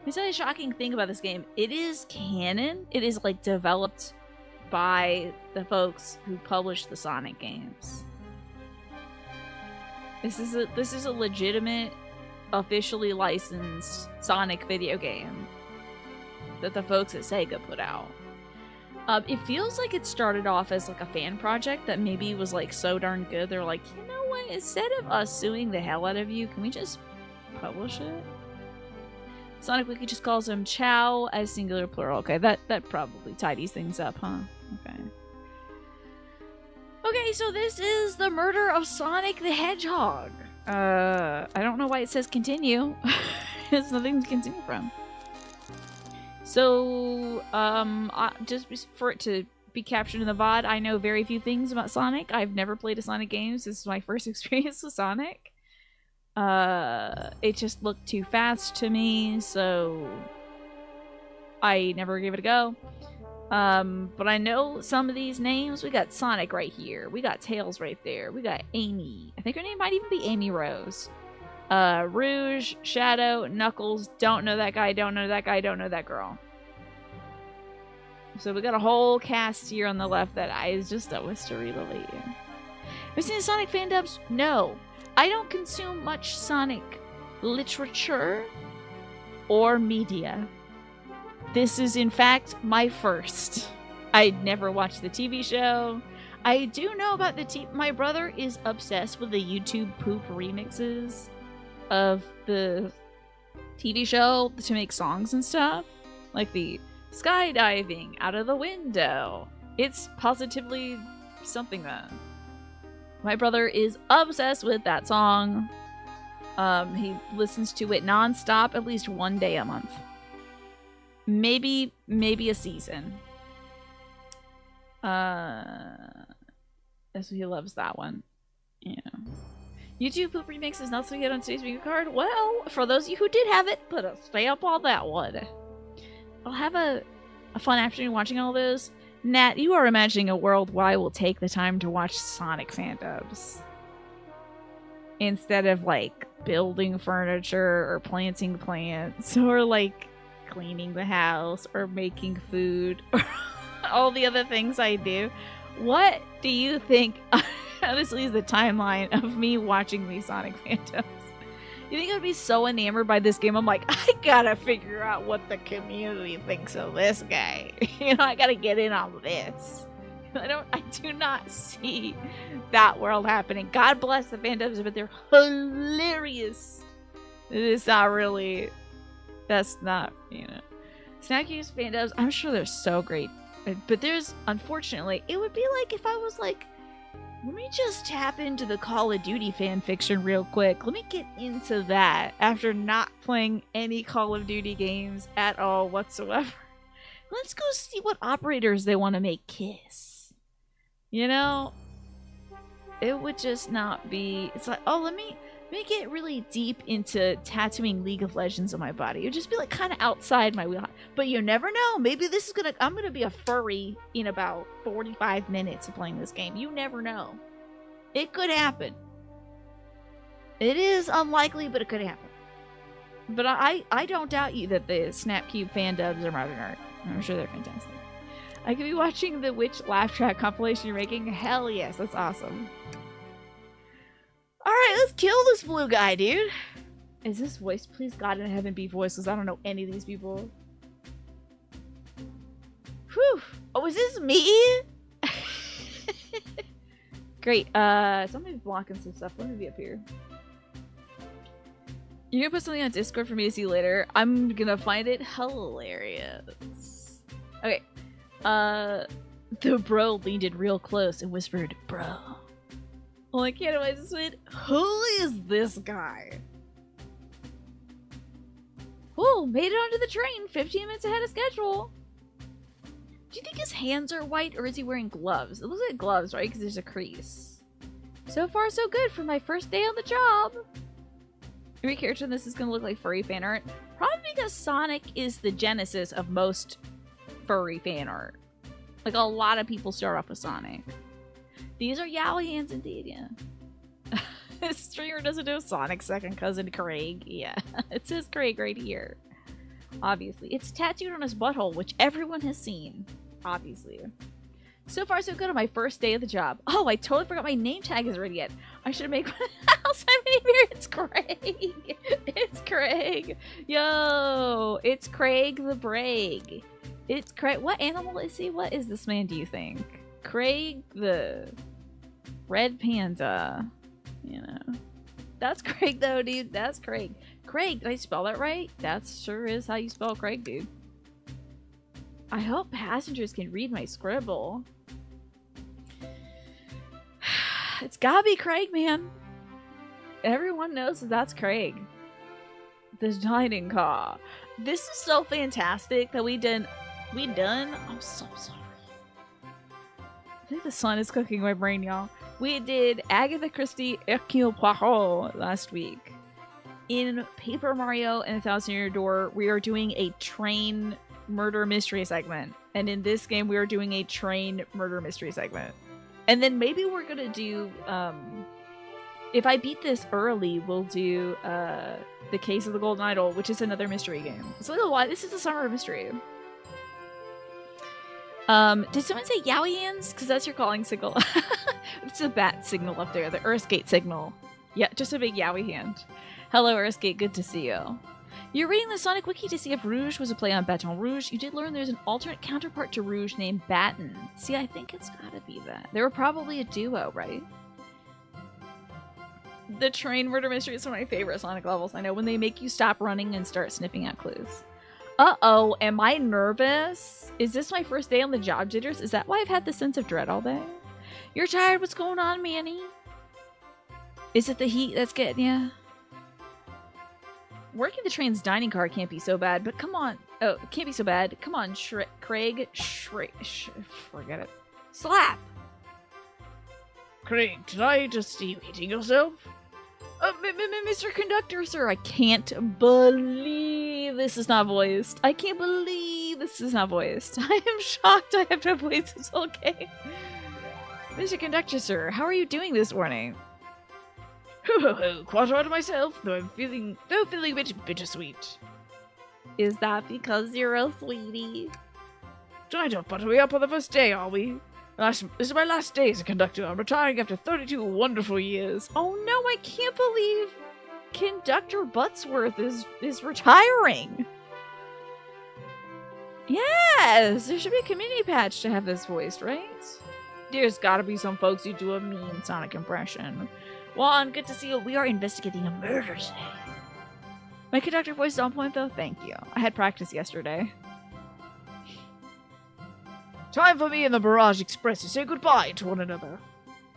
It's a shocking thing about this game. It is canon. It is like developed by the folks who published the Sonic games. This is a legitimate, officially licensed Sonic video game that the folks at Sega put out. It feels like it started off as like a fan project that maybe was like so darn good. They're like, you know what? Instead of us suing the hell out of you, can we just publish it? Sonic Wiki just calls him Chow as singular plural. Okay, that probably tidies things up, huh? Okay. Okay, so this is the murder of Sonic the Hedgehog. I don't know why it says continue. There's nothing to continue from. So, just for it to be captured in the VOD, I know very few things about Sonic. I've never played a Sonic games. This is my first experience with Sonic. It just looked too fast to me, so I never gave it a go. But I know some of these names. We got Sonic right here. We got Tails right there. We got Amy. I think her name might even be Amy Rose. Rouge, Shadow, Knuckles. Don't know that guy. Don't know that guy. Don't know that girl. So we got a whole cast here on the left that I just don't wish to relate. Have you seen Sonic fan dubs? No. I don't consume much Sonic literature or media. This is, in fact, my first. I'd never watched the TV show. I do know about the my brother is obsessed with the YouTube poop remixes of the TV show to make songs and stuff. Like the skydiving out of the window. It's positively something that my brother is obsessed with that song. He listens to it nonstop at least one day a month. Maybe a season. So he loves that one. Yeah. YouTube poop remix is not so good on today's video card. Well, for those of you who did have it, put a stamp on that one. I'll have a fun afternoon watching all those. Nat, you are imagining a world where I will take the time to watch Sonic fan dubs. Instead of, like, building furniture or planting plants or, like, cleaning the house or making food or all the other things I do. What do you think, honestly, is the timeline of me watching these Sonic fan dubs? You think I would be so enamored by this game? I'm like, I gotta figure out what the community thinks of this guy. You know, I gotta get in on this. I do not see that world happening. God bless the fan dubs, but they're hilarious. It is not really, that's not, you know. Snacky's fan dubs, I'm sure they're so great. But there's, unfortunately, it would be like if I was like, let me just tap into the Call of Duty fanfiction real quick. Let me get into that after not playing any Call of Duty games at all whatsoever. Let's go see what operators they want to make kiss. You know? It would just not be... It's like, oh, let me get really deep into tattooing League of Legends on my body. It would just be like kind of outside my wheelhouse. But you never know. Maybe this is gonna... I'm gonna be a furry in about 45 minutes of playing this game. You never know. It could happen. It is unlikely, but it could happen. But I don't doubt you that the Snapcube fan dubs are modern art. I'm sure they're fantastic. I could be watching the Witch laugh track compilation you're making. Hell yes, that's awesome. Alright, let's kill this blue guy, dude. Is this voice? Please God in heaven be voiceless. I don't know any of these people. Whew. Oh, is this me? Great. Somebody's blocking some stuff. Let me be up here. You're gonna put something on Discord for me to see later. I'm gonna find it hilarious. Okay. The bro leaned in real close and whispered, bro. Well, I can't imagine this one. Who is this guy? Oh, made it onto the train 15 minutes ahead of schedule. Do you think his hands are white or is he wearing gloves? It looks like gloves, right? Because there's a crease. So far, so good for my first day on the job. Every character in this is going to look like furry fan art. Probably because Sonic is the genesis of most furry fan art. Like, a lot of people start off with Sonic. These are yaoi hands indeed, yeah. This streamer doesn't know Sonic's second cousin Craig. Yeah, it says Craig right here. Obviously. It's tattooed on his butthole, which everyone has seen. Obviously. So far, so good on my first day of the job. Oh, I totally forgot my name tag isn't ready yet. I should make one else. I'm here. It's Craig. It's Craig. Yo, it's Craig the Brag. It's Craig. What animal is he? What is this man, do you think? Craig the Red Panda. You know. That's Craig, though, dude. That's Craig. Craig, did I spell that right? That sure is how you spell Craig, dude. I hope passengers can read my scribble. It's gotta be Craig, man. Everyone knows that that's Craig. The dining car. This is so fantastic that we done. I'm so sorry. I think the sun is cooking my brain, y'all. We did Agatha Christie Hercule Poirot last week. In Paper Mario and 1,000-Year Door, we are doing a train murder mystery segment. And in this game, we are doing a train murder mystery segment. And then maybe we're gonna do, if I beat this early, we'll do The Case of the Golden Idol, which is another mystery game. It's like, why? This is the summer of mystery. Did someone say Yowie hands? Because that's your calling signal. It's a bat signal up there, the Earthgate signal. Yeah, just a big Yowie hand. Hello, Earthgate, good to see you. You're reading the Sonic Wiki to see if Rouge was a play on Baton Rouge. You did learn there's an alternate counterpart to Rouge named Baton. See, I think it's gotta be that. They were probably a duo, right? The train murder mystery is one of my favorite Sonic levels. I know, when they make you stop running and start sniffing out clues. Uh-oh, am I nervous? Is this my first day on the job jitters? Is that why I've had this sense of dread all day? You're tired? What's going on, Manny? Is it the heat that's getting you? Working the train's dining car can't be so bad, but come on. Oh, it can't be so bad. Come on, Craig. Forget it. Slap! Craig, did I just see you eating yourself? Mr. Conductor, sir, I can't believe this is not voiced. I can't believe this is not voiced. I am shocked I have no voice. It's okay. Mr. Conductor, sir, how are you doing this morning? Quite right myself, though I'm feeling a bit bittersweet. Is that because you're a sweetie? Trying to butter me up on the first day, are we? This is my last day as a conductor. I'm retiring after 32 wonderful years. Oh no, I can't believe Conductor Buttsworth is retiring. Yes, there should be a community patch to have this voiced, right? There's gotta be some folks who do a mean Sonic impression. Juan, good to see you. We are investigating a murder today. My conductor voice is on point, though. Thank you. I had practice yesterday. Time for me and the Barrage Express to say goodbye to one another.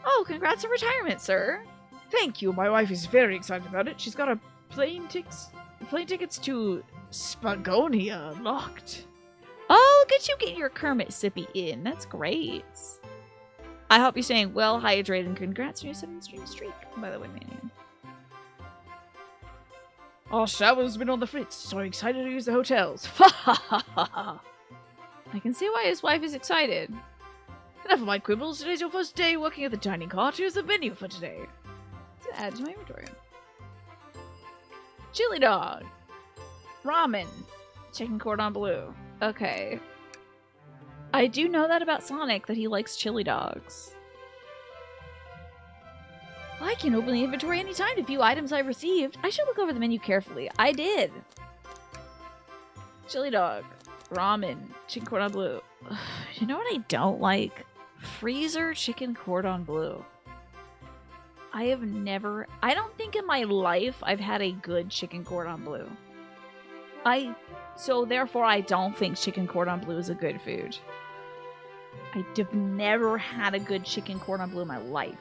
Oh, congrats on retirement, sir. Thank you. My wife is very excited about it. She's got a plane tickets to Spagonia locked. Oh, look at you getting your Kermit sippy in. That's great. I hope you're staying well hydrated, and congrats on your 7-stream streak, by the way, man. Our shower's been on the fritz, so I'm excited to use the hotels. I can see why his wife is excited. Enough of my quibbles. Today's your first day working at the dining car. Here's the menu for today. Let's add to my inventory. Chili dog. Ramen. Chicken cordon bleu. Okay. I do know that about Sonic, that he likes chili dogs. I can open the inventory anytime to view items I received. I should look over the menu carefully. I did. Chili dog. Ramen. Chicken cordon bleu. You know what I don't like? Freezer chicken cordon bleu. I don't think in my life I've had a good chicken cordon bleu. So therefore I don't think chicken cordon bleu is a good food. I've never had a good chicken cordon bleu in my life.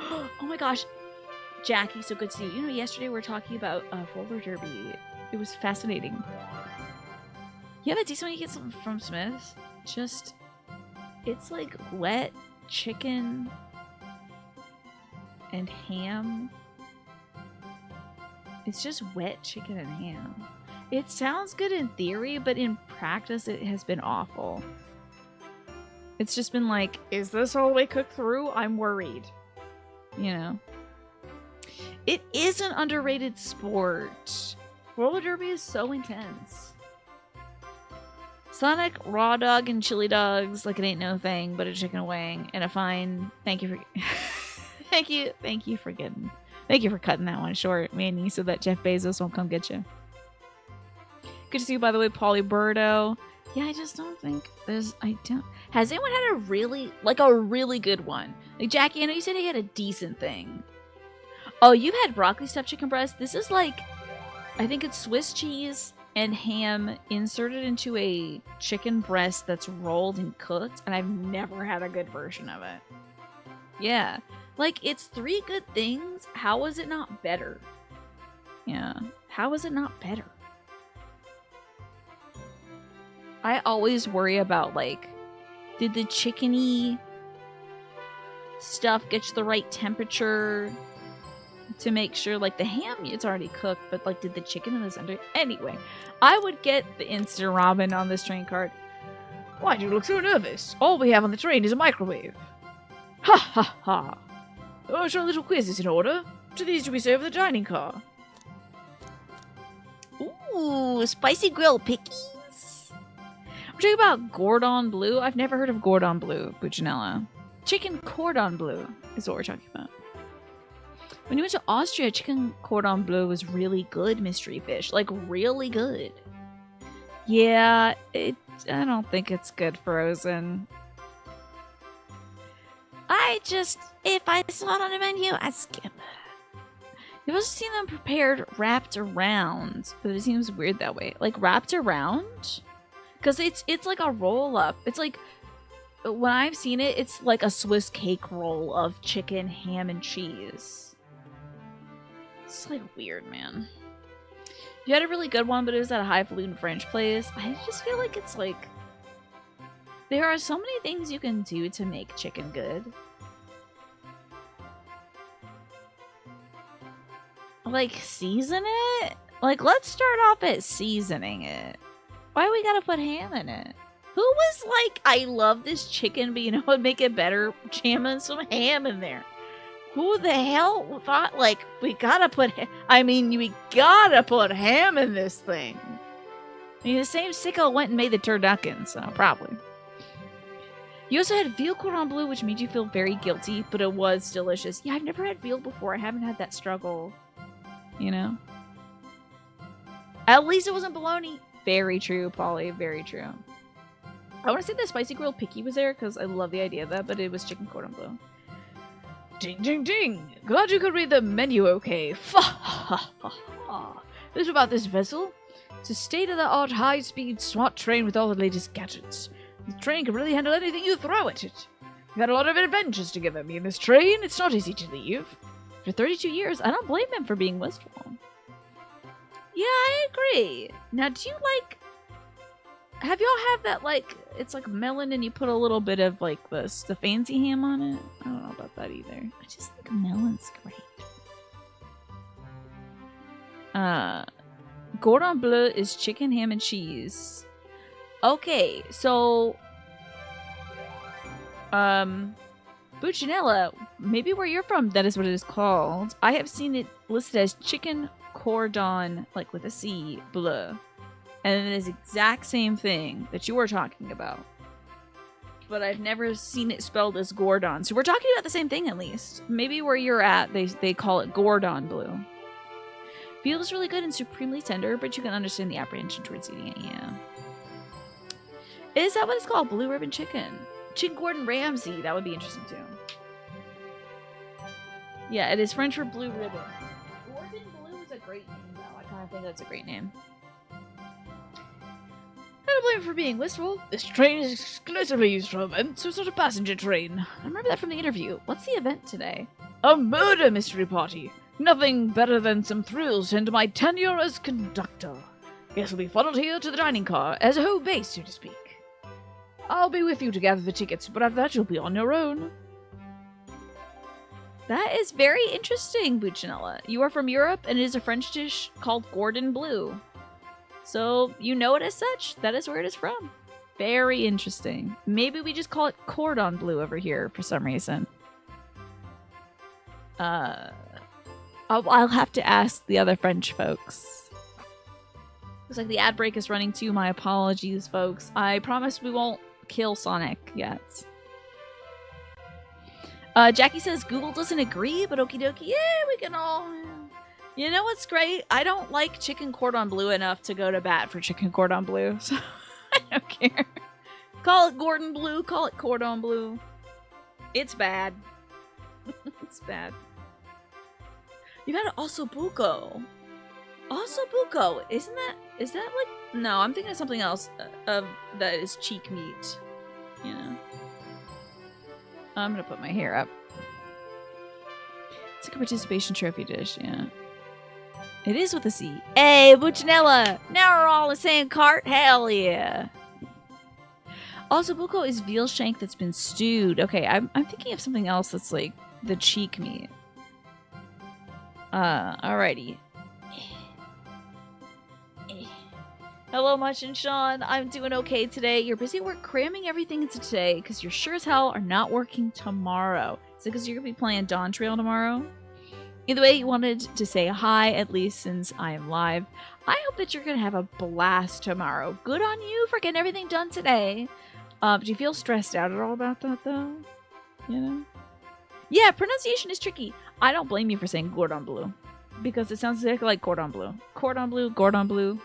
Oh my gosh. Jackie, so good to see you. You know, yesterday we were talking about roller derby. It was fascinating. You have a decent one you get something from Smith's? It's like wet chicken and ham. It's just wet chicken and ham. It sounds good in theory, but in practice it has been awful. It's just been like, is this all the way cooked through? I'm worried. You know? It is an underrated sport. Roller derby is so intense. Sonic raw dog and chili dogs like it ain't no thing but a chicken wing and a fine. Thank you for thank you for cutting that one short, Manny, so that Jeff Bezos won't come get you. Good to see you, by the way, Polly Birdo. Yeah, I just don't think there's. Has anyone had a really good one? Like Jackie, I know you said he had a decent thing. Oh, you've had broccoli stuffed chicken breast. This is like, I think it's Swiss cheese and ham inserted into a chicken breast that's rolled and cooked, and I've never had a good version of it. Yeah, like it's 3 good things. How is it not better? Yeah, how is it not better? I always worry about, like, did the chickeny stuff get you the right temperature to make sure, like, the ham, it's already cooked, but, like, did the chicken in the center? Anyway, I would get the instant ramen on this train card. Why do you look so nervous? All we have on the train is a microwave. Ha ha ha. Oh, sure, little quiz is in order. Which of these do we say for the dining car? Ooh, spicy grilled pickies. We're talking about Gordon Bleu. I've never heard of Gordon Bleu, Buccinella. Chicken cordon bleu is what we're talking about. When you went to Austria, chicken cordon bleu was really good, Mystery Fish. Like, really good. Yeah, I don't think it's good frozen. If I saw it on a menu, I'd skip it. You've also seen them prepared wrapped around, but it seems weird that way. Like, wrapped around? Because it's like a roll-up. It's like, when I've seen it, it's like a Swiss cake roll of chicken, ham, and cheese. It's like weird, man. You had a really good one, but it was at a highfalutin French place. I just feel like it's like, there are so many things you can do to make chicken good. Like, season it? Like, let's start off at seasoning it. Why we gotta put ham in it? Who was like, I love this chicken, but you know what would make it better? Jamming some ham in there. Who the hell thought, like, we gotta put ham in this thing? I mean, the same sicko went and made the turducken, so probably. You also had veal cordon bleu, which made you feel very guilty, but it was delicious. Yeah, I've never had veal before. I haven't had that struggle, you know? At least it wasn't bologna. Very true, Polly. Very true. I want to say the spicy grilled picky was there because I love the idea of that, but it was chicken cordon bleu. Ding, ding, ding! Glad you could read the menu okay. Fa ha ha ha. This about this vessel. It's a state-of-the-art, high-speed, smart train with all the latest gadgets. The train can really handle anything you throw at it. You've had a lot of adventures together, me and this train. It's not easy to leave. For 32 years, I don't blame him for being wistful. Yeah, I agree. Now, do you like... Have y'all have that, like, it's like melon and you put a little bit of, like, the fancy ham on it? I don't know about that either. I just think melon's great. Cordon bleu is chicken, ham, and cheese. Okay, so... Buccinella, maybe where you're from, that is what it is called. I have seen it listed as chicken cordon, like with a C, bleu. And it is the exact same thing that you were talking about. But I've never seen it spelled as Gordon. So we're talking about the same thing at least. Maybe where you're at, they call it Gordon bleu. Feels really good and supremely tender, but you can understand the apprehension towards eating it, yeah. Is that what it's called? Blue ribbon chicken. Chicken Gordon Ramsay. That would be interesting too. Yeah, it is French for blue ribbon. Gordon Bleu is a great name though. I kind of think that's a great name. I don't blame him for being wistful. This train is exclusively used for events, so it's not a passenger train. I remember that from the interview. What's the event today? A murder mystery party. Nothing better than some thrills into my tenure as conductor. Guess we'll be funneled here to the dining car as a home base, so to speak. I'll be with you to gather the tickets, but after that you'll be on your own. That is very interesting, Buccinella. You are from Europe, and it is a French dish called Gordon Bleu. So, you know it as such. That is where it is from. Very interesting. Maybe we just call it cordon bleu over here for some reason. I'll have to ask the other French folks. Looks like the ad break is running too. My apologies, folks. I promise we won't kill Sonic yet. Jackie says Google doesn't agree, but okie dokie. Yeah, we can all... You know what's great? I don't like chicken cordon bleu enough to go to bat for chicken cordon bleu, so I don't care. Call it Gordon Bleu, call it cordon bleu. It's bad. It's bad. You got Ossobuco. Ossobuco, is that like... No, I'm thinking of something else that is cheek meat. You know? I'm gonna put my hair up. It's like a participation trophy dish, yeah. It is with a C. Hey, Buccinella! Now we're all in the same cart? Hell yeah! Ossobuco is veal shank that's been stewed. Okay, I'm thinking of something else that's like the cheek meat. Alrighty. Hello, Much and Sean. I'm doing okay today. You're busy at work cramming everything into today because you're sure as hell are not working tomorrow. Is it because you're going to be playing Dawn Trail tomorrow? Either way, you wanted to say hi, at least since I am live. I hope that you're going to have a blast tomorrow. Good on you for getting everything done today. Do you feel stressed out at all about that, though? You know? Yeah, pronunciation is tricky. I don't blame you for saying Gordon Bleu. Because it sounds exactly like Cordon Bleu. Cordon Bleu, Gordon Bleu.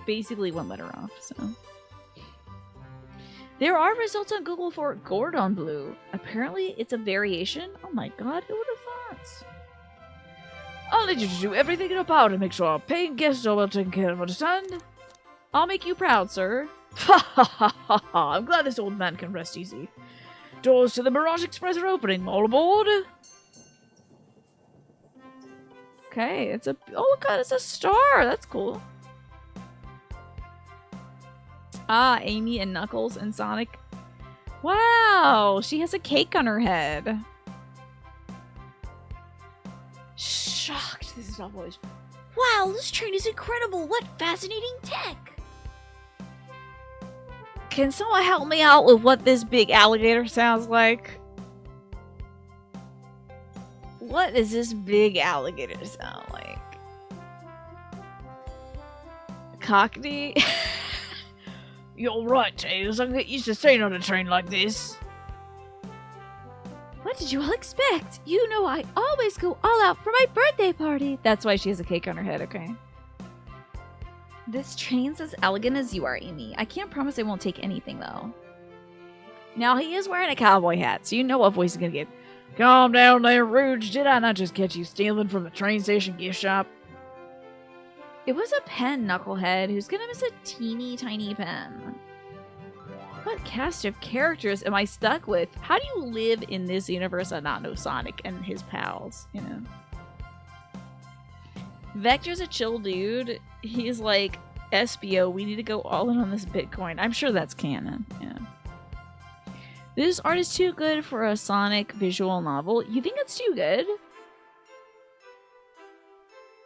Basically one letter off, so. There are results on Google for Gordon Bleu. Apparently, it's a variation. Oh my god, who would have thought? I'll need you to do everything in your power to make sure our paying guests are well taken care of, understand? I'll make you proud, sir. Ha ha ha ha ha. I'm glad this old man can rest easy. Doors to the Mirage Express are opening. All aboard. Okay, it's a... Oh, look, it's a star. That's cool. Ah, Amy and Knuckles and Sonic. Wow, she has a cake on her head. Shocked. This is not voice. Wow, this train is incredible. What fascinating tech. Can someone help me out with what this big alligator sounds like? What does this big alligator sound like? Cockney? You're right, Tails. I'm get used to staying on a train like this. What did you all expect? You know I always go all out for my birthday party. That's why she has a cake on her head, okay? This train's as elegant as you are, Amy. I can't promise I won't take anything, though. Now, he is wearing a cowboy hat, so you know what voice is gonna get. Calm down there, Rouge. Did I not just catch you stealing from the train station gift shop? It was a pen, Knucklehead. Who's gonna miss a teeny tiny pen? What cast of characters am I stuck with? How do you live in this universe and not know Sonic and his pals, you know? Vector's a chill dude. He's like, SBO, we need to go all in on this Bitcoin. I'm sure that's canon, yeah. This art is too good for a Sonic visual novel. You think it's too good?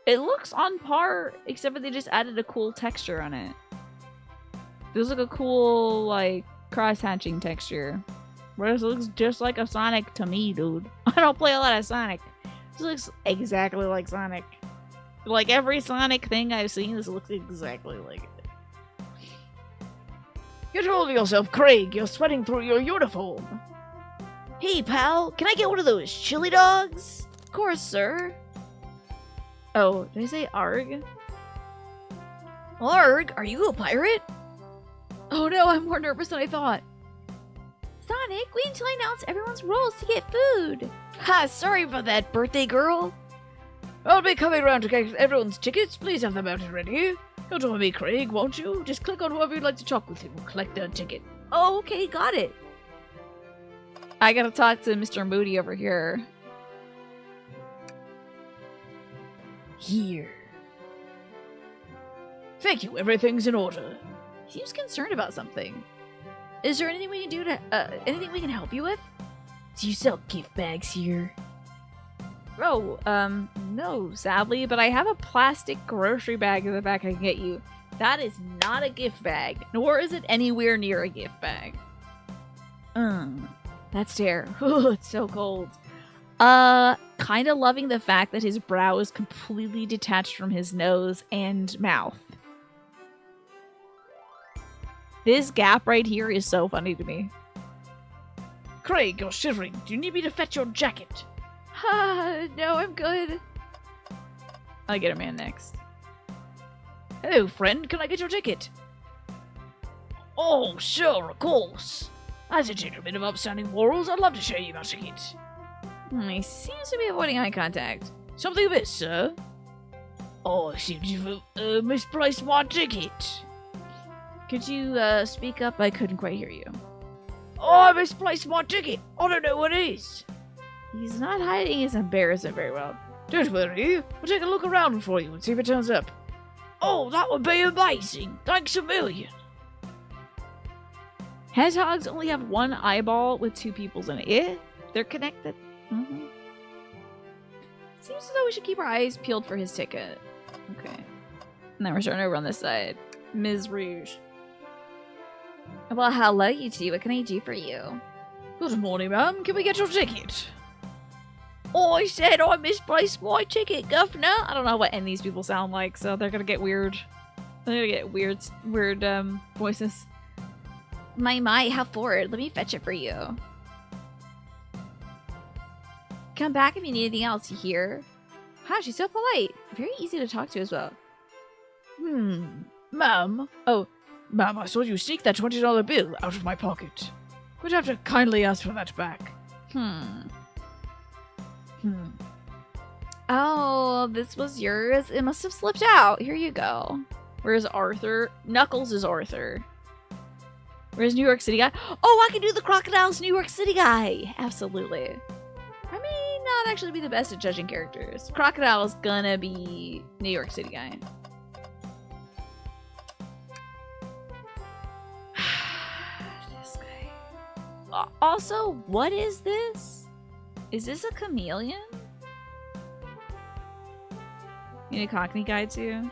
It looks on par, except for they just added a cool texture on it. There's like a cool, like, cross-hatching texture. Whereas it looks just like a Sonic to me, dude. I don't play a lot of Sonic. This looks exactly like Sonic. Like, every Sonic thing I've seen, this looks exactly like it. Get hold of yourself, Craig. You're sweating through your uniform. Hey, pal. Can I get one of those chili dogs? Of course, sir. Oh, did I say Arg? Arg? Are you a pirate? Oh no, I'm more nervous than I thought. Sonic, wait until I announce everyone's roles to get food. Ha, sorry about that, birthday girl. I'll be coming around to get everyone's tickets. Please have them out and ready. You'll join me, Craig, won't you? Just click on whoever you'd like to talk with and collect their ticket. Oh, okay, got it. I gotta talk to Mr. Moody over here. Here. Thank you, everything's in order. Seems concerned about something. Is there anything we can do to, anything we can help you with? Do you sell gift bags here? Oh, no, sadly, but I have a plastic grocery bag in the back I can get you. That is not a gift bag, nor is it anywhere near a gift bag. That's Dare. Oh, it's so cold. Kind of loving the fact that his brow is completely detached from his nose and mouth. This gap right here is so funny to me. Craig, you're shivering. Do you need me to fetch your jacket? No, I'm good. I'll get a man next. Hello, friend. Can I get your ticket? Oh, sure, of course. As a gentleman of upstanding morals, I'd love to show you my ticket. He seems to be avoiding eye contact. Something of it, sir? Oh, I seem to have misplaced my ticket. Could you speak up? I couldn't quite hear you. Oh, I misplaced my ticket. I don't know what it is. He's not hiding his embarrassment very well. Don't worry. We'll take a look around for you and see if it turns up. Oh, that would be amazing. Thanks a million. Hedgehogs only have one eyeball with two pupils in it. Yeah, they're connected. Seems as though we should keep our eyes peeled for his ticket. Okay. And then we're starting over on this side. Ms. Rouge. Well, hello, you two. What can I do for you? Good morning, ma'am. Can we get your ticket? Oh, I said I misplaced my ticket, governor. I don't know what any of these people sound like, so they're gonna get weird. They're gonna get weird voices. My, how forward. Let me fetch it for you. Come back if you need anything else, you hear? Wow, she's so polite. Very easy to talk to as well. Ma'am. Oh, ma'am, I saw you sneak that $20 bill out of my pocket. Would have to kindly ask for that back. Oh, this was yours? It must have slipped out. Here you go. Where's Arthur? Knuckles is Arthur. Where's New York City guy? Oh, I can do the Crocodile's New York City guy. Absolutely. I may not actually be the best at judging characters. Crocodile's gonna be New York City guy. This guy. Also, what is this? Is this a chameleon? You need a Cockney guy too?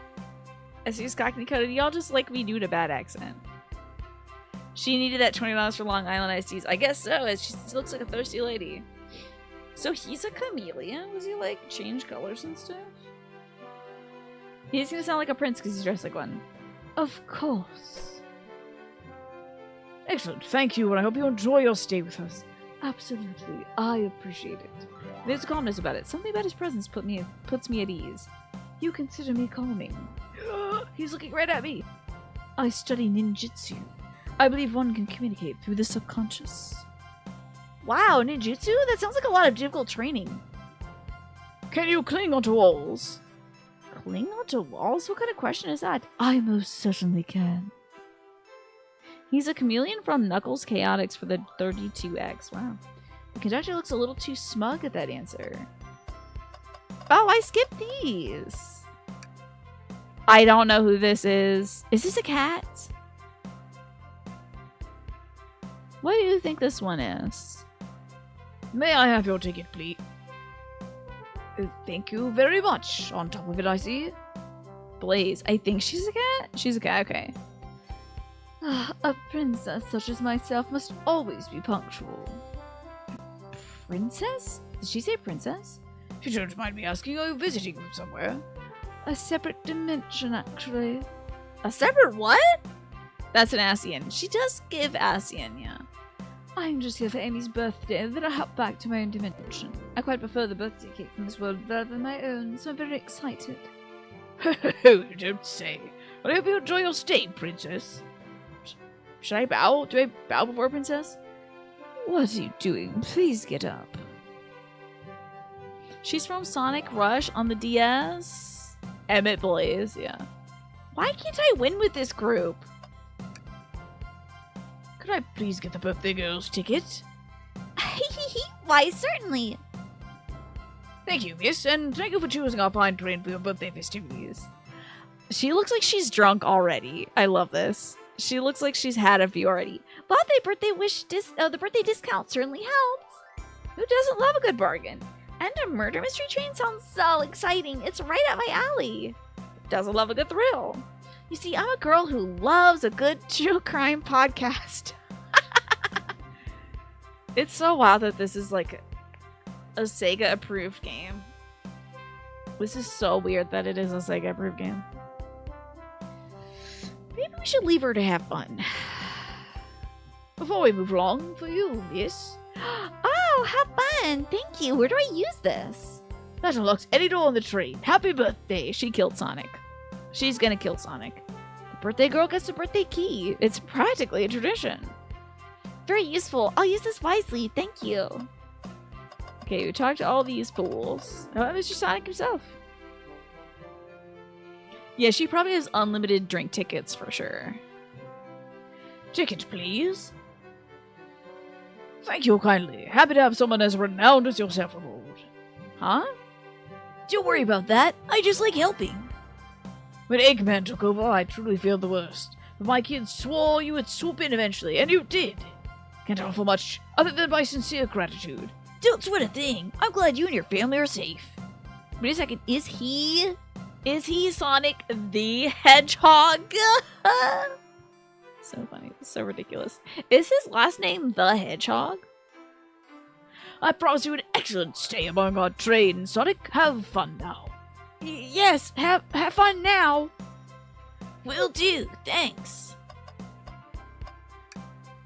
I see his Cockney coded. Y'all just like me doing a bad accent. She needed that $20 for Long Island iced teas. I guess so. She looks like a thirsty lady. So he's a chameleon? Does he like change colors and stuff? He's gonna sound like a prince because he's dressed like one. Of course. Excellent. Thank you, and I hope you enjoy your stay with us. Absolutely. I appreciate it. There's a calmness about it. Something about his presence puts me at ease. You consider me calming. He's looking right at me. I study ninjutsu. I believe one can communicate through the subconscious. Wow, ninjutsu? That sounds like a lot of difficult training. Can you cling onto walls? Cling onto walls? What kind of question is that? I most certainly can. He's a chameleon from Knuckles Chaotix for the 32X. Wow. The conductor looks a little too smug at that answer. Oh, I skipped these. I don't know who this is. Is this a cat? What do you think this one is? May I have your ticket, please? Thank you very much. On top of it, I see. Blaze. I think she's a cat? She's a cat, okay. A princess such as myself must always be punctual. Princess? Did she say princess? If you don't mind me asking, are you visiting from somewhere? A separate dimension, actually. A separate what? That's an Asian. She does give Asian, yeah. I'm just here for Amy's birthday, then I hop back to my own dimension. I quite prefer the birthday cake from this world rather than my own, so I'm very excited. Oh, you don't say. Well, I hope you enjoy your stay, princess. Should I bow? Do I bow before princess? What are you doing? Please get up. She's from Sonic Rush on the DS. Emmett Blaze, yeah. Why can't I win with this group? Could I please get the birthday girl's ticket? Why, certainly. Thank you, miss, and thank you for choosing our fine train for your birthday festivities. She looks like she's drunk already. I love this. She looks like she's had a few already. But the birthday the birthday discount certainly helps. Who doesn't love a good bargain? And a murder mystery train sounds so exciting. It's right up my alley. Doesn't love a good thrill. You see, I'm a girl who loves a good true crime podcast. It's so wild that this is like a Sega approved game. This is so weird that it is a Sega approved game. Maybe we should leave her to have fun. Before we move along, for you, miss. Oh, how fun! Thank you. Where do I use this? That unlocks any door on the train. Happy birthday! She killed Sonic. She's gonna kill Sonic. The birthday girl gets the birthday key. It's practically a tradition. Very useful. I'll use this wisely. Thank you. Okay, we talked to all these fools. Oh, Mr. Sonic himself. Yeah, she probably has unlimited drink tickets for sure. Ticket, please. Thank you kindly. Happy to have someone as renowned as yourself aboard. Huh? Don't worry about that. I just like helping. When Eggman took over, I truly feared the worst. But my kids swore you would swoop in eventually, and you did. Can't offer much other than my sincere gratitude. Don't sweat a thing. I'm glad you and your family are safe. Wait a second. Is he Sonic the Hedgehog? So funny. So ridiculous. Is his last name the Hedgehog? I promise you an excellent stay among our train, Sonic. Have fun now. Yes, have fun now. Will do, thanks.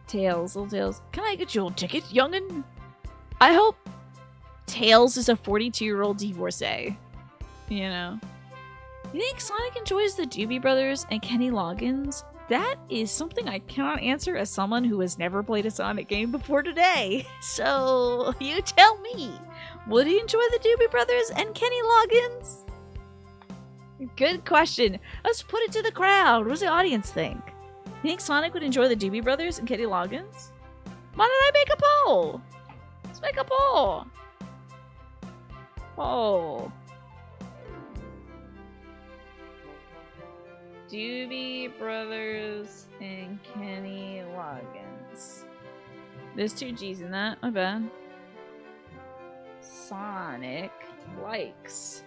Tails, little Tails. Can I get your ticket, young'un? I hope Tails is a 42-year-old divorcee. You know? You think Sonic enjoys the Doobie Brothers and Kenny Loggins? That is something I cannot answer as someone who has never played a Sonic game before today. So, you tell me. Would he enjoy the Doobie Brothers and Kenny Loggins? Good question. Let's put it to the crowd. What does the audience think? You think Sonic would enjoy the Doobie Brothers and Kenny Loggins? Why did I make a poll? Let's make a poll. Poll. Doobie Brothers and Kenny Loggins. There's 2 G's in that. My bad. Sonic likes.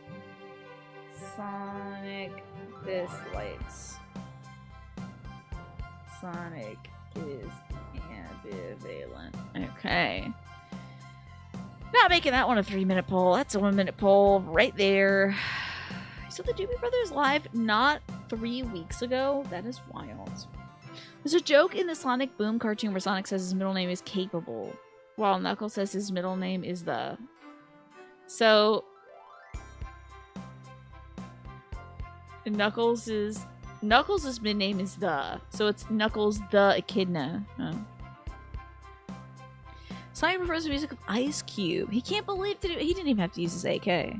Sonic dislikes. Sonic is ambivalent. Okay. Not making that one a 3-minute poll. That's a 1-minute poll right there. So the Doobie Brothers live not 3 weeks ago? That is wild. There's a joke in the Sonic Boom cartoon where Sonic says his middle name is Capable, while Knuckles says his middle name is The. So Knuckles' mid name is The. So it's Knuckles the Echidna. Oh. Sonic prefers the music of Ice Cube. He can't believe he didn't even have to use his AK.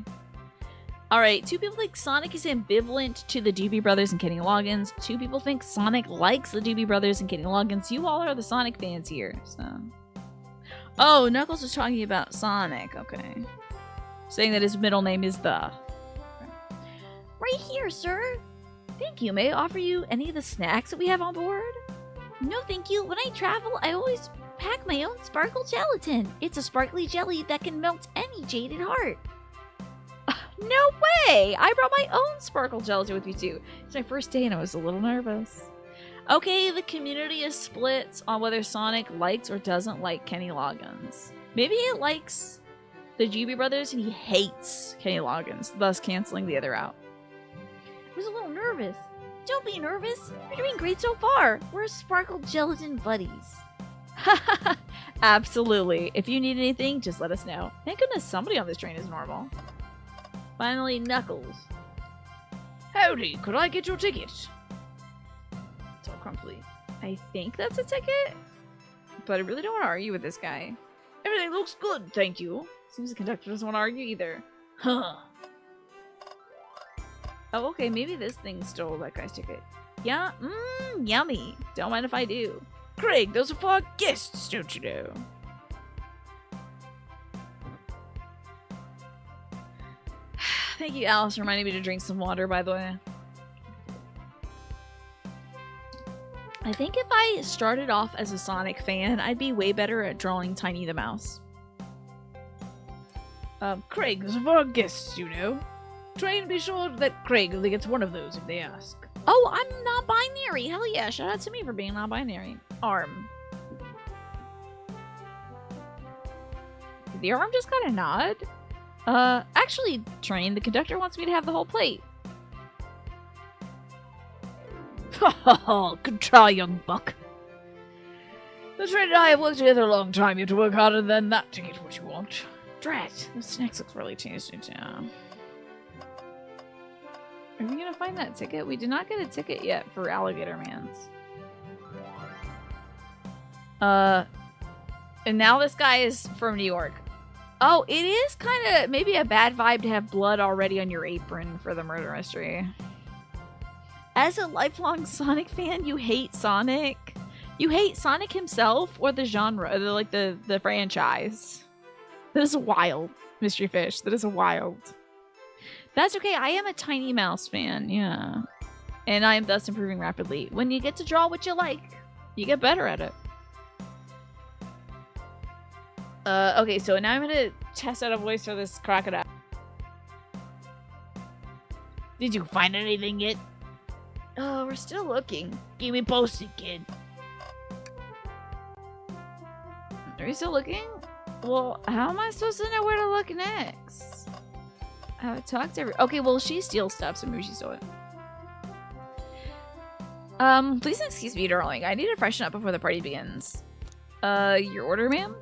Alright, 2 people think Sonic is ambivalent to the Doobie Brothers and Kenny Loggins. 2 people think Sonic likes the Doobie Brothers and Kenny Loggins. You all are the Sonic fans here, so. Oh, Knuckles was talking about Sonic. Okay. Saying that his middle name is The. Right here, sir. Thank you. May I offer you any of the snacks that we have on board? No, thank you. When I travel, I always pack my own sparkle gelatin. It's a sparkly jelly that can melt any jaded heart. No way! I brought my own sparkle gelatin with me too. It's my first day and I was a little nervous. Okay, the community is split on whether Sonic likes or doesn't like Kenny Loggins. Maybe he likes the Doobie Brothers and he hates Kenny Loggins, thus canceling the other out. I was a little nervous. Don't be nervous. You're doing great so far. We're sparkle gelatin buddies. Absolutely. If you need anything, just let us know. Thank goodness somebody on this train is normal. Finally, Knuckles. Howdy, could I get your ticket? It's all crumply. I think that's a ticket, but I really don't want to argue with this guy. Everything looks good, thank you. Seems the conductor doesn't want to argue either. Huh. Oh, okay, maybe this thing stole that guy's ticket. Yeah, yummy. Don't mind if I do. Craig, those are for our guests, don't you know? Thank you, Alice, for reminding me to drink some water, by the way. I think if I started off as a Sonic fan, I'd be way better at drawing Tiny the Mouse. Craig, those are for our guests, you know. Try and be sure that Craig only gets one of those if they ask. Oh, I'm not binary. Hell yeah, shout out to me for being not binary. Arm. Did the arm just got a nod? Actually, Train, the conductor wants me to have the whole plate. Ha ha ha, good try, young buck. The train and I have worked together a long time. You have to work harder than that to get what you want. Drat, the snacks looks really tasty too. Are we gonna find that ticket? We did not get a ticket yet for Alligator Man's. And now this guy is from New York. Oh, it is kind of maybe a bad vibe to have blood already on your apron for the murder mystery. As a lifelong Sonic fan, you hate Sonic. You hate Sonic himself or the genre, the franchise. That is wild, Mystery Fish. That is wild. That's okay. I am a Tiny Mouse fan, yeah. And I am thus improving rapidly. When you get to draw what you like, you get better at it. Okay, so now I'm gonna test out a voice for this crocodile. Did you find anything yet? Oh, we're still looking. Keep me posted, kid. Are we still looking? Well, how am I supposed to know where to look next? I haven't talked to her. Okay, well, she steals stuff, so maybe she stole it. Please excuse me, darling. I need to freshen up before the party begins. Your order, ma'am?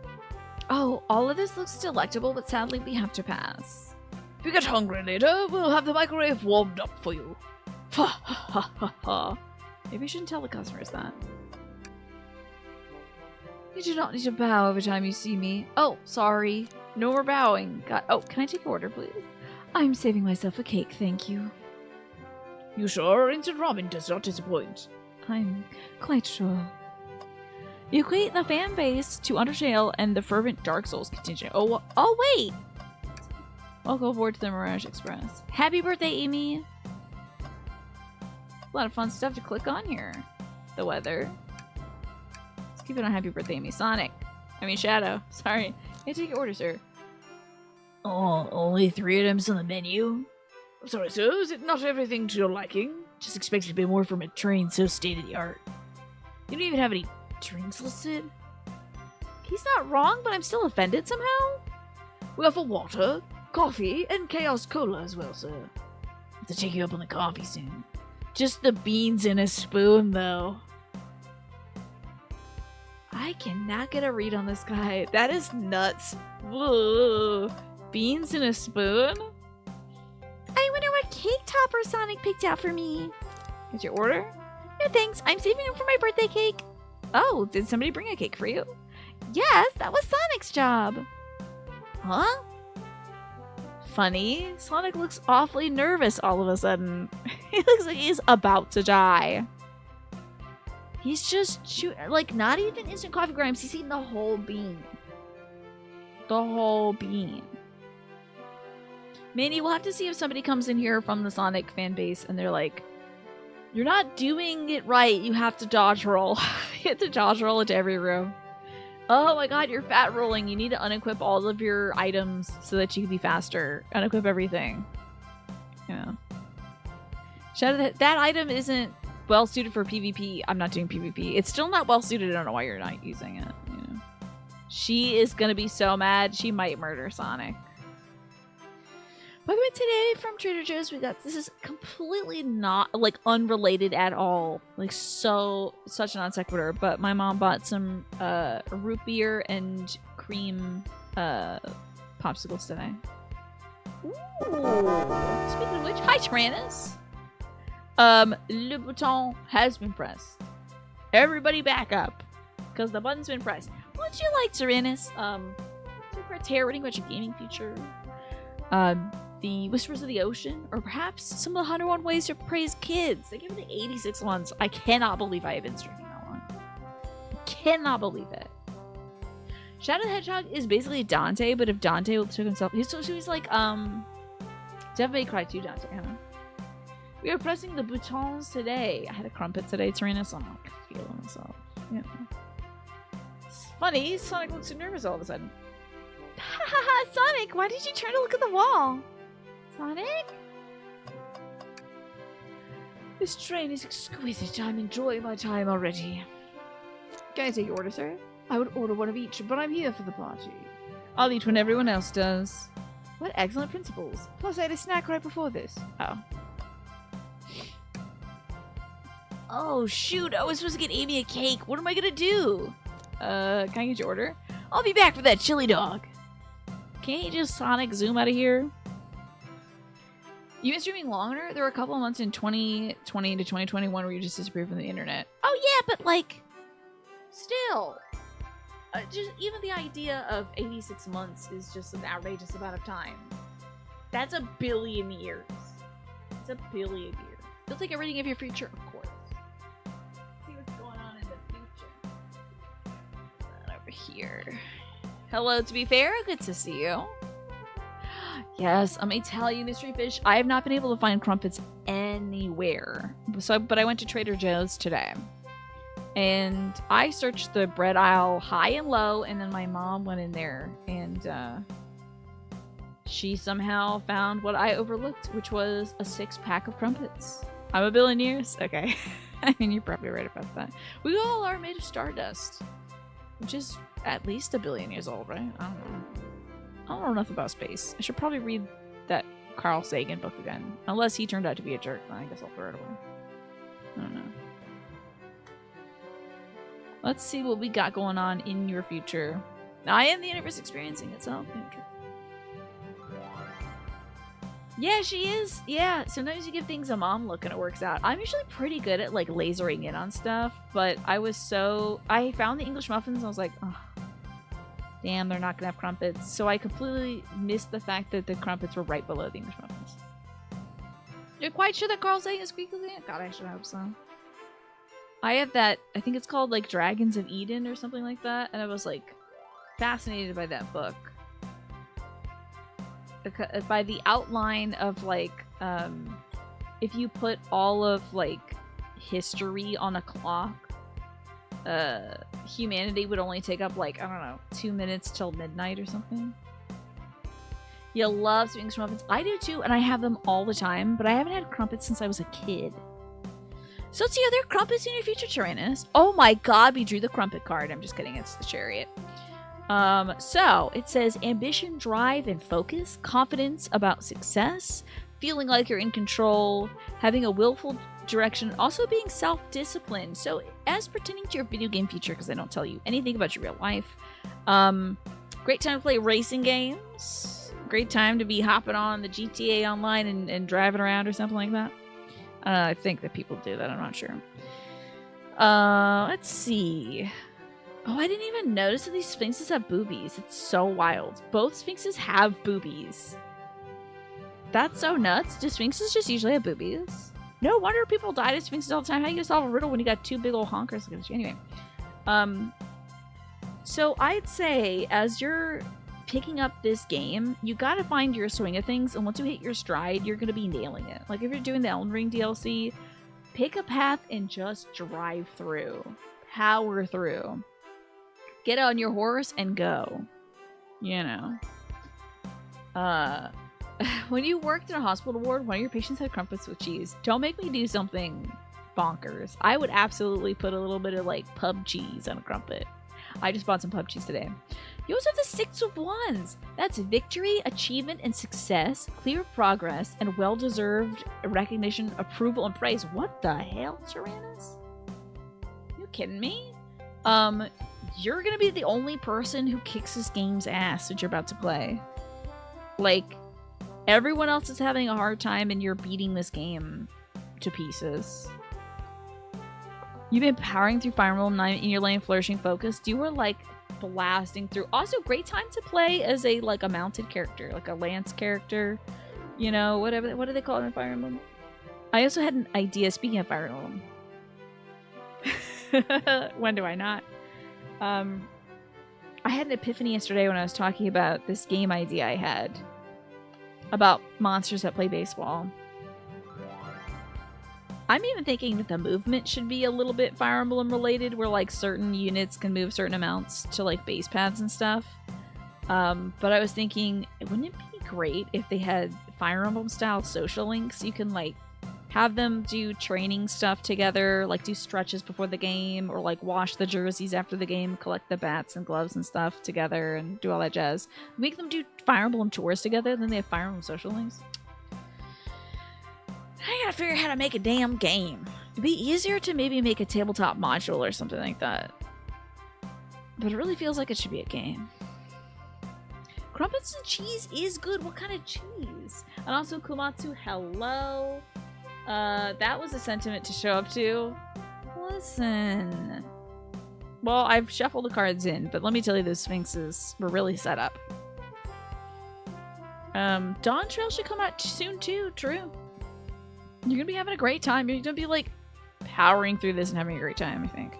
Oh, all of this looks delectable, but sadly we have to pass. If you get hungry later, we'll have the microwave warmed up for you. Ha ha ha ha ha. Maybe I shouldn't tell the customers that. You do not need to bow every time you see me. Oh, sorry. No more bowing. Oh, can I take your order, please? I'm saving myself a cake, thank you. You sure? Instant ramen does not disappoint. I'm quite sure. You equate the fan base to Undertale and the fervent Dark Souls contingent. Oh wait! I'll go forward to the Mirage Express. Happy birthday, Amy! A lot of fun stuff to click on here. The weather. Let's keep it on Happy Birthday, Amy. Shadow. Sorry. Can I take your order, sir? Oh, only 3 items on the menu? Sorry, sir, is it not everything to your liking? Just expected a bit more from a train so state-of-the-art. You don't even have any drinks listed? He's not wrong, but I'm still offended somehow? We offer water, coffee, and Chaos Cola as well, sir. Have to take you up on the coffee soon. Just the beans in a spoon, though. I cannot get a read on this guy. That is nuts. Ugh. Beans in a spoon? I wonder what cake topper Sonic picked out for me. Is your order? No thanks, I'm saving them for my birthday cake. Oh, did somebody bring a cake for you? Yes, that was Sonic's job. Huh? Funny, Sonic looks awfully nervous all of a sudden. He looks like he's about to die. He's just not even instant coffee grinds. He's eating the whole bean. The whole bean. Manny, we'll have to see if somebody comes in here from the Sonic fan base and they're like, you're not doing it right. You have to dodge roll. You have to dodge roll into every room. Oh my god, you're fat rolling. You need to unequip all of your items so that you can be faster. Unequip everything. Yeah. Shadow, that item isn't well suited for PvP. I'm not doing PvP. It's still not well suited. I don't know why you're not using it. You know. She is gonna be so mad. She might murder Sonic. By the way, today from Trader Joe's we got, this is completely not unrelated at all. Such non sequitur. But my mom bought some root beer and cream popsicles today. Ooh. Speaking of which, hi Tyrannus. Le bouton has been pressed. Everybody back up, because the button's been pressed. What'd you like, Tyrannus? Writing about your gaming future. The Whispers of the Ocean, or perhaps some of the 101 Ways to Praise Kids. They gave me the 86 ones. I cannot believe I have been streaming that one. Cannot believe it. Shadow the Hedgehog is basically Dante, but if Dante took himself, he's like Devil May Cry 2 Dante, huh? We are pressing the boutons today. I had a crumpet today, Serena, so I'm like feeling myself. You know. It's funny, Sonic looks so nervous all of a sudden. Haha, Sonic, why did you turn to look at the wall? Sonic? This train is exquisite. I'm enjoying my time already. Can I take your order, sir? I would order one of each, but I'm here for the party. I'll eat when everyone else does. What excellent principles. Plus, I had a snack right before this. Oh. Oh, shoot. I was supposed to get Amy a cake. What am I gonna do? Can I get your order? I'll be back for that chili dog. Can't you just Sonic Zoom out of here? You've been streaming longer? There were a couple of months in 2020 to 2021 where you just disappeared from the internet. Oh yeah, but like, Still, just even the idea of 86 months is just an outrageous amount of time. That's a billion years. It's a billion years. You'll take a reading of your future, of course. See what's going on in the future. Over here. Hello, to be fair, good to see you. Yes, let me tell you, Mystery Fish, I have not been able to find crumpets anywhere. But I went to Trader Joe's today. And I searched the bread aisle high and low, and then my mom went in there, and she somehow found what I overlooked, which was a 6-pack of crumpets. I'm a billion years? Okay. I mean, you're probably right about that. We all are made of stardust, which is at least a billion years old, right? I don't know. I don't know enough about space. I should probably read that Carl Sagan book again. Unless he turned out to be a jerk, then I guess I'll throw it away. I don't know. Let's see what we got going on in your future. I am the universe experiencing itself. Yeah, she is. Yeah, sometimes you give things a mom look and it works out. I'm usually pretty good at like lasering in on stuff, but I found the English muffins and I was like, oh, damn, they're not gonna have crumpets. So I completely missed the fact that the crumpets were right below the English muffins. You're quite sure that Carl Sagan is squeaky? God, I should hope so. I have that, I think it's called like Dragons of Eden or something like that, and I was like fascinated by that book. By the outline of like, if you put all of like history on a clock, humanity would only take up like, I don't know, 2 minutes till midnight or something. You love sweet English muffins. I do too, and I have them all the time, but I haven't had crumpets since I was a kid. So let's see, are there crumpets in your future, Tyrannus? Oh my god, we drew the crumpet card. I'm just kidding, it's the chariot. So it says ambition, drive, and focus, confidence about success, feeling like you're in control, having a willful direction, also being self-disciplined. So as pertaining to your video game future, because I don't tell you anything about your real life, great time to play racing games, great time to be hopping on the GTA Online and driving around or something like that. I think that people do that, I'm not sure. Let's see. Oh, I didn't even notice that these sphinxes have boobies. It's so wild. Both sphinxes have boobies. That's so nuts. Do sphinxes just usually have boobies? No wonder people die to sphinxes all the time. How you gonna solve a riddle when you got 2 big old honkers against you? Anyway. So I'd say as you're picking up this game, you gotta find your swing of things, and once you hit your stride, you're gonna be nailing it. Like if you're doing the Elden Ring DLC, pick a path and just drive through. Power through. Get on your horse and go. You know. When you worked in a hospital ward, one of your patients had crumpets with cheese. Don't make me do something bonkers. I would absolutely put a little bit of like pub cheese on a crumpet. I just bought some pub cheese today. You also have the 6 of Wands. That's victory, achievement, and success, clear progress, and well-deserved recognition, approval, and praise. What the hell, Tyrannus? You kidding me? You're gonna be the only person who kicks this game's ass that you're about to play. Like, everyone else is having a hard time and you're beating this game to pieces. You've been powering through Fire Emblem 9 in your lane, flourishing focused. You were like blasting through. Also, great time to play as a like a mounted character, like a lance character. You know, whatever. What do they call it in Fire Emblem? I also had an idea. Speaking of Fire Emblem, when do I not? I had an epiphany yesterday when I was talking about this game idea I had about monsters that play baseball. I'm even thinking that the movement should be a little bit Fire Emblem related, where like certain units can move certain amounts to like base paths and stuff. But I was thinking, wouldn't it be great if they had Fire Emblem style social links? You can like have them do training stuff together, like do stretches before the game, or like wash the jerseys after the game, collect the bats and gloves and stuff together, and do all that jazz. Make them do Fire Emblem chores together, then they have Fire Emblem social links. I gotta figure out how to make a damn game. It'd be easier to maybe make a tabletop module or something like that. but it really feels like it should be a game. Crumpets and cheese is good. What kind of cheese? And also Kumatsu, hello. That was a sentiment to show up to. Listen. Well, I've shuffled the cards in, but let me tell you, those Sphinxes were really set up. Dawn Trail should come out soon too, true. You're gonna be having a great time. You're gonna be like powering through this and having a great time, I think.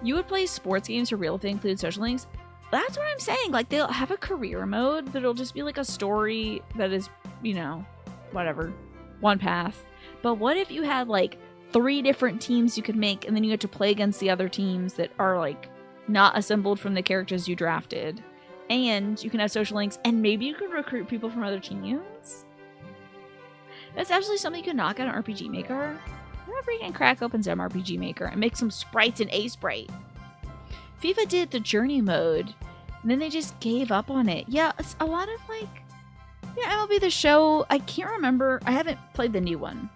You would play sports games for real if they include social links. That's what I'm saying. Like, they'll have a career mode that'll just be like a story that is, you know, whatever, one path. But what if you had like 3 different teams you could make, and then you had to play against the other teams that are like not assembled from the characters you drafted, and you can have social links, and maybe you can recruit people from other teams? That's absolutely something you can knock out an RPG Maker. Whenever you can crack open some RPG Maker and make some sprites in A-Sprite. FIFA did the journey mode, and then they just gave up on it. Yeah, it's a lot of like, yeah, MLB The Show, I can't remember, I haven't played the new one.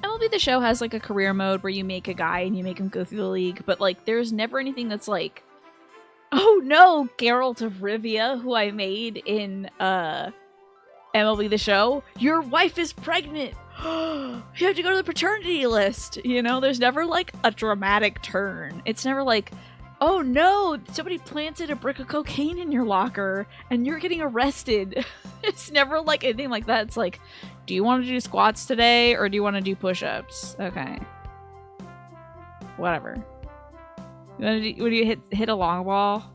MLB The Show has like a career mode where you make a guy and you make him go through the league, but like there's never anything that's like, oh no, Geralt of Rivia, who I made in MLB The Show, your wife is pregnant. You have to go to the paternity list. You know, there's never like a dramatic turn. It's never like, oh no, somebody planted a brick of cocaine in your locker and you're getting arrested. It's never like anything like that. It's like, do you want to do squats today or do you want to do push-ups? Okay. Whatever. Would you hit a long ball?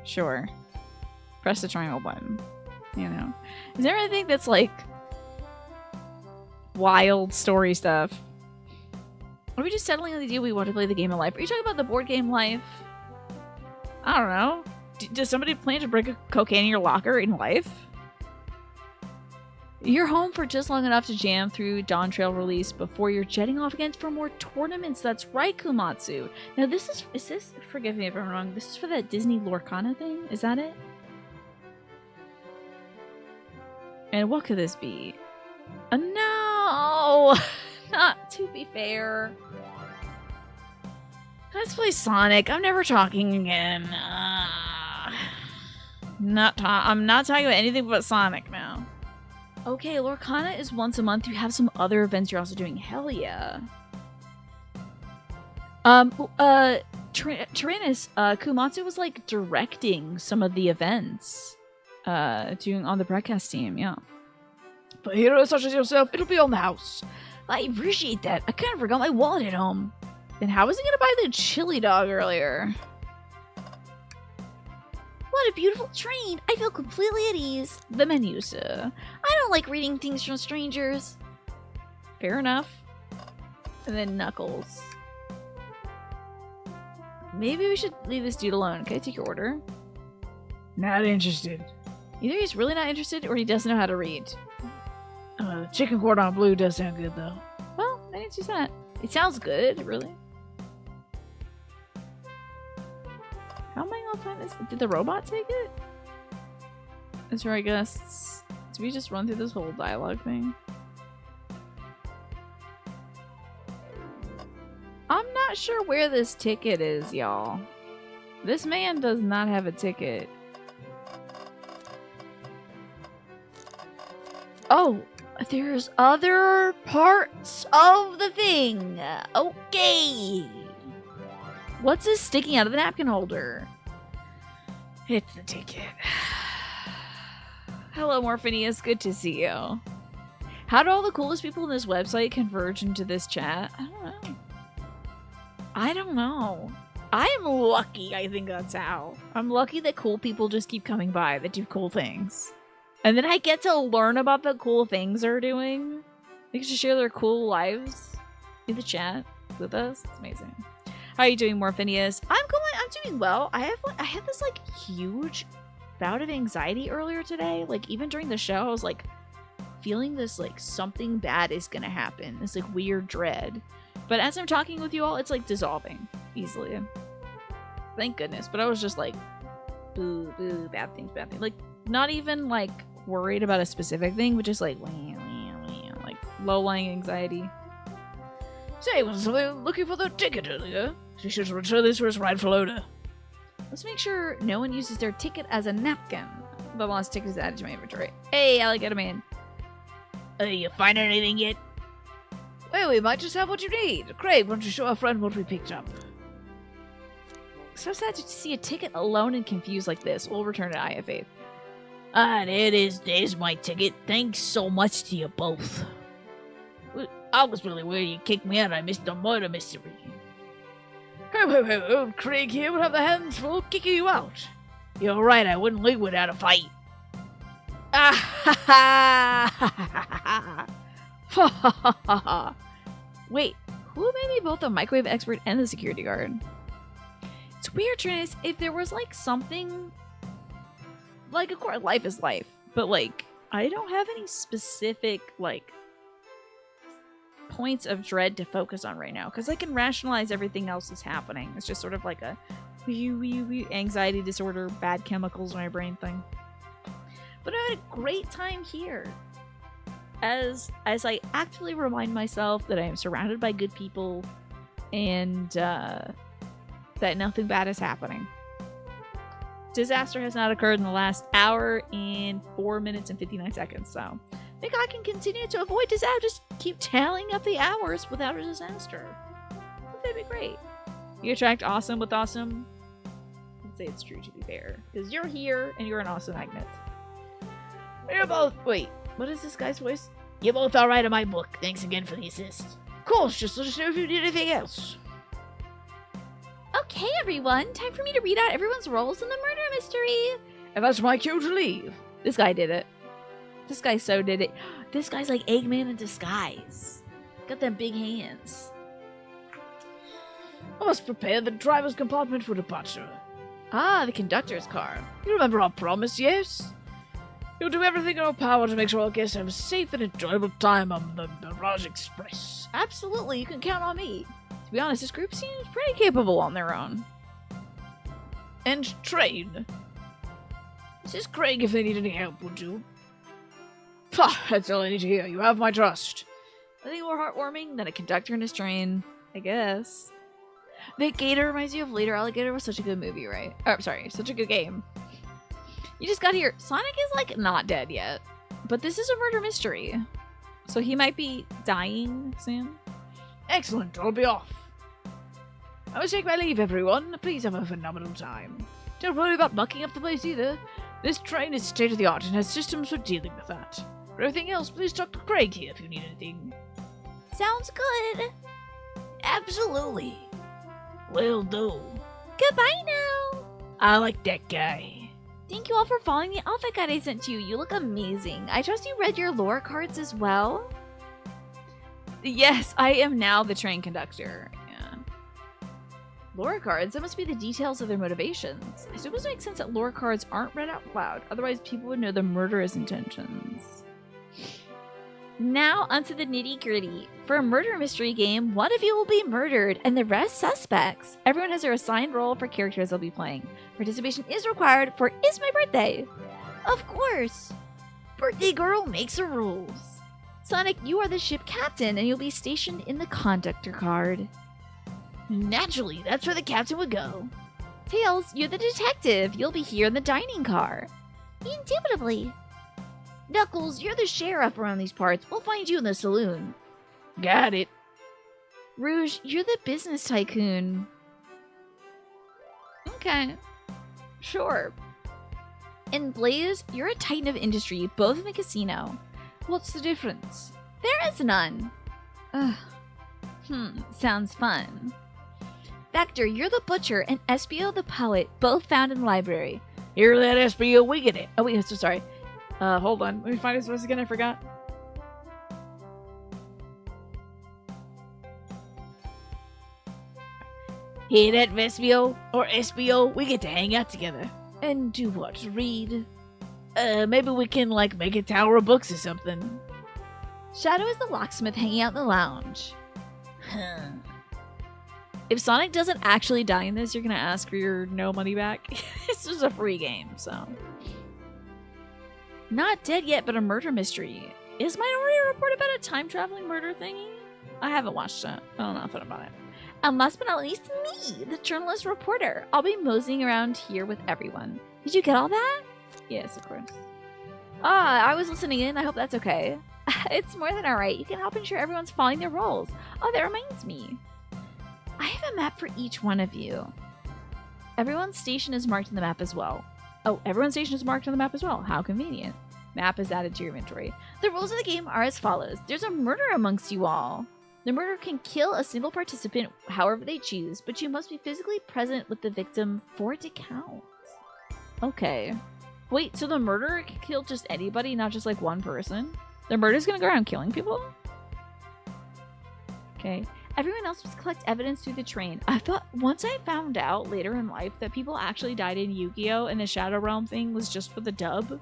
Sure. Press the triangle button. You know. Is there anything that's like wild story stuff? Are we just settling on the idea we want to play the game of life? Are you talking about the board game Life? I don't know. Does somebody plant a brick of cocaine in your locker in Life? You're home for just long enough to jam through Dawn Trail release before you're jetting off again for more tournaments. That's right, Kumatsu. Now is this, forgive me if I'm wrong, this is for that Disney Lorcana thing? Is that it? And what could this be? No! Not to be fair. Let's play Sonic. I'm never talking again. I'm not talking about anything but Sonic now. Okay, Lorcana is once a month. You have some other events you're also doing. Hell yeah. Tyrannus, Kumatsu was like directing some of the events doing on the broadcast team, yeah. For heroes such as yourself, it'll be on the house. I appreciate that. I kind of forgot my wallet at home. Then how was he gonna buy the chili dog earlier? What a beautiful train! I feel completely at ease. The menu, sir. I don't like reading things from strangers. Fair enough. And then Knuckles. Maybe we should leave this dude alone. Can I take your order? Not interested. Either he's really not interested or he doesn't know how to read. Chicken cordon bleu does sound good, though. Well, I didn't choose that. It sounds good, really. How am I gonna find this? Did the robot take it? That's right, I guess. Did we just run through this whole dialogue thing? I'm not sure where this ticket is, y'all. This man does not have a ticket. Oh, there's other parts of the thing. Okay. What's this sticking out of the napkin holder? It's the ticket. Hello, Morphinius. Good to see you. How do all the coolest people in this website converge into this chat? I don't know. I'm lucky, I think that's how. I'm lucky that cool people just keep coming by that do cool things. And then I get to learn about the cool things they're doing. They get to share their cool lives in the chat with us. It's amazing. How are you doing, Morphinius? I'm doing well. I had this like huge bout of anxiety earlier today. Like even during the show, I was like feeling this like something bad is gonna happen. This like weird dread. But as I'm talking with you all, it's like dissolving easily. Thank goodness. But I was just like, boo, boo, bad things, bad things. Like not even like worried about a specific thing, but just like low-lying anxiety. Say, was somebody looking for the ticket earlier? She should return this for its rightful owner. Let's make sure no one uses their ticket as a napkin. The lost ticket is added to my inventory. Hey, Alligator Man. You find anything yet? Well, we might just have what you need. Craig, why don't you show our friend what we picked up? So sad to see a ticket alone and confused like this. We'll return to Eye of Faith. There it is. There's my ticket. Thanks so much to you both. I was really worried you kicked me out. I missed the murder mystery. Ho, Craig here would have the hands full kicking you out. You're right, I wouldn't leave without a fight. Wait, who made me both the microwave expert and the security guard? It's weird, Trinus, if there was like something like, of course, life is life, but like I don't have any specific like points of dread to focus on right now because I can rationalize everything else that's happening. It's just sort of like a anxiety disorder, bad chemicals in my brain thing. But I had a great time here. As I actively remind myself that I am surrounded by good people and that nothing bad is happening. Disaster has not occurred in the last hour and 4 minutes and 59 seconds, so I think I can continue to avoid disaster. Just keep tallying up the hours without a disaster. That'd be great. You attract awesome with awesome. I'd say it's true, to be fair, because you're here and you're an awesome magnet. You're both. Wait, what is this guy's voice? You're both alright in my book. Thanks again for the assist. Of course, just let us know if you need anything else. Okay, everyone. Time for me to read out everyone's roles in the murder mystery. And that's my cue to leave. This guy did it. This guy so did it. This guy's like Eggman in disguise. Got them big hands. I must prepare the driver's compartment for departure. Ah, the conductor's car. You remember our promise, yes? You'll do everything in our power to make sure our guests have a safe and enjoyable time on the Mirage Express. Absolutely, you can count on me. To be honest, this group seems pretty capable on their own. And train. This is Craig if they need any help, would you? That's all I need to hear. You have my trust. Nothing more heartwarming than a conductor in his train, I guess. That Gator reminds you of Later Alligator was such a good movie, right? Oh, sorry, such a good game. You just got here. Sonic is like not dead yet, but this is a murder mystery, so he might be dying soon. Excellent, I'll be off. I will take my leave, everyone. Please have a phenomenal time. Don't worry about mucking up the place either. This train is state-of-the-art and has systems for dealing with that. For everything else, please talk to Craig here if you need anything. Sounds good. Absolutely. Will do. Goodbye now. I like that guy. Thank you all for following the outfit guide I sent to you. You look amazing. I trust you read your lore cards as well. Yes, I am now the train conductor. Yeah. Lore cards? That must be the details of their motivations. I suppose it makes sense that lore cards aren't read out loud. Otherwise, people would know the murderous intentions. Now, onto the nitty-gritty. For a murder mystery game, one of you will be murdered, and the rest suspects. Everyone has their assigned role for characters they'll be playing. Participation is required for It's My Birthday. Of course. Birthday girl makes the rules. Sonic, you are the ship captain, and you'll be stationed in the conductor card. Naturally, that's where the captain would go. Tails, you're the detective. You'll be here in the dining car. Indubitably. Knuckles, you're the sheriff around these parts. We'll find you in the saloon. Got it. Rouge, you're the business tycoon. Okay. Sure. And Blaze, you're a titan of industry, both in the casino. What's the difference? There is none. Ugh. Sounds fun. Vector, you're the butcher, and Espio the poet, both found in the library. Hear that, Espio? We get it. Oh wait, so sorry. Hold on. Let me find his voice again. I forgot. Hear that, Vespio? Or Espio? We get to hang out together. And do what? Read? Maybe we can, like, make a tower of books or something. Shadow is the locksmith hanging out in the lounge. If Sonic doesn't actually die in this, you're gonna ask for your no money back. This is a free game, so. Not dead yet, but a murder mystery. Is Minority Report about a time-traveling murder thingy? I haven't watched it. I don't know nothing about it. And last but not least, me, the journalist reporter. I'll be moseying around here with everyone. Did you get all that? Yes, of course. Ah, I was listening in. I hope that's okay. It's more than alright. You can help ensure everyone's following their roles. Oh, that reminds me. I have a map for each one of you. Everyone's station is marked in the map as well. Oh, everyone's station is marked on the map as well. How convenient. Map is added to your inventory. The rules of the game are as follows. There's a murder amongst you all. The murderer can kill a single participant however they choose, but you must be physically present with the victim for it to count. Okay. Wait, so the murderer can kill just anybody, not just like one person? The murderer's gonna go around killing people? Okay. Everyone else must collect evidence through the train. I thought once I found out later in life that people actually died in Yu-Gi-Oh! And the Shadow Realm thing was just for the dub.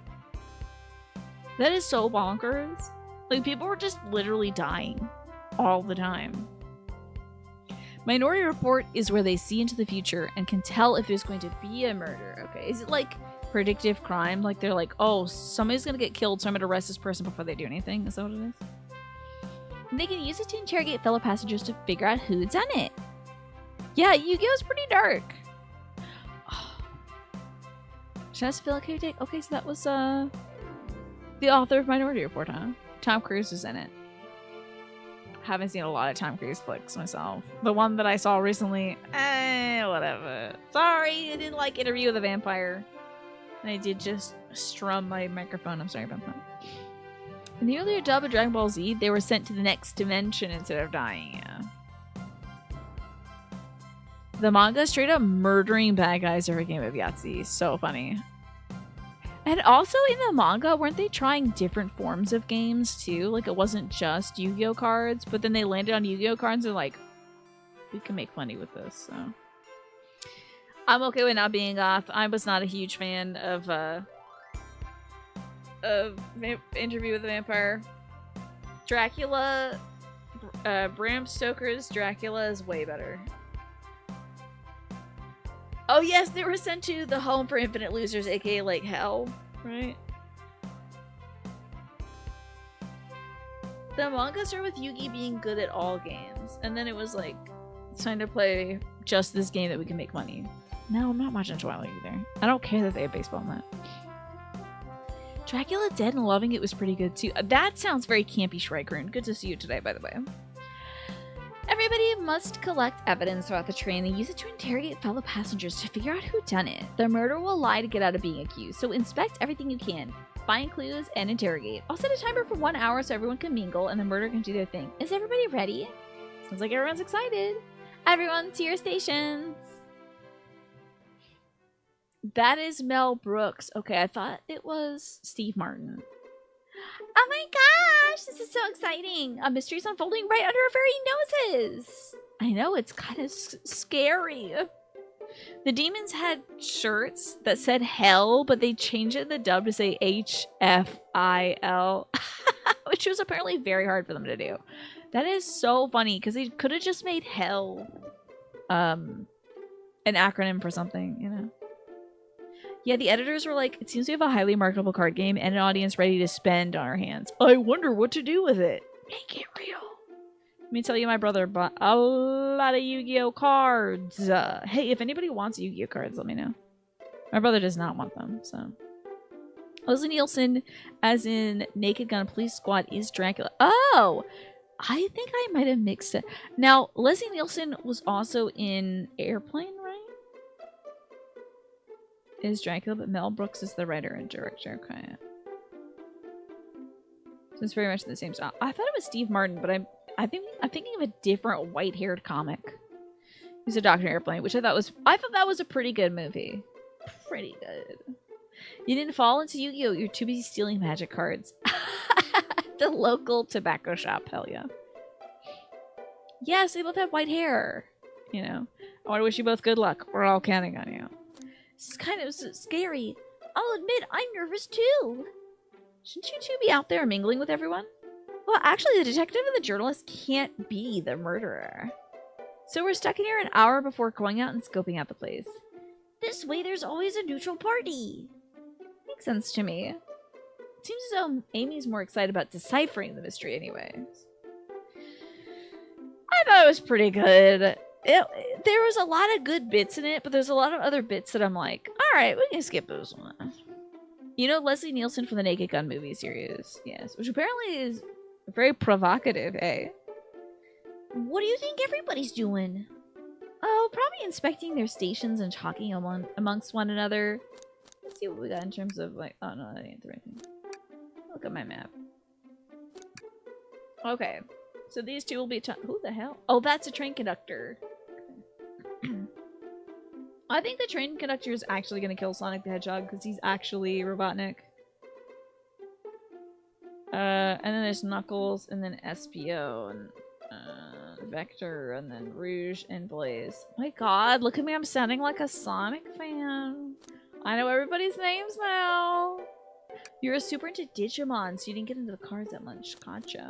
That is so bonkers. Like, people were just literally dying all the time. Minority Report is where they see into the future and can tell if there's going to be a murder. Okay, is it like predictive crime? Like they're like, oh, somebody's gonna get killed, so I'm gonna arrest this person before they do anything? Is that what it is? They can use it to interrogate fellow passengers to figure out who done it. Yeah, Yu-Gi-Oh's pretty dark. Chess Philocadic. Okay, so that was the author of Minority Report, huh? Tom Cruise is in it. Haven't seen a lot of Tom Cruise flicks myself. The one that I saw recently, whatever. Sorry, I didn't like Interview with a Vampire. And I did just strum my microphone. I'm sorry about that. In the earlier dub of Dragon Ball Z, they were sent to the next dimension instead of dying. Yeah. The manga straight up murdering bad guys every game of Yahtzee. So funny. And also in the manga, weren't they trying different forms of games too? Like it wasn't just Yu-Gi-Oh cards, but then they landed on Yu-Gi-Oh cards and they're like, we can make money with this, so. I'm okay with not being goth. I was not a huge fan of Interview with the Vampire. Dracula, Bram Stoker's Dracula is way better. Oh yes, they were sent to the home for infinite losers, aka like hell, right? The manga started with Yugi being good at all games, and then it was like, it's time to play just this game that we can make money. No, I'm not watching Twilight either. I don't care that they have baseball in that. Dracula Dead and Loving It was pretty good too. That sounds very campy, Shrikeroon. Good to see you today, by the way. Everybody must collect evidence throughout the train and use it to interrogate fellow passengers to figure out who done it. The murderer will lie to get out of being accused, so inspect everything you can. Find clues and interrogate. I'll set a timer for 1 hour so everyone can mingle and the murderer can do their thing. Is everybody ready? Sounds like everyone's excited. Everyone to your stations. That is Mel Brooks. Okay, I thought it was Steve Martin. Oh my gosh, this is so exciting. A mystery's unfolding right under our very noses. I know, it's kind of scary. The demons had shirts that said hell, but they changed it in the dub to say HFIL, which was apparently very hard for them to do. That is so funny, because they could have just made hell an acronym for something, you know? Yeah, the editors were like, it seems we have a highly marketable card game and an audience ready to spend on our hands. I wonder what to do with it. Make it real. Let me tell you, my brother bought a lot of Yu-Gi-Oh cards. Hey, if anybody wants Yu-Gi-Oh cards, let me know. My brother does not want them, so. Leslie Nielsen, as in Naked Gun Police Squad, is Dracula. Oh! I think I might have mixed it. Now, Leslie Nielsen was also in Airplane, right? Is Dracula, but Mel Brooks is the writer and director. Okay. So it's very much the same style. I thought it was Steve Martin, but I'm thinking of a different white-haired comic. He's a Dr. Airplane, which I thought that was a pretty good movie. Pretty good. You didn't fall into Yu-Gi-Oh! You're too busy stealing magic cards. The local tobacco shop, hell yeah. Yes, they both have white hair. You know. I want to wish you both good luck. We're all counting on you. This is kind of scary. I'll admit, I'm nervous too. Shouldn't you two be out there mingling with everyone? Well, actually, the detective and the journalist can't be the murderer. So we're stuck in here an hour before going out and scoping out the place. This way, there's always a neutral party. Makes sense to me. It seems as though Amy's more excited about deciphering the mystery anyways. I thought it was pretty good. There was a lot of good bits in it, but there's a lot of other bits that I'm like, all right, we can skip those ones. You know Leslie Nielsen from the Naked Gun movie series, yes, which apparently is very provocative, eh? What do you think everybody's doing? Oh, probably inspecting their stations and talking amongst one another. Let's see what we got in terms of like. Oh no, that ain't the right thing. Look at my map. Okay, so these two will be. Who the hell? Oh, that's a train conductor. I think the train conductor is actually going to kill Sonic the Hedgehog because he's actually Robotnik. And then there's Knuckles, and then SPO, and Vector, and then Rouge and Blaze. My god, look at me, I'm sounding like a Sonic fan. I know everybody's names now. You're super into Digimon, so you didn't get into the cars that much. Gotcha.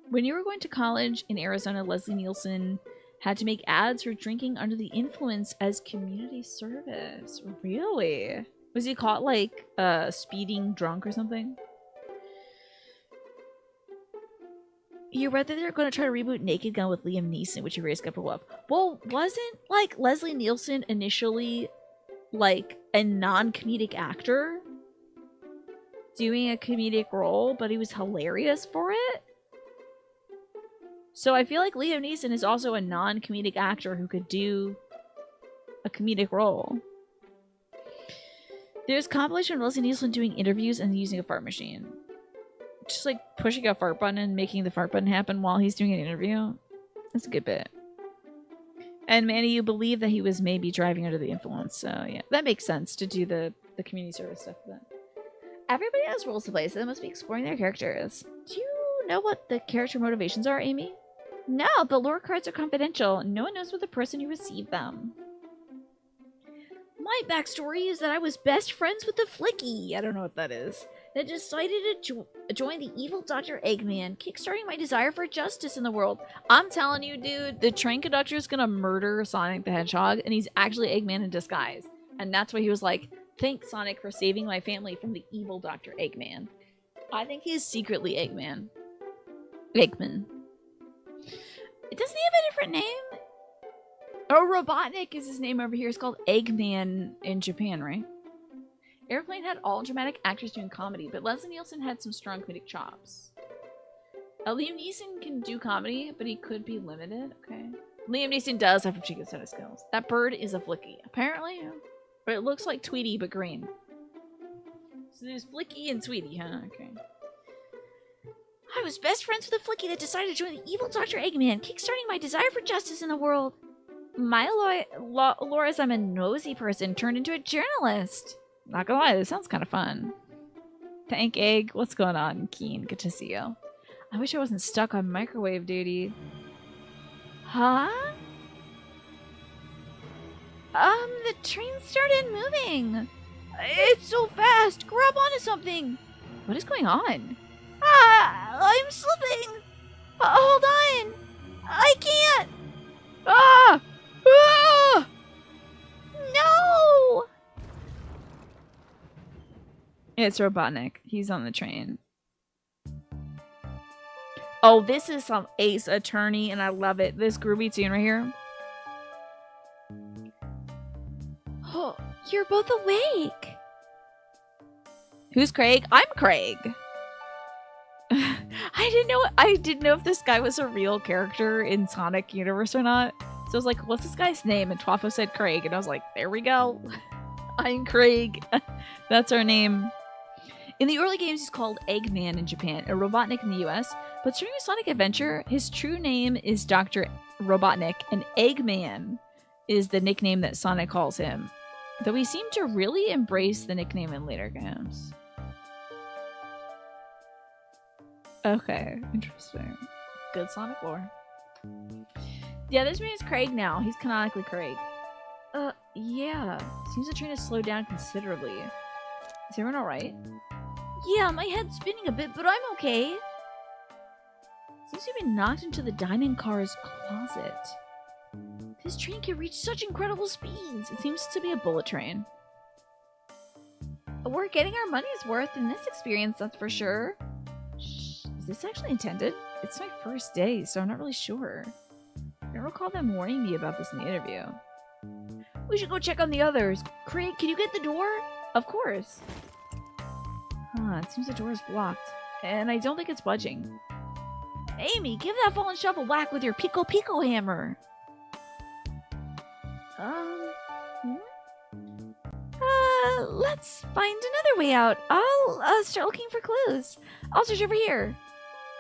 When you were going to college in Arizona, Leslie Nielsen had to make ads for drinking under the influence as community service. Really? Was he caught, like, speeding drunk or something? You read that they're going to try to reboot Naked Gun with Liam Neeson, which you raised up up. Well, wasn't, like, Leslie Nielsen initially, like, a non-comedic actor doing a comedic role, but he was hilarious for it? So I feel like Liam Neeson is also a non-comedic actor who could do a comedic role. There's compilation of Leslie Nielsen doing interviews and using a fart machine. Just like pushing a fart button and making the fart button happen while he's doing an interview. That's a good bit. And Manny, you believe that he was maybe driving under the influence. So yeah, that makes sense to do the community service stuff for that. Everybody has roles to play, so they must be exploring their characters. Do you know what the character motivations are, Amy? No, the lore cards are confidential. No one knows what the person who received them. My backstory is that I was best friends with the Flicky. I don't know what that is. That decided to join the evil Dr. Eggman, kickstarting my desire for justice in the world. I'm telling you, dude, the train conductor is gonna murder Sonic the Hedgehog, and he's actually Eggman in disguise. And that's why he was like, thanks, Sonic, for saving my family from the evil Dr. Eggman. I think he's secretly Eggman. Eggman. Doesn't he have a different name? Oh, Robotnik is his name over here. It's called Eggman in Japan, right? Airplane had all dramatic actors doing comedy, but Leslie Nielsen had some strong comedic chops. Liam Neeson can do comedy, but he could be limited. Okay. Liam Neeson does have a pretty good set of skills. That bird is a Flicky, apparently. But it looks like Tweety, but green. So there's Flicky and Tweety, huh? Okay. I was best friends with a Flicky that decided to join the evil Dr. Eggman, kickstarting my desire for justice in the world. My lore is I'm a nosy person turned into a journalist. Not gonna lie, this sounds kind of fun. Thank Egg. What's going on, Keen? Good to see you. I wish I wasn't stuck on microwave duty. Huh? The train started moving. It's so fast. Grab onto something. What is going on? I'm slipping. Hold on. I can't. Ah! Ah! No! It's Robotnik. He's on the train. Oh, this is some Ace Attorney, and I love it. This groovy tune right here. Oh, you're both awake. Who's Craig? I'm Craig. I didn't know if this guy was a real character in Sonic Universe or not. So I was like, what's this guy's name? And Twafo said Craig, and I was like, there we go. I'm Craig. That's our name. In the early games, he's called Eggman in Japan, and Robotnik in the US. But during a Sonic adventure, his true name is Dr. Robotnik, and Eggman is the nickname that Sonic calls him. Though he seemed to really embrace the nickname in later games. Okay, interesting. Good Sonic lore. Yeah, this man is Craig now. He's canonically Craig. Yeah. Seems the train has slowed down considerably. Is everyone alright? Yeah, my head's spinning a bit, but I'm okay. Seems to have been knocked into the dining car's closet. This train can reach such incredible speeds. It seems to be a bullet train. We're getting our money's worth in this experience, that's for sure. Shh, is this actually intended? it's my first day, so I'm not really sure. I don't recall them warning me about this in the interview. We should go check on the others. Craig, can you get the door? Of course. Huh, it seems the door is blocked. And I don't think it's budging. Amy, give that fallen shelf a whack with your Pico Pico hammer. Let's find another way out. I'll start looking for clues. I'll search over here.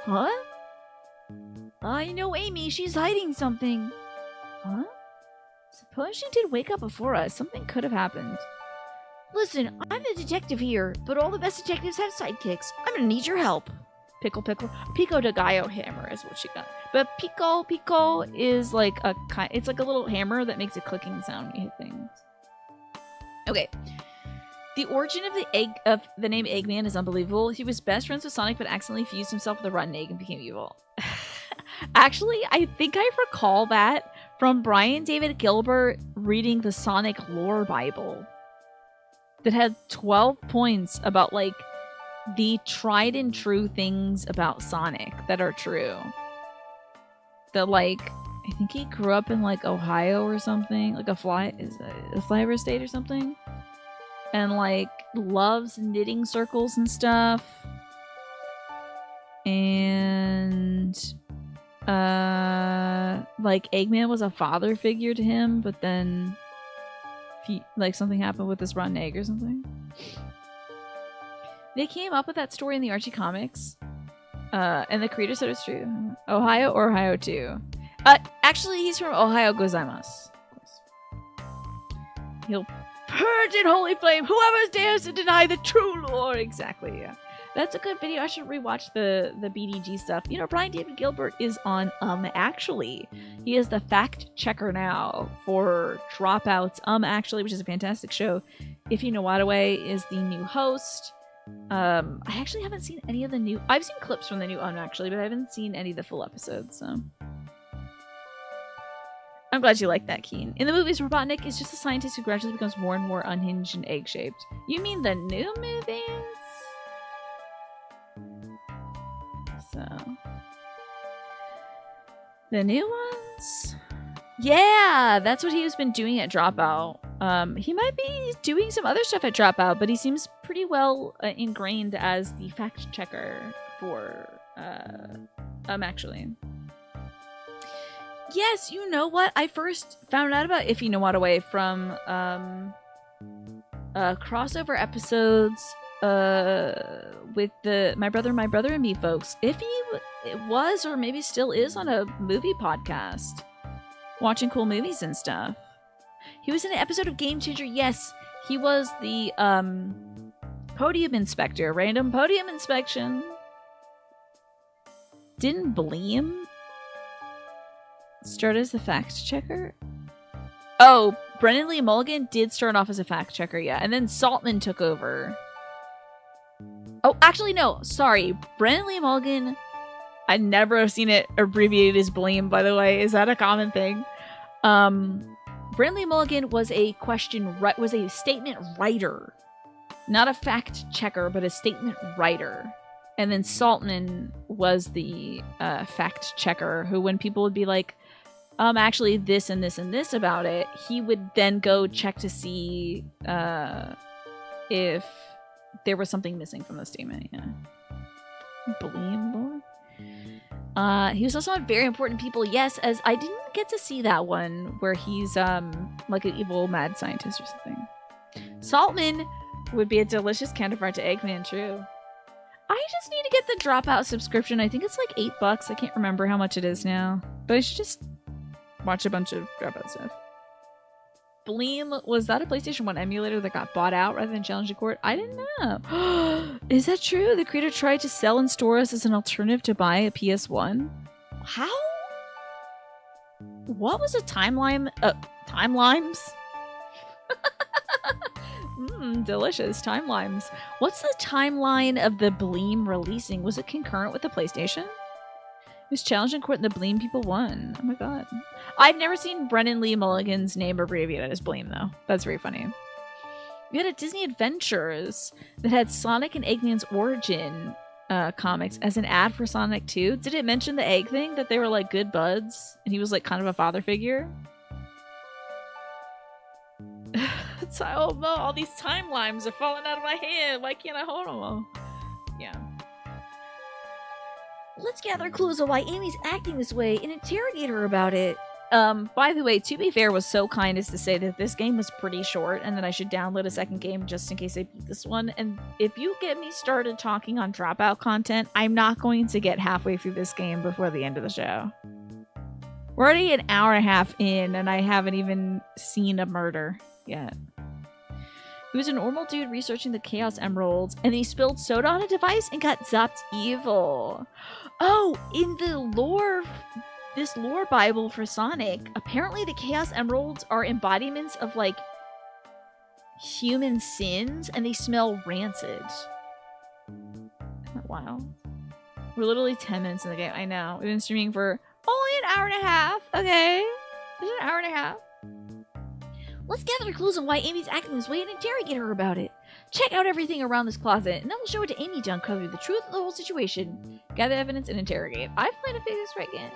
Huh? I know Amy. She's hiding something. Huh? Suppose she did wake up before us. Something could have happened. Listen, I'm the detective here, but all the best detectives have sidekicks. I'm gonna need your help. Pico de Gallo hammer is what she got. But Pico is like it's like a little hammer that makes a clicking sound when you hit things. Okay. The origin of the name Eggman is unbelievable. He was best friends with Sonic, but accidentally fused himself with a rotten egg and became evil. Actually, I think I recall that from Brian David Gilbert reading the Sonic Lore Bible that had 12 points about like the tried and true things about Sonic that are true. That like, I think he grew up in like Ohio or something, like a flyover state or something, and like loves knitting circles and stuff, and like Eggman was a father figure to him, but then like something happened with this rotten egg or something. They came up with that story in the Archie comics, and the creator said it's true. Ohio or Ohio 2. Actually, he's from Ohio gozaimasu. He'll purge in holy flame whoever dares to deny the true lore. Exactly, yeah. That's a good video. I should rewatch the BDG stuff. You know, Brian David Gilbert is on Actually. He is the fact checker now for Dropouts Actually, which is a fantastic show. Ify Nwadiwe is the new host. I actually haven't seen any of the new... I've seen clips from the new Actually, but I haven't seen any of the full episodes, so... I'm glad you like that, Keen. In the movies, Robotnik is just a scientist who gradually becomes more and more unhinged and egg-shaped. You mean the new movies? So... The new ones? Yeah, that's what he's been doing at Dropout. He might be doing some other stuff at Dropout, but he seems pretty well ingrained as the fact checker for Actually. Yes, you know what? I first found out about Ify Nwadiwe from crossover episodes with the My Brother and Me folks. Ify was, or maybe still is, on a movie podcast, watching cool movies and stuff. He was in an episode of Game Changer. Yes, he was the podium inspector. Random podium inspection. Didn't Bleem start as the fact checker? Oh, Brennan Lee Mulligan did start off as a fact checker, yeah. And then Saltman took over. Oh, actually, no. Sorry. Brennan Lee Mulligan... I'd never have seen it abbreviated as Bleem, by the way. Is that a common thing? Brennan Lee Mulligan was a statement writer. Not a fact checker, but a statement writer. And then Saltman was the fact checker, who when people would be like, actually this and this and this about it, he would then go check to see if there was something missing from the statement. Yeah. Bleem boy. He was also on Very Important People. Yes, as I didn't get to see that one where he's like an evil mad scientist or something. Saltman would be a delicious counterpart to Eggman, true. I just need to get the Dropout subscription. I think it's like $8. I can't remember how much it is now. But I should just watch a bunch of Dropout stuff. Bleem, was that a PlayStation 1 emulator that got bought out rather than challenged in court? I didn't know. Is that true? The creator tried to sell and store us as an alternative to buy a PS1? How? What was a timeline? Timelimes? Delicious. Timelimes. What's the timeline of the Bleem releasing? Was it concurrent with the PlayStation? It was challenged in court and the Bleem people won. Oh my god. I've never seen Brennan Lee Mulligan's name abbreviated as Bleem, though. That's very funny. We had a Disney Adventures that had Sonic and Eggman's origin comics as an ad for Sonic 2. Did it mention the egg thing, that they were like good buds and he was like kind of a father figure? So, oh no, all these timelines are falling out of my hand. Why can't I hold them all? Yeah. Let's gather clues on why Amy's acting this way and interrogate her about it. By the way, To Be Fair was so kind as to say that this game was pretty short and that I should download a second game just in case I beat this one. And if you get me started talking on Dropout content, I'm not going to get halfway through this game before the end of the show. We're already an hour and a half in and I haven't even seen a murder yet. He was a normal dude researching the Chaos Emeralds, and he spilled soda on a device and got zapped evil. Oh, in the lore, this lore Bible for Sonic, apparently the Chaos Emeralds are embodiments of, like, human sins, and they smell rancid. Isn't that wild? We're literally 10 minutes in the game. I know. We've been streaming for only an hour and a half. Okay. It's an hour and a half. Let's gather clues on why Amy's acting this way and interrogate her about it. Check out everything around this closet, and then we'll show it to Amy to uncover the truth of the whole situation. Gather evidence and interrogate. I plan to figure this right again.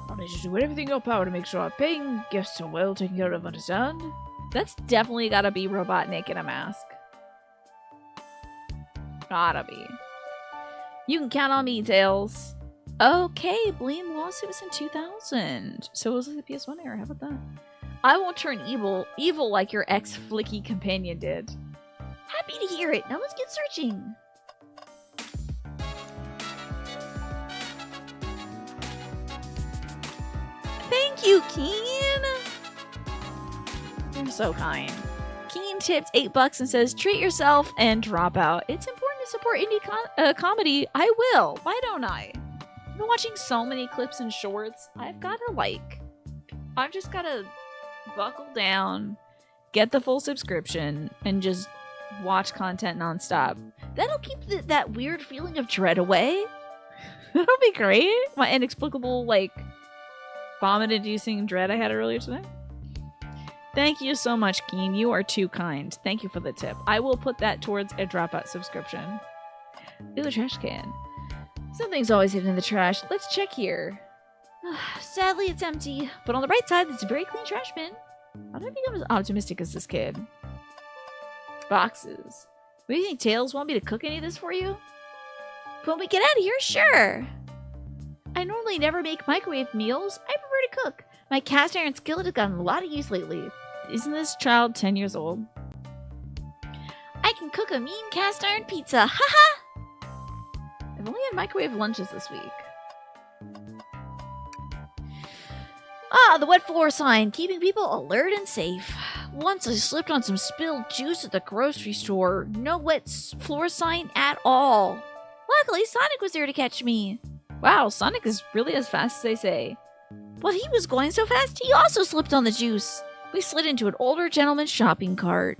I'll need you to do everything in your power to make sure our paying guests are well taken care of, understand? That's definitely gotta be Robotnik in a mask. Gotta be. You can count on me, Tails. Okay, Bleem lawsuit was in 2000. So it was like the PS1 era. How about that? I won't turn evil like your ex-flicky companion did. Happy to hear it. Now let's get searching. Thank you, Keen. You're so kind. Keen tipped $8 and says, treat yourself and drop out. It's important to support indie comedy. I will. Why don't I? I've been watching so many clips and shorts. I've just gotta buckle down, get the full subscription, and just watch content nonstop. That'll keep that weird feeling of dread away. That'll be great. My inexplicable, like, vomit-inducing dread I had earlier today. Thank you so much, Keen. You are too kind. Thank you for the tip. I will put that towards a Dropout subscription. Ooh, the trash can. Something's always hidden in the trash. Let's check here. Sadly, it's empty. But on the bright side, it's a very clean trash bin. I don't think I'm as optimistic as this kid. Boxes. What do you think, Tails? Want me to cook any of this for you? When we get out of here, sure. I normally never make microwave meals. I prefer to cook. My cast iron skillet has gotten a lot of use lately. Isn't this child 10 years old? I can cook a mean cast iron pizza. Haha! I've only had microwave lunches this week. Ah, the wet floor sign, keeping people alert and safe. Once I slipped on some spilled juice at the grocery store. No wet floor sign at all. Luckily, Sonic was there to catch me. Wow, Sonic is really as fast as they say. But he was going so fast, he also slipped on the juice. We slid into an older gentleman's shopping cart.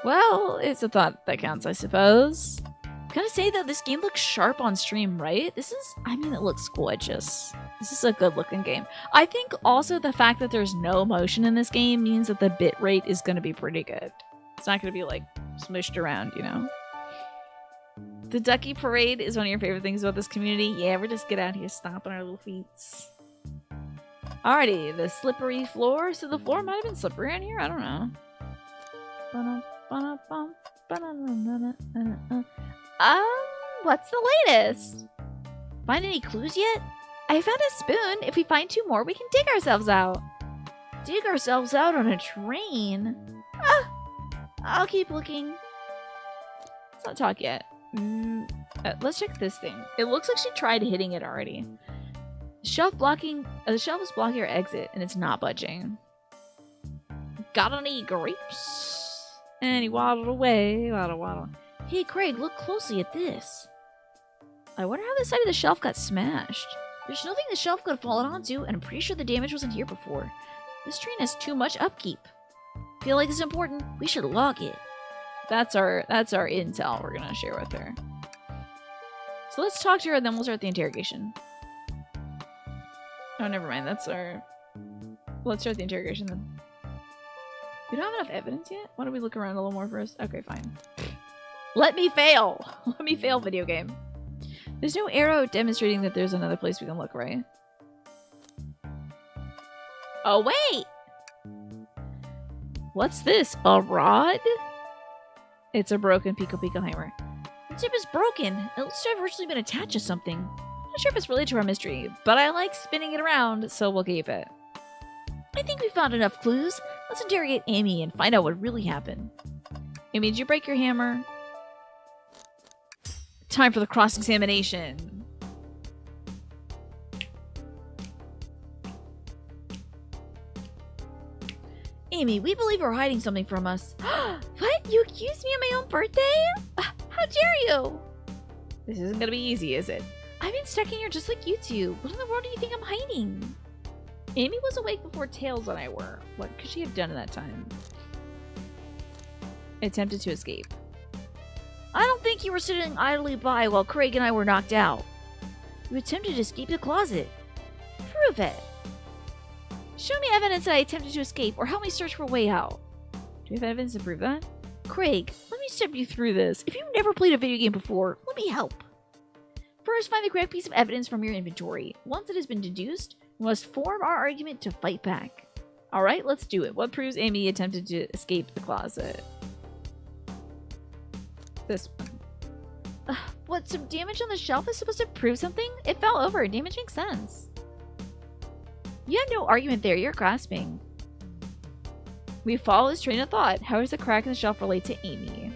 Well, it's a thought that counts, I suppose. Gotta say though, this game looks sharp on stream, right? It looks gorgeous. This is a good looking game. I think also the fact that there's no motion in this game means that the bitrate is going to be pretty good. It's not going to be like smushed around, you know? The Ducky Parade is one of your favorite things about this community. Yeah, we're just get out here stomping our little feet. Alrighty, the slippery floor. So the floor might have been slippery in here. I don't know. What's the latest? Find any clues yet? I found a spoon. If we find 2 more, we can dig ourselves out. Dig ourselves out on a train? Ah! I'll keep looking. Let's not talk yet. Let's check this thing. It looks like she tried hitting it already. The shelf is blocking your exit, and it's not budging. Got any grapes? And he waddled away. Waddle. Hey, Craig, look closely at this. I wonder how the side of the shelf got smashed. There's nothing the shelf could have fallen onto, and I'm pretty sure the damage wasn't here before. This train has too much upkeep. Feel like it's important. We should log it. That's our intel we're gonna share with her. So let's talk to her, and then we'll start the interrogation. Oh, never mind. Let's start the interrogation then. We don't have enough evidence yet? Why don't we look around a little more first? Okay, fine. Let me fail. Let me fail, video game. There's no arrow demonstrating that there's another place we can look, right? Oh, wait! What's this? A rod? It's a broken Pico Pico hammer. The tip is broken. It looks to have originally been attached to something. I'm not sure if it's related to our mystery, but I like spinning it around, so we'll keep it. I think we found enough clues. Let's interrogate Amy and find out what really happened. Amy, did you break your hammer? Time for the cross-examination. Amy, we believe you're hiding something from us. What? You accused me on my own birthday? How dare you? This isn't gonna be easy, is it? I've been stuck in here just like you two. What in the world do you think I'm hiding? Amy was awake before Tails and I were. What could she have done in that time? Attempted to escape. I don't think you were sitting idly by while Craig and I were knocked out. You attempted to escape the closet. Prove it. Show me evidence that I attempted to escape, or help me search for a way out. Do you have evidence to prove that? Craig, let me step you through this. If you've never played a video game before, let me help. First, find the correct piece of evidence from your inventory. Once it has been deduced, we must form our argument to fight back. Alright, let's do it. What proves Amy attempted to escape the closet? This one. What, some damage on the shelf is supposed to prove something? It fell over. Damage makes sense. You have no argument there. You're grasping. We follow this train of thought. How does the crack in the shelf relate to Amy?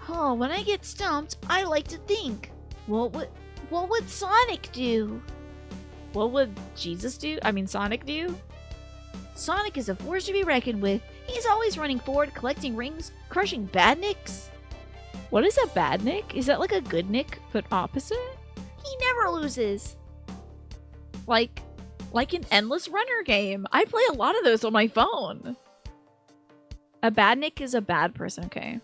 Oh, when I get stumped, I like to think. What would Sonic do? What would Jesus do? I mean, Sonic do? Sonic is a force to be reckoned with. He's always running forward, collecting rings, crushing badniks. What is a badnik? Is that like a good nick, but opposite? He never loses. Like an endless runner game. I play a lot of those on my phone. A badnik is a bad person, okay?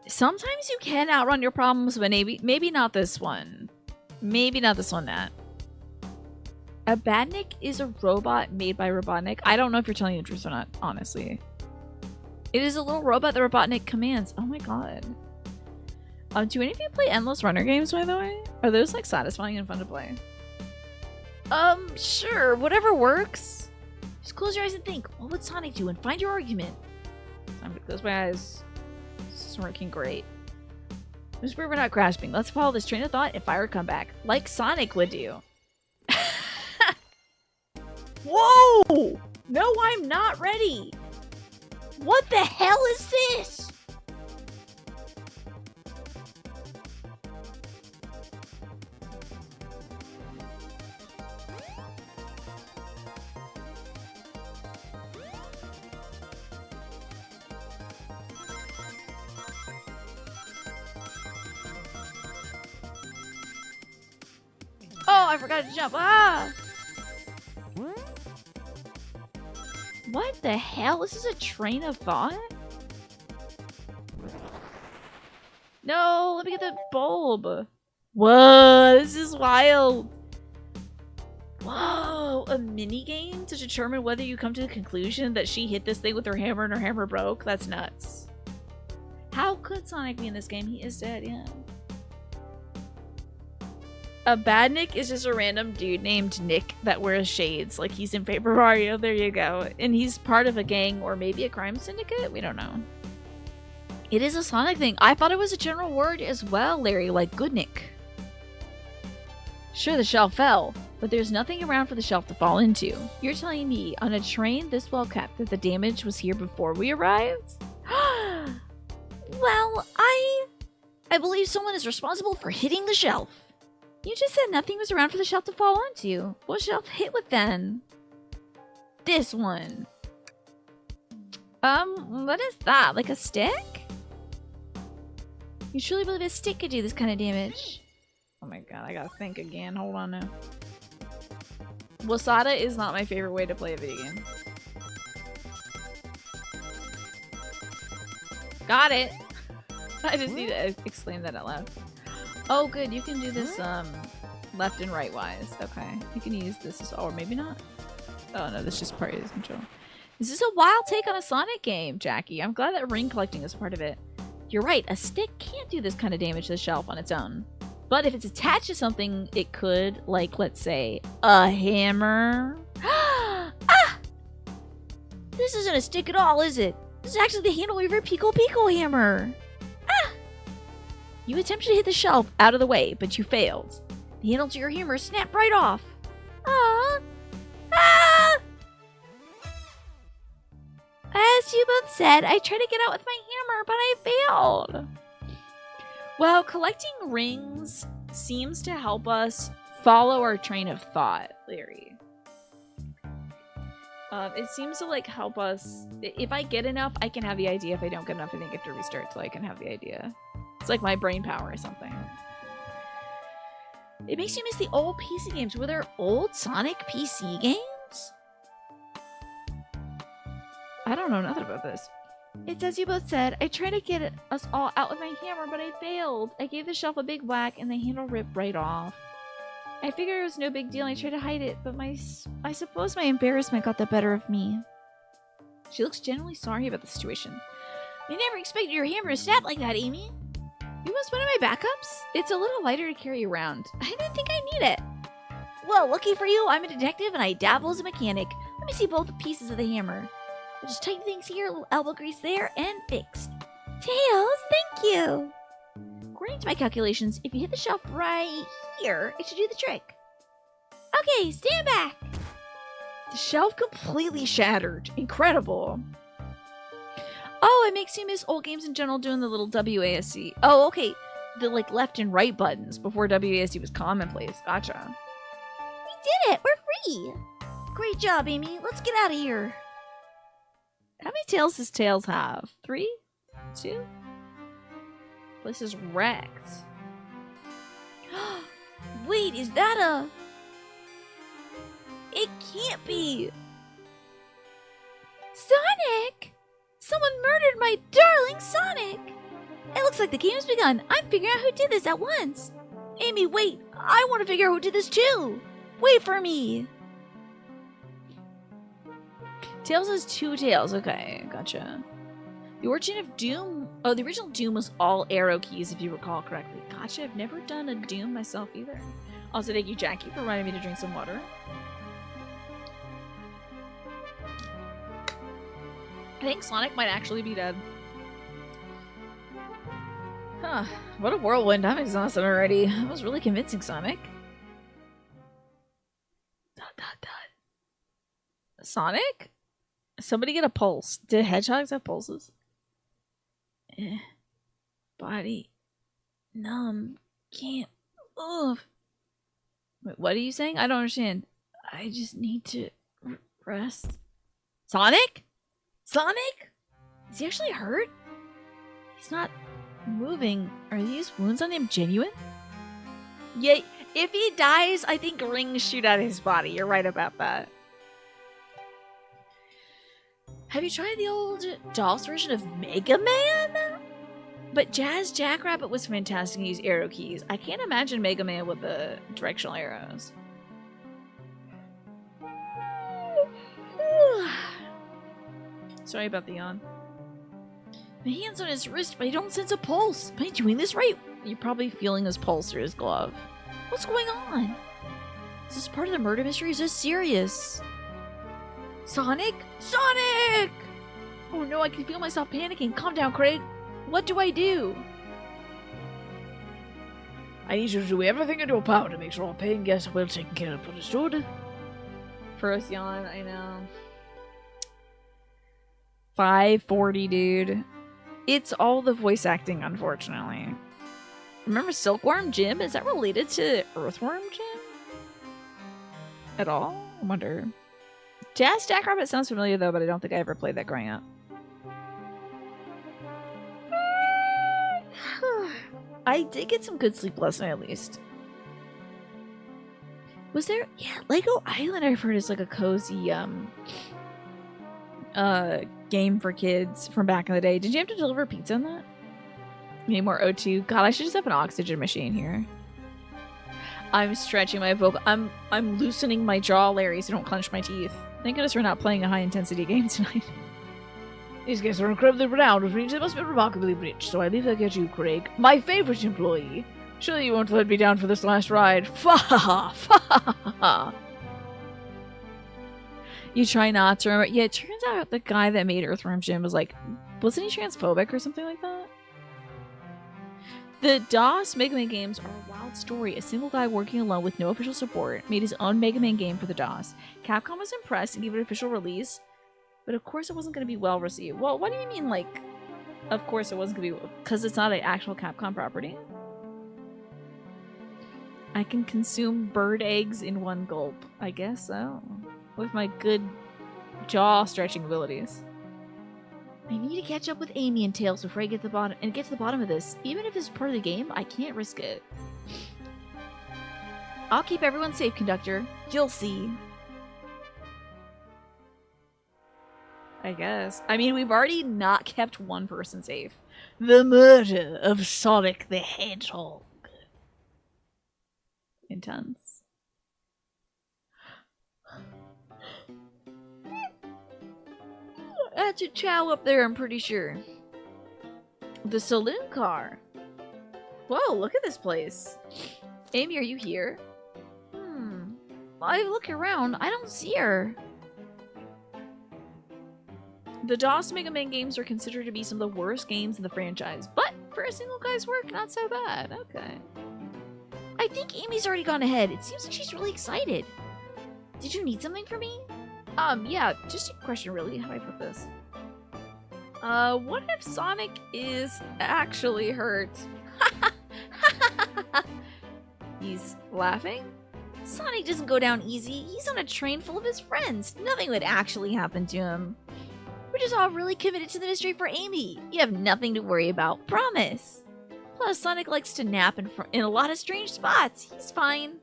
Sometimes you can outrun your problems, but maybe not this one. Maybe not this one, Nat. A badnik is a robot made by Robotnik. I don't know if you're telling the truth or not, honestly. It is a little robot that Robotnik commands. Oh my god. Do any of you play endless runner games, by the way? Are those like satisfying and fun to play? Sure, whatever works. Just close your eyes and think, what would Sonic do, and find your argument. I'm gonna close my eyes. This is working great. Just we're not grasping. Let's follow this train of thought and fire a comeback, like Sonic would do. Whoa! No, I'm not ready. What the hell is this? Oh, I forgot to jump. Ah! What the hell? This is a train of thought? No, let me get the bulb. Whoa, this is wild. Whoa, a mini game to determine whether you come to the conclusion that she hit this thing with her hammer and her hammer broke? That's nuts. How could Sonic be in this game? He is dead, yeah. A badnik is just a random dude named Nick that wears shades, like he's in Paper Mario. There you go. And he's part of a gang or maybe a crime syndicate? We don't know. It is a Sonic thing. I thought it was a general word as well, Larry, like Goodnick. Sure, the shelf fell, but there's nothing around for the shelf to fall into. You're telling me, on a train this well kept, that the damage was here before we arrived? Well, I believe someone is responsible for hitting the shelf. You just said nothing was around for the shelf to fall onto. What shelf hit with then? This one. What is that? Like a stick? You truly believe a stick could do this kind of damage? Oh my god, I gotta think again. Hold on now. Wasada is not my favorite way to play a video game. Got it! I just need to exclaim that out loud. Oh good, you can do this left and right wise. Okay. You can use this as well, or maybe not. Oh no, this just party control. This is a wild take on a Sonic game, Jackie. I'm glad that ring collecting is part of it. You're right, a stick can't do this kind of damage to the shelf on its own. But if it's attached to something, it could, like, let's say, a hammer. Ah! This isn't a stick at all, is it? This is actually the handle of your Pico Pico hammer. Ah! You attempted to hit the shelf out of the way, but you failed. The handle to your hammer snapped right off. Ah! Ah! As you both said, I tried to get out with my hammer, but I failed. Well, collecting rings seems to help us follow our train of thought, Larry. It seems to, like, help us. If I get enough, I can have the idea. If I don't get enough, I think I have to restart till I can have the idea. It's like my brain power or something. It makes you miss the old PC games. Were there old Sonic PC games? I don't know nothing about this. It's as you both said, I tried to get us all out with my hammer, but I failed. I gave the shelf a big whack and the handle ripped right off. I figured it was no big deal and I tried to hide it, but I suppose my embarrassment got the better of me. She looks genuinely sorry about the situation. I never expected your hammer to snap like that, Amy. You must one of my backups? It's a little lighter to carry around. I didn't think I need it. Well, lucky for you, I'm a detective and I dabble as a mechanic. Let me see both pieces of the hammer. I'll just tighten things here, a little elbow grease there, and fixed. Tails, thank you. According to my calculations, if you hit the shelf right here, it should do the trick. Okay, stand back. The shelf completely shattered. Incredible. Oh, it makes you miss old games in general doing the little WASD. Oh, okay. The, like, left and right buttons before WASD was commonplace. Gotcha. We did it. We're free. Great job, Amy. Let's get out of here. How many tails does Tails have? 3? 2? Place is wrecked. Wait, is that a... It can't be. Sonic! Someone murdered my darling Sonic! It looks like the game's begun. I'm figuring out who did this at once. Amy, wait. I want to figure out who did this too. Wait for me. Tails has 2 tails. Okay, gotcha. The origin of Doom... Oh, the original Doom was all arrow keys, if you recall correctly. Gotcha, I've never done a Doom myself either. Also, thank you, Jackie, for reminding me to drink some water. I think Sonic might actually be dead. Huh. What a whirlwind. I'm exhausted already. That was really convincing, Sonic. Sonic? Somebody get a pulse. Did hedgehogs have pulses? Body. Numb. Can't move. Wait, what are you saying? I don't understand. I just need to rest. Sonic? Sonic? Is he actually hurt? He's not moving. Are these wounds on him genuine? Yeah, if he dies, I think rings shoot out of his body. You're right about that. Have you tried the old DOS version of Mega Man? But Jazz Jackrabbit was fantastic to use arrow keys. I can't imagine Mega Man with the directional arrows. Sorry about the yawn. My hand's on his wrist, but I don't sense a pulse. Am I doing this right? You're probably feeling his pulse through his glove. What's going on? Is this part of the murder mystery? Is this serious? Sonic? Sonic! Oh no, I can feel myself panicking. Calm down, Craig. What do I do? I need you to do everything in your power to make sure our paying guests are well taken care of. Understood? First yawn, I know. 540, dude. It's all the voice acting, unfortunately. Remember Silkworm Jim? Is that related to Earthworm Jim? At all? I wonder. Jazz Jackrabbit sounds familiar though, but I don't think I ever played that growing up. I did get some good sleep last night, at least. Was there... Yeah, Lego Island I've heard is like a cozy, game for kids from back in the day. Did you have to deliver pizza in that? Need more O2? God, I should just have an oxygen machine here. I'm stretching my vocal. I'm loosening my jaw, Larry, so don't clench my teeth. Thank goodness we're not playing a high-intensity game tonight. These guys are incredibly renowned, which means they must be remarkably rich, so I leave that at you, Craig. My favorite employee. Surely you won't let me down for this last ride. Fa ha ha! Fa ha ha ha! You try not to remember. Yeah, it turns out the guy that made Earthworm Jim was like, wasn't he transphobic or something like that? The DOS Mega Man games are a wild story. A single guy working alone with no official support made his own Mega Man game for the DOS. Capcom was impressed and gave it an official release, but of course it wasn't going to be well received. Well, what do you mean, like, of course it wasn't going to be, because it's not an actual Capcom property? I can consume bird eggs in one gulp. I guess so. With my good jaw stretching abilities. I need to catch up with Amy and Tails before I get to the bottom of this. Even if it's part of the game, I can't risk it. I'll keep everyone safe, conductor. You'll see. I guess. I mean, we've already not kept one person safe. The murder of Sonic the Hedgehog. Intense. That's a chow up there, I'm pretty sure. The saloon car. Whoa, look at this place. Amy, are you here? I look around, I don't see her. The DOS Mega Man games are considered to be some of the worst games in the franchise, but for a single guy's work, not so bad. Okay. I think Amy's already gone ahead. It seems like she's really excited. Did you need something from me? Yeah, just a question really. How do I put this? What if Sonic is actually hurt? He's laughing? Sonic doesn't go down easy. He's on a train full of his friends. Nothing would actually happen to him. We're just all really committed to the mystery for Amy. You have nothing to worry about. Promise. Plus, Sonic likes to nap in a lot of strange spots. He's fine.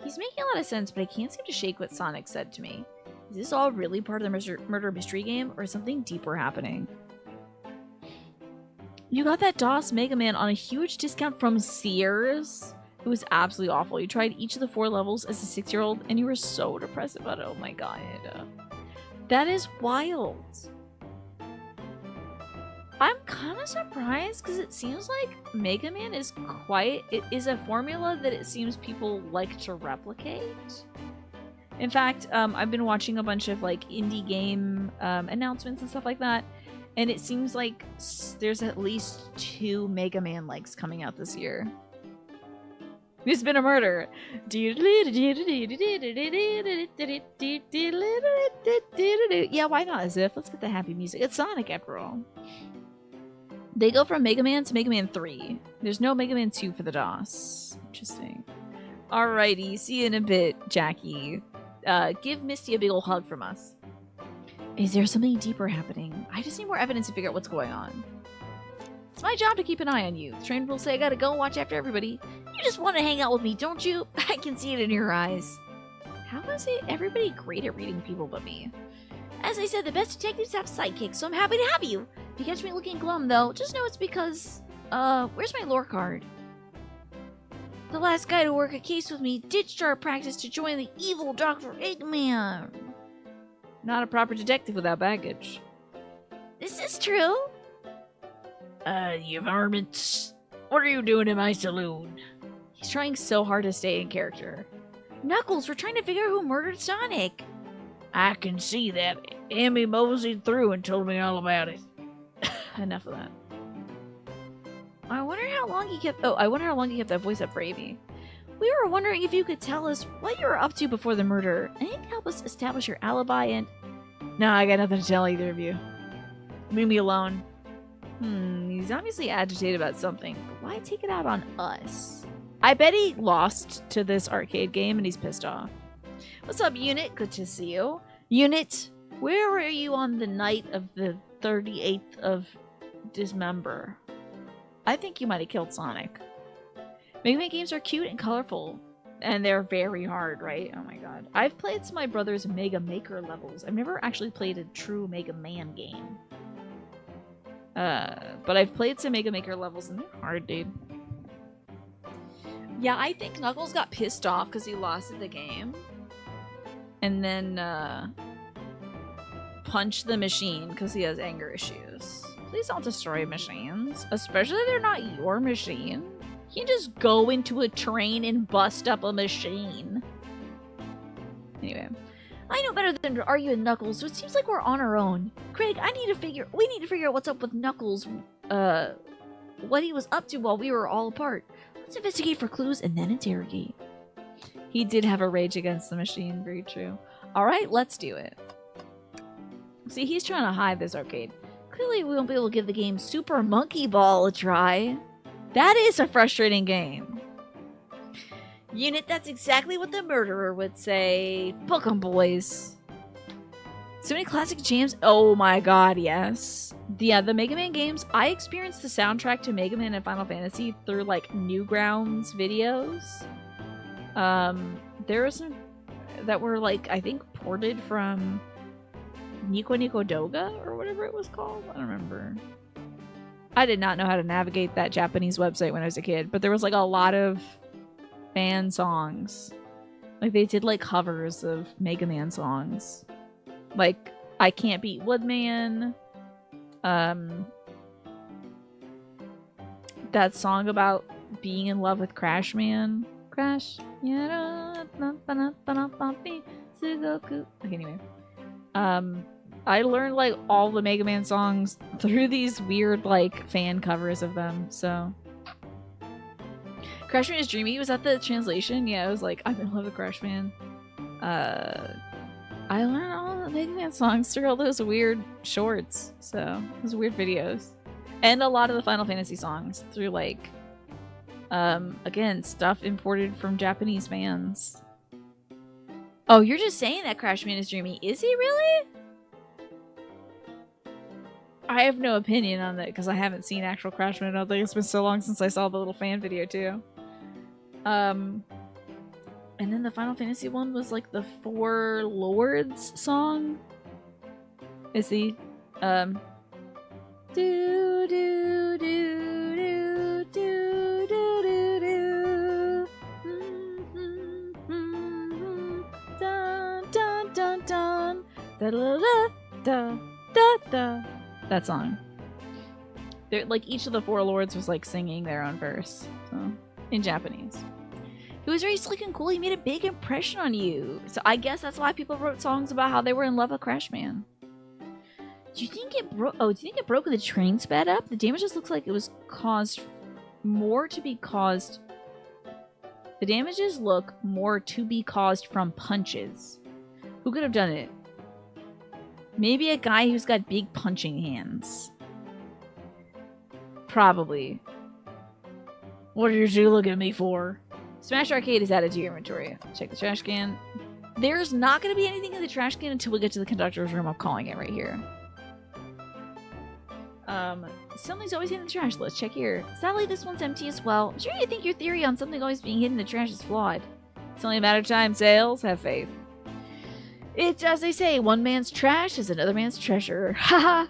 He's making a lot of sense, but I can't seem to shake what Sonic said to me. Is this all really part of the murder mystery game, or is something deeper happening? You got that DOS Mega Man on a huge discount from Sears? It was absolutely awful. You tried each of the 4 levels as a 6-year-old, and you were so depressed about it. Oh my god. That is wild. I'm kind of surprised because it seems like Mega Man is a formula that it seems people like to replicate. In fact, I've been watching a bunch of like indie game announcements and stuff like that, and it seems like there's at least 2 Mega Man legs coming out this year. It's been a murder. Yeah, why not? As if. Let's get the happy music. It's Sonic after all. They go from Mega Man to Mega Man 3. There's no Mega Man 2 for the DOS. Interesting. Alrighty, see you in a bit, Jackie. Give Misty a big ol' hug from us. Is there something deeper happening? I just need more evidence to figure out what's going on. It's my job to keep an eye on you. The train will say I gotta go and watch after everybody. You just want to hang out with me, don't you? I can see it in your eyes. How is it everybody great at reading people but me? As I said, the best detectives have sidekicks, so I'm happy to have you. If you catch me looking glum, though, just know it's because... where's my lore card? The last guy to work a case with me ditched our practice to join the evil Dr. Eggman. Not a proper detective without baggage. This is true. You varmints. What are you doing in my saloon? He's trying so hard to stay in character. Knuckles, we're trying to figure out who murdered Sonic. I can see that. Amy moseyed through and told me all about it. Enough of that. I wonder how long he kept that voice up for Amy. We were wondering if you could tell us what you were up to before the murder, and it can help us establish your alibi and... No, I got nothing to tell either of you. Leave me alone. He's obviously agitated about something. But why take it out on us? I bet he lost to this arcade game and he's pissed off. What's up, Unit? Good to see you. Unit, where were you on the night of the 38th of Dismember? I think you might have killed Sonic. Mega Man games are cute and colorful. And they're very hard, right? Oh my god. I've played some of my brother's Mega Maker levels. I've never actually played a true Mega Man game. But I've played some Mega Maker levels and they're hard, dude. Yeah, I think Knuckles got pissed off because he lost at the game. And then punched the machine because he has anger issues. Please don't destroy machines, especially if they're not your machine. You can just go into a train and bust up a machine. Anyway, I know better than to argue with Knuckles, so it seems like we're on our own. Craig, we need to figure out what's up with Knuckles, what he was up to while we were all apart. Let's investigate for clues and then interrogate. He did have a rage against the machine, very true. Alright, let's do it. See, he's trying to hide this arcade. Clearly we won't be able to give the game Super Monkey Ball a try. That is a frustrating game. Unit, that's exactly what the murderer would say. Book 'em, boys. So many classic jams. Oh my god, yes. Yeah, the Mega Man games, I experienced the soundtrack to Mega Man and Final Fantasy through, like, Newgrounds videos. There were some that were, like, I think ported from Nico Nico Doga or whatever it was called. I don't remember. I did not know how to navigate that Japanese website when I was a kid, but there was, like, a lot of fan songs. Like, they did, like, covers of Mega Man songs. Like, I Can't Beat Woodman. That song about being in love with Crash Man. Crash. Okay, anyway. I learned, like, all the Mega Man songs through these weird, like, fan covers of them, so. Crash Man is Dreamy. Was that the translation? Yeah, it was like, I'm in love with Crash Man. I learned all the Mega Man songs through all those weird shorts, so those weird videos. And a lot of the Final Fantasy songs through, like, again, stuff imported from Japanese fans. Oh, you're just saying that Crash Man is Dreamy. Is he really? I have no opinion on that because I haven't seen actual Crash Man. I don't think it's been so long since I saw the little fan video too. And then the Final Fantasy one was like the Four Lords song. Is the do do do do do do do dun dun dun dun da da da da da. That song. They're, like, each of the Four Lords was, like, singing their own verse. So, in Japanese. He was very slick and cool. He made a big impression on you. So I guess that's why people wrote songs about how they were in love with Crash Man. Do you think it broke? Oh, do you think it broke when the train sped up? The damage just looks like it was caused more to be caused. The damages look more to be caused from punches. Who could have done it? Maybe a guy who's got big punching hands. Probably. What did you look at me for? Smash Arcade is added to your inventory. Check the trash can. There's not going to be anything in the trash can until we get to the conductor's room. I'm calling it right here. Something's always hidden in the trash. Let's check here. Sadly, this one's empty as well. I'm sure you think your theory on something always being hidden in the trash is flawed. It's only a matter of time, Sales. Have faith. It's as they say, one man's trash is another man's treasure. Haha!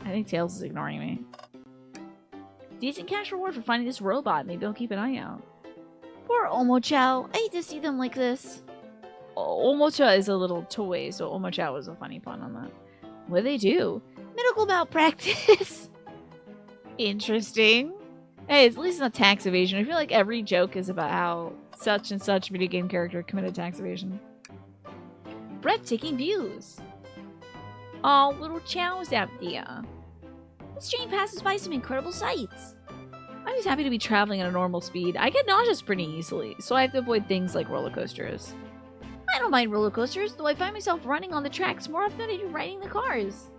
I think Tails is ignoring me. Decent cash reward for finding this robot. Maybe I'll keep an eye out. Poor Omochao. I hate to see them like this. Omocha is a little toy, so Omocha was a funny pun on that. What do they do? Medical malpractice. Interesting. Hey, at least not tax evasion. I feel like every joke is about how such and such video game character committed tax evasion. Breathtaking views. Oh, little Chow's out there. This train passes by some incredible sights. I'm just happy to be traveling at a normal speed. I get nauseous pretty easily, so I have to avoid things like roller coasters. I don't mind roller coasters, though I find myself running on the tracks more often than I do riding the cars.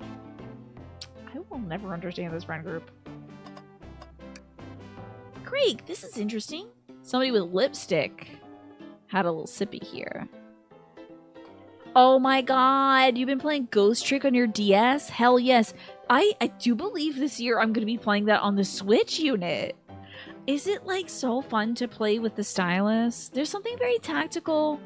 I will never understand this friend group. Craig, this is interesting. Somebody with lipstick had a little sippy here. Oh my god, you've been playing Ghost Trick on your DS? Hell yes. I do believe this year I'm going to be playing that on the Switch unit. Is it, like, so fun to play with the stylus? There's something very tactical.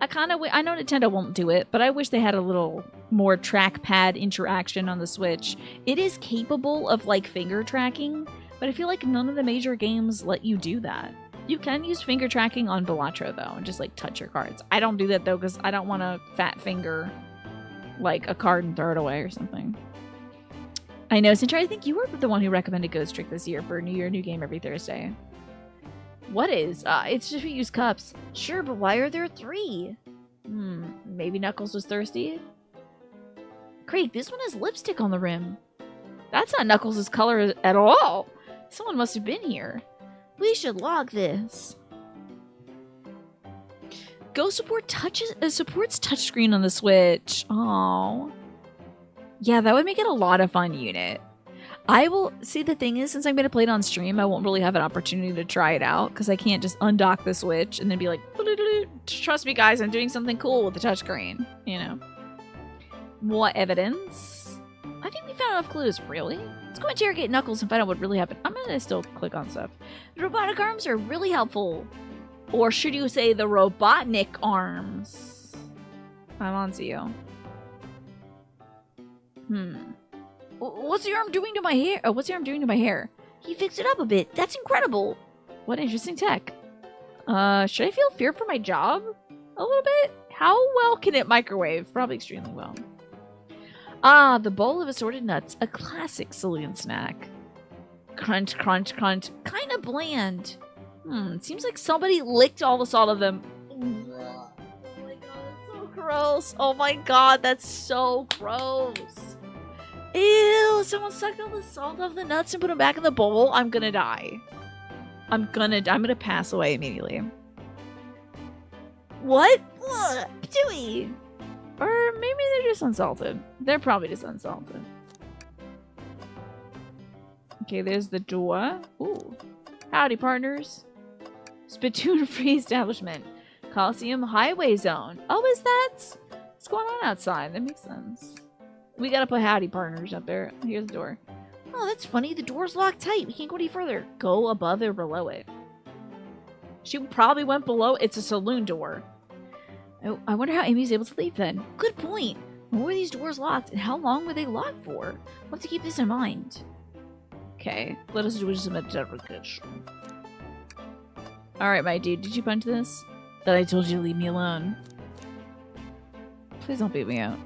I know Nintendo won't do it, but I wish they had a little more trackpad interaction on the Switch. It is capable of, like, finger tracking, but I feel like none of the major games let you do that. You can use finger tracking on Balatro though, and just like touch your cards. I don't do that though because I don't want to fat finger like a card and throw it away or something. I know, Sintra, I think you were the one who recommended Ghost Trick this year for New Year, New Game every Thursday. What is? It's just we use cups. Sure, but why are there 3? Maybe Knuckles was thirsty? Craig, this one has lipstick on the rim. That's not Knuckles' color at all. Someone must have been here. We should log this. Ghost Support supports touchscreen on the Switch. Oh, yeah, that would make it a lot of fun unit. I will see. The thing is, since I'm going to play it on stream, I won't really have an opportunity to try it out because I can't just undock the Switch and then be like, trust me, guys, I'm doing something cool with the touchscreen. You know. What evidence? I think we found enough clues. Really? Let's go interrogate Knuckles and find out what really happened. I'm going to still click on stuff. The robotic arms are really helpful. Or should you say the Robotnik arms? I'm on to you. What's the arm doing to my hair? Oh, what's the arm doing to my hair? He fixed it up a bit. That's incredible. What interesting tech. Should I feel fear for my job? A little bit? How well can it microwave? Probably extremely well. Ah, the bowl of assorted nuts. A classic saloon snack. Crunch, crunch, crunch. Kind of bland. Seems like somebody licked all the salt of them. Oh my god, that's so gross. Oh my god, that's so gross. Ew, someone sucked all the salt off the nuts and put them back in the bowl. I'm gonna die. I'm gonna pass away immediately. What? Patooey. Or maybe they're just unsalted. They're probably just unsalted. Okay, there's the door. Ooh. Howdy, partners. Spittoon-free establishment. Coliseum Highway Zone. Oh, is that? What's going on outside? That makes sense. We gotta put howdy, partners, up there. Here's the door. Oh, that's funny. The door's locked tight. We can't go any further. Go above or below it. She probably went below. It's a saloon door. Oh, I wonder how Amy's able to leave then. Good point. When were these doors locked, and how long were they locked for? We'll have to keep this in mind. Okay, let us do some interrogation. Alright, my dude, did you punch this? That I told you to leave me alone. Please don't beat me out.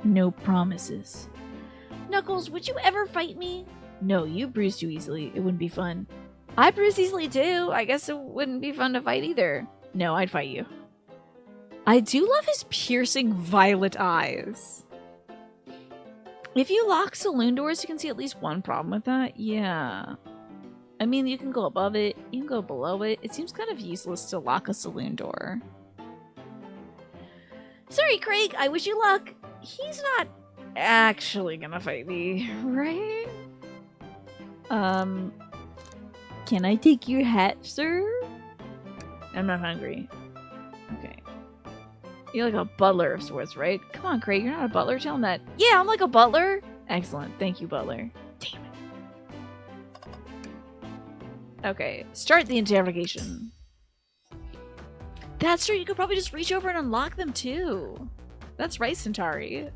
No promises. Knuckles, would you ever fight me? No, you bruise too easily. It wouldn't be fun. I bruise easily too. I guess it wouldn't be fun to fight either. No, I'd fight you. I do love his piercing violet eyes. If you lock saloon doors, you can see at least one problem with that. Yeah. I mean, you can go above it, you can go below it. It seems kind of useless to lock a saloon door. Sorry, Craig. I wish you luck. He's not actually gonna fight me, right? Can I take your hat, sir? I'm not hungry. Okay. You're like a butler of sorts, right? Come on, Craig, you're not a butler? Tell him that. Yeah, I'm like a butler. Excellent. Thank you, butler. Damn it. Okay, start the interrogation. That's true, you could probably just reach over and unlock them too. That's right, Centauri.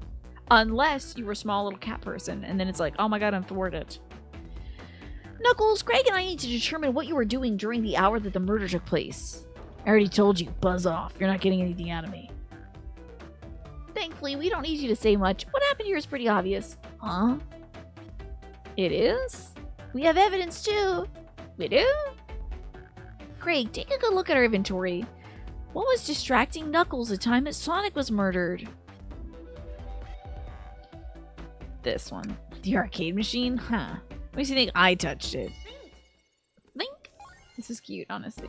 Unless you were a small little cat person, and then it's like, oh my god, I'm thwarted. Knuckles, Craig and I need to determine what you were doing during the hour that the murder took place. I already told you, buzz off. You're not getting anything out of me. Thankfully, we don't need you to say much. What happened here is pretty obvious. Huh? It is? We have evidence too. We do? Craig, take a good look at our inventory. What was distracting Knuckles the time that Sonic was murdered? This one. The arcade machine? Huh. Makes you think I touched it. Link? This is cute, honestly.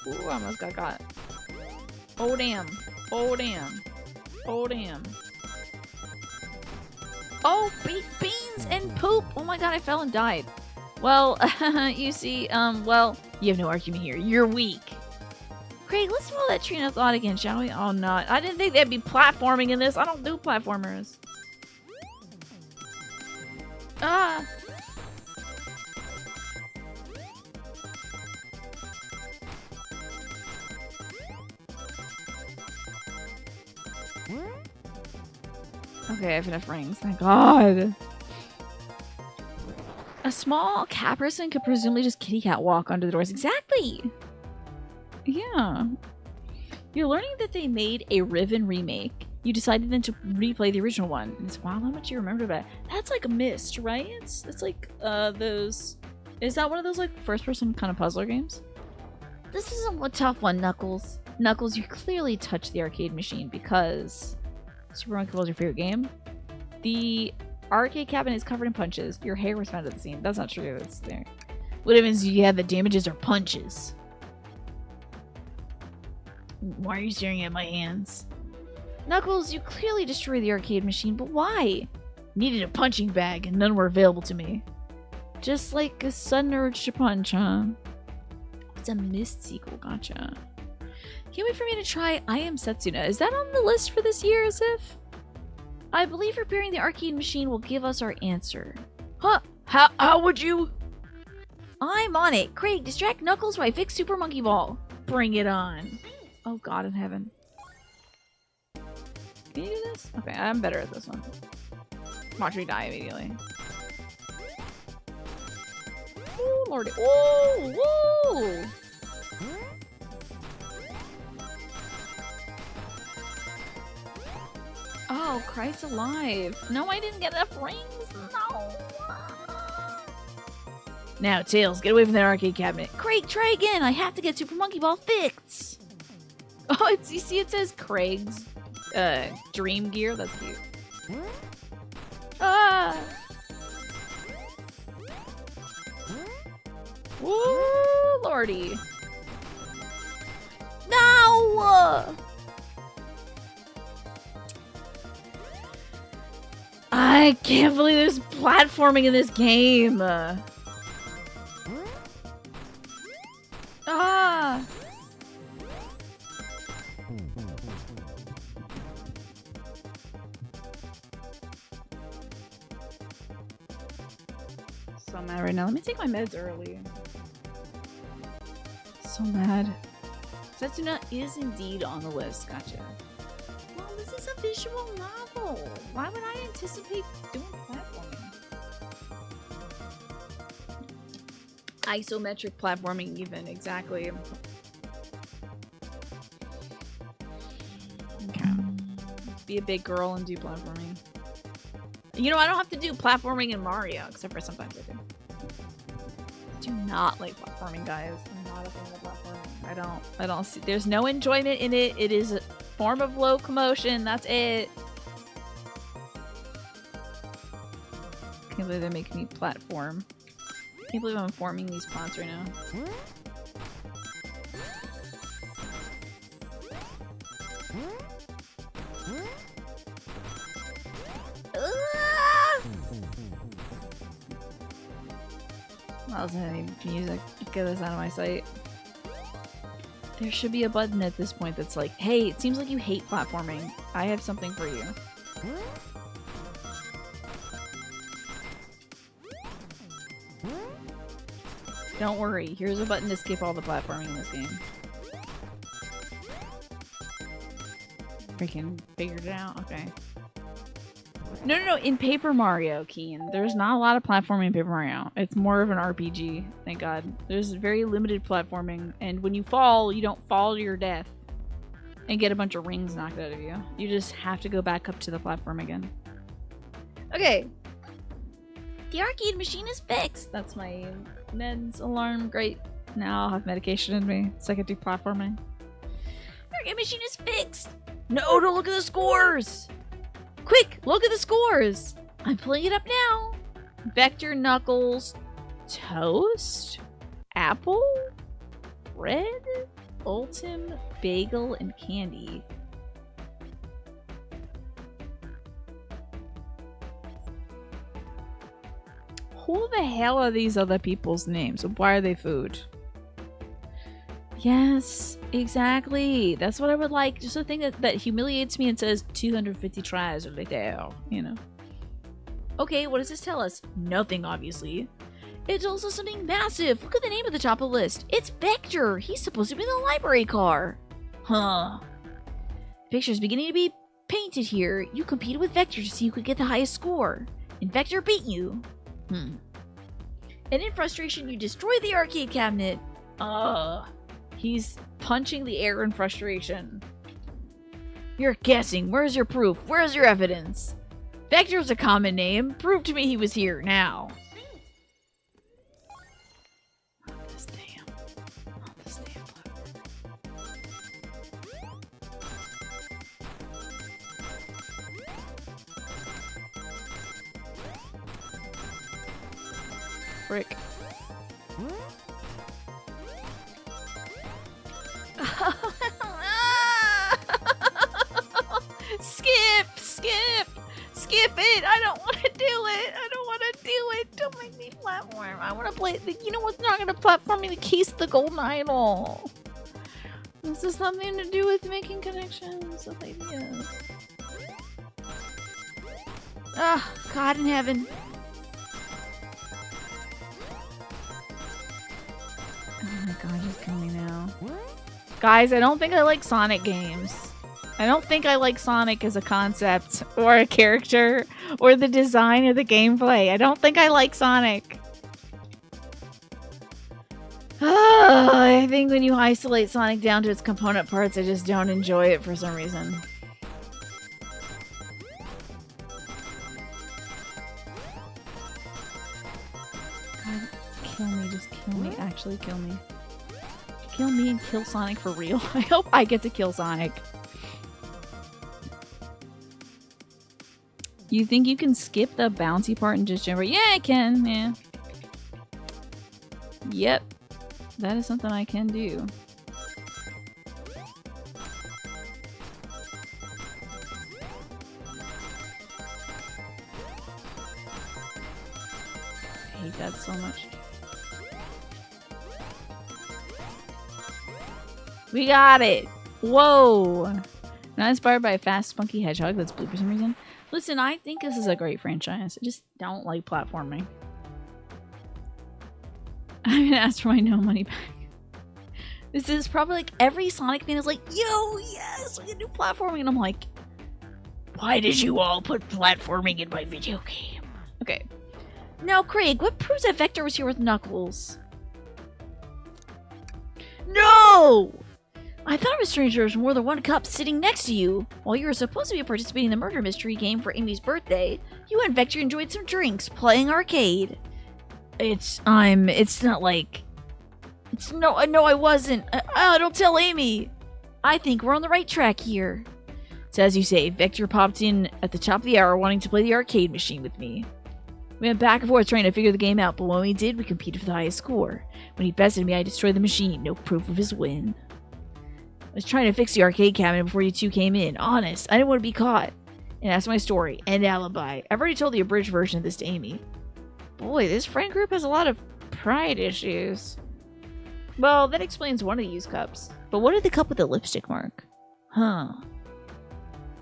Ooh, I almost got caught. Oh, damn. Oh, damn. Oh, damn. Oh, beans and poop! Oh my god, I fell and died. Well, you see, well, you have no argument here. You're weak. Craig, let's follow that train of thought again, shall we? Oh, not. I didn't think there'd be platforming in this. I don't do platformers. Ah! Okay, I have enough rings. Thank God. A small cat person could presumably just kitty cat walk under the doors. Exactly! Yeah. You're learning that they made a Riven remake. You decided then to replay the original one. And it's wow, how much you remember that. That's like a Myst, right? It's like those... Is that one of those like first-person kind of puzzler games? This isn't a tough one, Knuckles. Knuckles, you clearly touched the arcade machine because Super Monkey Ball is your favorite game. The arcade cabinet is covered in punches. Your hair was found at the scene. That's not true. It's there. What happens if you have the damages or punches? Why are you staring at my hands? Knuckles, you clearly destroyed the arcade machine, but why? Needed a punching bag and none were available to me. Just like a sudden urge to punch, huh? It's a Myst sequel, gotcha. Can't wait for me to try I Am Setsuna. Is that on the list for this year, as if? I believe repairing the arcade machine will give us our answer. Huh? How would you? I'm on it. Craig, distract Knuckles while I fix Super Monkey Ball. Bring it on. Oh God in heaven. Can you do this? Okay, I'm better at this one. Watch me die immediately. Ooh, lordy. Ooh, woo! Oh, Christ alive. No, I didn't get enough rings. No. Now, Tails, get away from that arcade cabinet. Craig, try again. I have to get Super Monkey Ball fixed. Oh, it's, you see it says Craig's Dream Gear? That's cute. Ah! Woo, lordy. No! I can't believe there's platforming in this game. Ah! So mad right now. Let me take my meds early. So mad. Setsuna is indeed on the list. Gotcha. Well, this is a visual novel. Why would I anticipate doing platforming? Isometric platforming even, exactly. Okay. Be a big girl and do platforming. You know, I don't have to do platforming in Mario, except for sometimes I do. I do not like platforming, guys. I'm not a fan of platforming. I don't see, there's no enjoyment in it. It is a form of locomotion. That's it. Can't believe they're making me platform. Can't believe I'm forming these plots right now. That wasn't any music. Get this out of my sight. There should be a button at this point that's like, hey, it seems like you hate platforming. I have something for you. Don't worry, here's a button to skip all the platforming in this game. Freaking figured it out, okay. No, in Paper Mario, Keen, there's not a lot of platforming in Paper Mario. It's more of an RPG, thank God. There's very limited platforming, and when you fall, you don't fall to your death and get a bunch of rings knocked out of you. You just have to go back up to the platform again. Okay. The arcade machine is fixed. That's my meds alarm. Great. Now I'll have medication in me so I can do platforming. The arcade machine is fixed. No, don't look at the scores! Quick, look at the scores. I'm pulling it up now. Vector, Knuckles, Toast, Apple, Red, Ultim, Bagel, and Candy. Who the hell are these other people's names? Why are they food? Yes, exactly. That's what I would like. Just a thing that humiliates me and says 250 tries later, you know. Okay, what does this tell us? Nothing, obviously. It's also something massive. Look at the name at the top of the list. It's Vector. He's supposed to be in the library car. Huh. Picture's beginning to be painted here. You competed with Vector to see who could get the highest score. And Vector beat you. and in frustration, you destroy the arcade cabinet. He's punching the air in frustration. You're guessing. Where's your proof? Where's your evidence? Vector's a common name. Prove to me he was here now. This damn. This damn. Frick. Skip it! I don't want to do it! Don't make me platform. I want to play. You know what's not going to platform me? The keys to the golden idol. This has something to do with making connections with ideas. God in heaven. Oh my god, just kill me now. Guys, I don't think I like Sonic games. I don't think I like Sonic as a concept, or a character, or the design or the gameplay. I don't think I like Sonic. I think when you isolate Sonic down to its component parts, I just don't enjoy it for some reason. God, kill me, just kill me. Actually, kill me. Kill me and kill Sonic for real. I hope I get to kill Sonic. You think you can skip the bouncy part and just jump right? Yeah, I can. Yeah. Yep. That is something I can do. I hate that so much. We got it! Whoa! Not inspired by a fast, spunky hedgehog that's blue for some reason. Listen, I think this is a great franchise. I just don't like platforming. I'm gonna ask for my no money back. This is probably like every Sonic fan is like, yo, yes, we can do platforming. And I'm like, why did you all put platforming in my video game? Okay. Now, Craig, what proves that Vector was here with Knuckles? No! I thought it was strange there was more than one cop sitting next to you. While you were supposed to be participating in the murder mystery game for Amy's birthday, you and Vector enjoyed some drinks, playing arcade. No, I wasn't. Don't tell Amy. I think we're on the right track here. So as you say, Vector popped in at the top of the hour wanting to play the arcade machine with me. We went back and forth trying to figure the game out, but when we did, we competed for the highest score. When he bested me, I destroyed the machine. No proof of his win. I was trying to fix the arcade cabinet before you two came in. Honest, I didn't want to be caught. And that's my story. And alibi. I've already told the abridged version of this to Amy. Boy, this friend group has a lot of pride issues. Well, that explains one of the used cups. But what did the cup with the lipstick mark? Huh.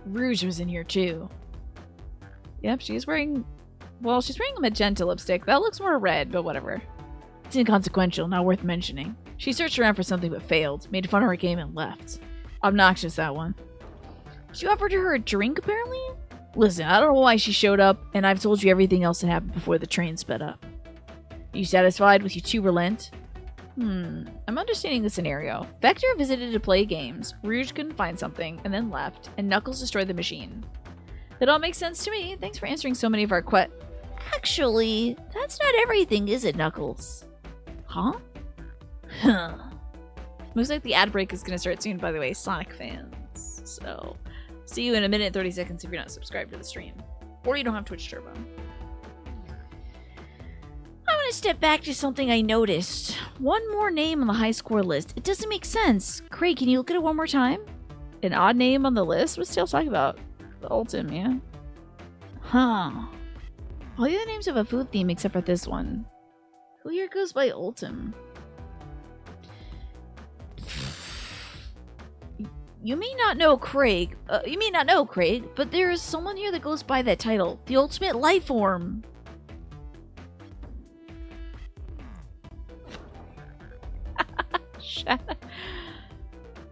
Rouge was in here too. Yep, she's wearing... Well, she's wearing a magenta lipstick. That looks more red, but whatever. It's inconsequential, not worth mentioning. She searched around for something but failed, made fun of her game and left. Obnoxious, that one. She offered her a drink, apparently? Listen, I don't know why she showed up, and I've told you everything else that happened before the train sped up. Are you satisfied with you two relent? I'm understanding the scenario. Vector visited to play games, Rouge couldn't find something, and then left, and Knuckles destroyed the machine. It all makes sense to me. Thanks for answering so many of our Actually, that's not everything, is it, Knuckles? Huh? Huh. Looks like the ad break is going to start soon, by the way, Sonic fans. So, see you in a minute and 30 seconds if you're not subscribed to the stream. Or you don't have Twitch Turbo. I want to step back to something I noticed. One more name on the high score list. It doesn't make sense. Craig, can you look at it one more time? An odd name on the list? What's Tails talking about? The Ultim, yeah? Huh. All the other names have a food theme except for this one. Who here goes by Ultim? You may not know Craig, but there is someone here that goes by that title. The Ultimate Life Form.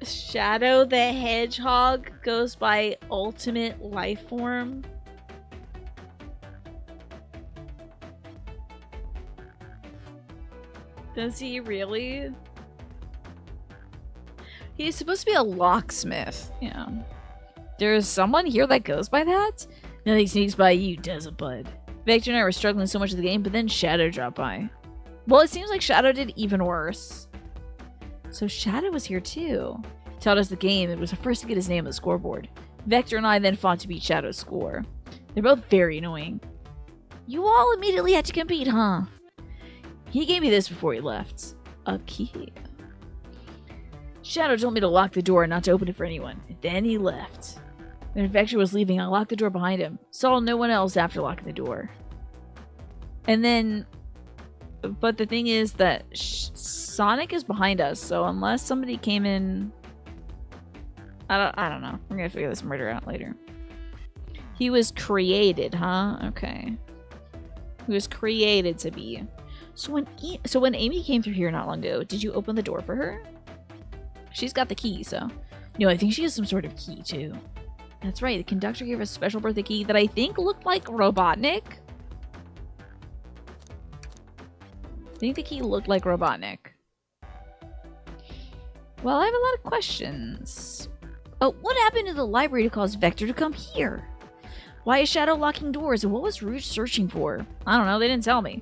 Shadow the Hedgehog goes by Ultimate Life Form. Does he really? He's supposed to be a locksmith. Yeah. There's someone here that goes by that? Nothing sneaks by you, does it, bud? Vector and I were struggling so much of the game, but then Shadow dropped by. Well, it seems like Shadow did even worse. So Shadow was here too. Taught us the game and was the first to get his name on the scoreboard. Vector and I then fought to beat Shadow's score. They're both very annoying. You all immediately had to compete, huh? He gave me this before he left. A key. Shadow told me to lock the door and not to open it for anyone. And then he left. When Vector was leaving, I locked the door behind him. Saw no one else after locking the door. And then... But the thing is that Sonic is behind us, so unless somebody came in... I don't know. We're gonna figure this murder out later. He was created, huh? Okay. He was created to be. So when Amy came through here not long ago, did you open the door for her? She's got the key, so... No, I think she has some sort of key, too. That's right, the conductor gave us a special birthday key that I think looked like Robotnik. I think the key looked like Robotnik. Well, I have a lot of questions. Oh, what happened to the library to cause Vector to come here? Why is Shadow locking doors, and what was Rouge searching for? I don't know, they didn't tell me.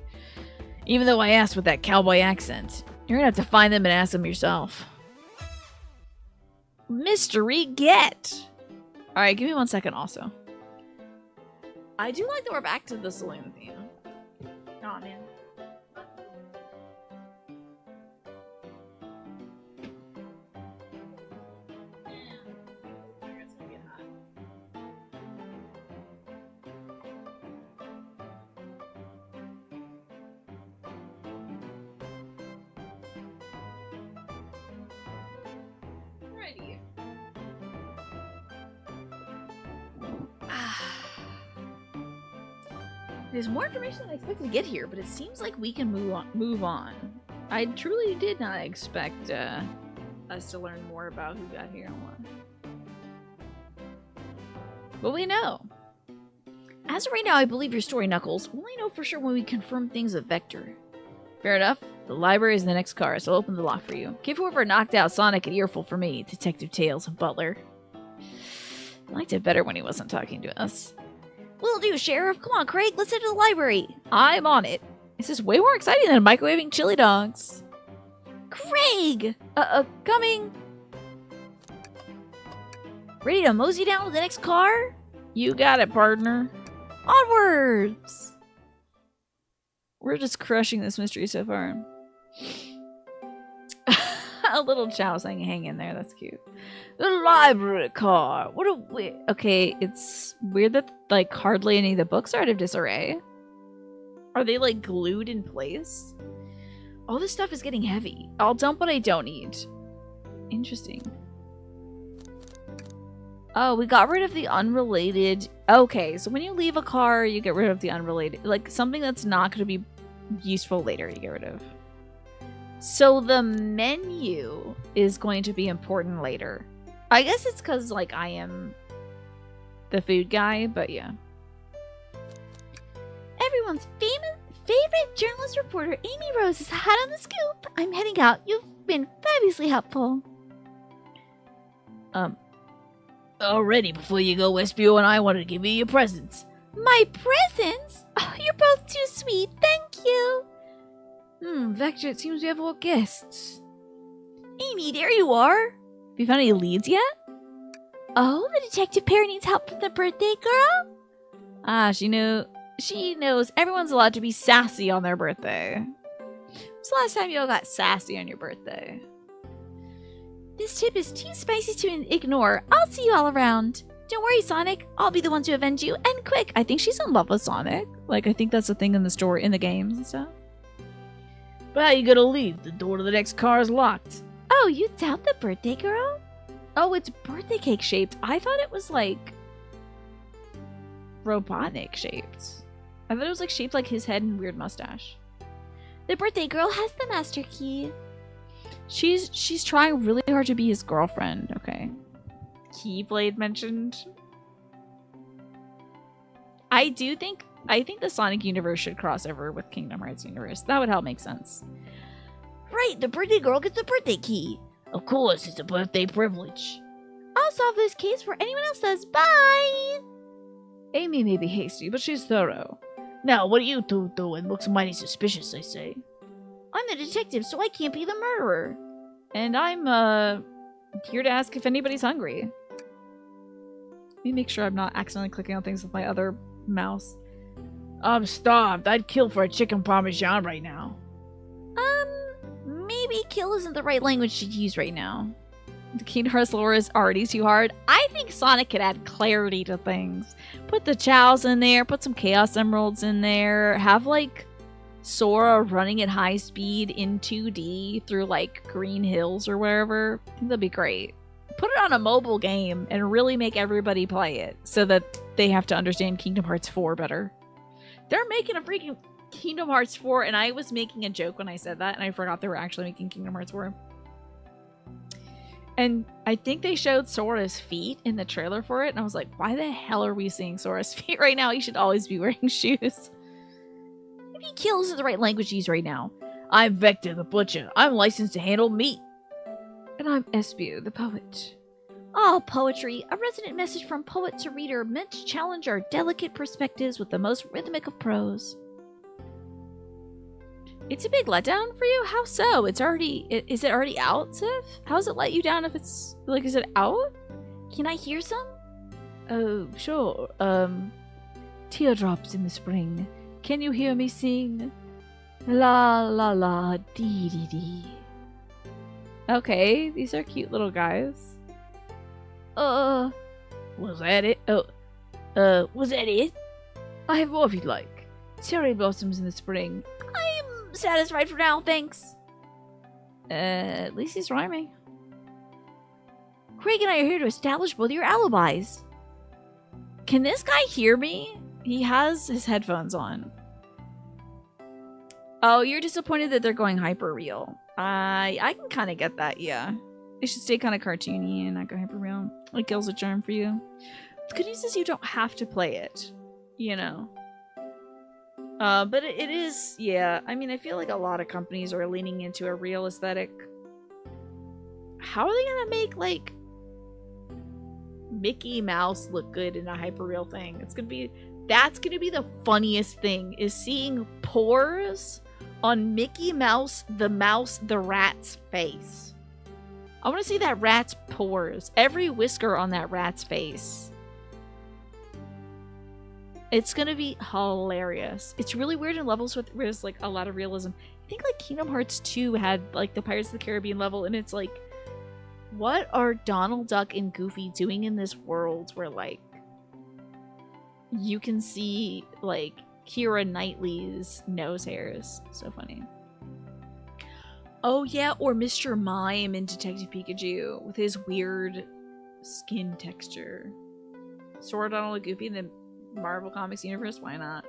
Even though I asked with that cowboy accent. You're gonna have to find them and ask them yourself. Mystery get! Alright, give me 1 second also. I do like that we're back to the saloon theme. Aw, man. There's more information than I expected to get here, but it seems like we can move on. I truly did not expect us to learn more about who got here and what. But we know. As of right now, I believe your story, Knuckles. We'll only know for sure when we confirm things with Vector. Fair enough. The library is in the next car, so I'll open the lock for you. Give whoever knocked out Sonic an earful for me, Detective Tails and Butler. I liked it better when he wasn't talking to us. Will do, Sheriff. Come on, Craig. Let's head to the library. I'm on it. This is way more exciting than microwaving chili dogs. Craig! Coming. Ready to mosey down to the next car? You got it, partner. Onwards! We're just crushing this mystery so far. A little Chow saying hang in there, that's cute. The library car. What a weird... Okay, it's weird that like hardly any of the books are out of disarray. Are they like glued in place? All this stuff is getting heavy. I'll dump what I don't need. Interesting. Oh, we got rid of the unrelated... Okay, so when you leave a car, you get rid of the unrelated... Like, something that's not going to be useful later, you get rid of. So the menu is going to be important later. I guess it's because, like, I am the food guy, but yeah. Everyone's favorite journalist reporter, Amy Rose, is hot on the scoop. I'm heading out. You've been fabulously helpful. Already, before you go, Westbio and I wanted to give you your presents. My presents? Oh, you're both too sweet. Thank you. Vector, it seems we have more guests. Amy, there you are. Have you found any leads yet? Oh, the detective pair needs help from the birthday girl? Ah, she knows everyone's allowed to be sassy on their birthday. When's the last time you all got sassy on your birthday? This tip is too spicy to ignore. I'll see you all around. Don't worry, Sonic. I'll be the one to avenge you, and quick. I think she's in love with Sonic. Like, I think that's a thing in the story, in the games and stuff. But how you gonna leave? The door to the next car is locked. Oh, you doubt the birthday girl? Oh, it's birthday cake shaped. I thought it was, like, Robotnik shaped. I thought it was, like, shaped like his head and weird mustache. The birthday girl has the master key. She's trying really hard to be his girlfriend. Okay. Keyblade mentioned. I think the Sonic universe should cross over with Kingdom Hearts universe. That would help make sense. Right, the birthday girl gets the birthday key. Of course, it's a birthday privilege. I'll solve this case before anyone else does. Bye! Amy may be hasty, but she's thorough. Now, what are you two doing? Looks mighty suspicious, I say. I'm the detective, so I can't be the murderer. And I'm, here to ask if anybody's hungry. Let me make sure I'm not accidentally clicking on things with my other mouse. I'm starved. I'd kill for a chicken parmesan right now. Maybe kill isn't the right language to use right now. The Kingdom Hearts lore is already too hard. I think Sonic could add clarity to things. Put the chows in there, put some Chaos Emeralds in there, have like Sora running at high speed in 2D through like Green Hills or wherever. I think that'd be great. Put it on a mobile game and really make everybody play it so that they have to understand Kingdom Hearts 4 better. They're making a freaking Kingdom Hearts 4, and I was making a joke when I said that, and I forgot they were actually making Kingdom Hearts 4. And I think they showed Sora's feet in the trailer for it, and I was like, why the hell are we seeing Sora's feet right now? He should always be wearing shoes. Maybe kill isn't the right language to use right now. I'm Vector the Butcher. I'm licensed to handle meat. And I'm Espio the Poet. Oh, poetry. A resonant message from poet to reader meant to challenge our delicate perspectives with the most rhythmic of prose. It's a big letdown for you? How so? Is it already out, Sif? How does it let you down if it's, like, is it out? Can I hear some? Oh, sure. Teardrops in the spring. Can you hear me sing? La la la dee dee dee. Okay, these are cute little guys. Was that it? Was that it? I have more if you'd like. Cherry blossoms in the spring. I'm satisfied for now, thanks. At least he's rhyming. Craig and I are here to establish both your alibis. Can this guy hear me? He has his headphones on. Oh, you're disappointed that they're going hyper real. I can kind of get that, yeah. They should stay kind of cartoony and not go hyper real. It kills a charm for you. The good news is you don't have to play it, you know. But it is, yeah. I mean, I feel like a lot of companies are leaning into a real aesthetic. How are they gonna make, like, Mickey Mouse look good in a hyper-real thing? That's gonna be the funniest thing, is seeing pores on Mickey Mouse, the rat's face. I want to see that rat's pores. Every whisker on that rat's face. It's gonna be hilarious. It's really weird in levels where there's like a lot of realism. I think like Kingdom Hearts 2 had like the Pirates of the Caribbean level, and it's like, what are Donald Duck and Goofy doing in this world where like you can see like Keira Knightley's nose hairs? So funny. Oh yeah, or Mr. Mime in Detective Pikachu with his weird skin texture. Sora, Donald, and Goofy in the Marvel Comics universe? Why not?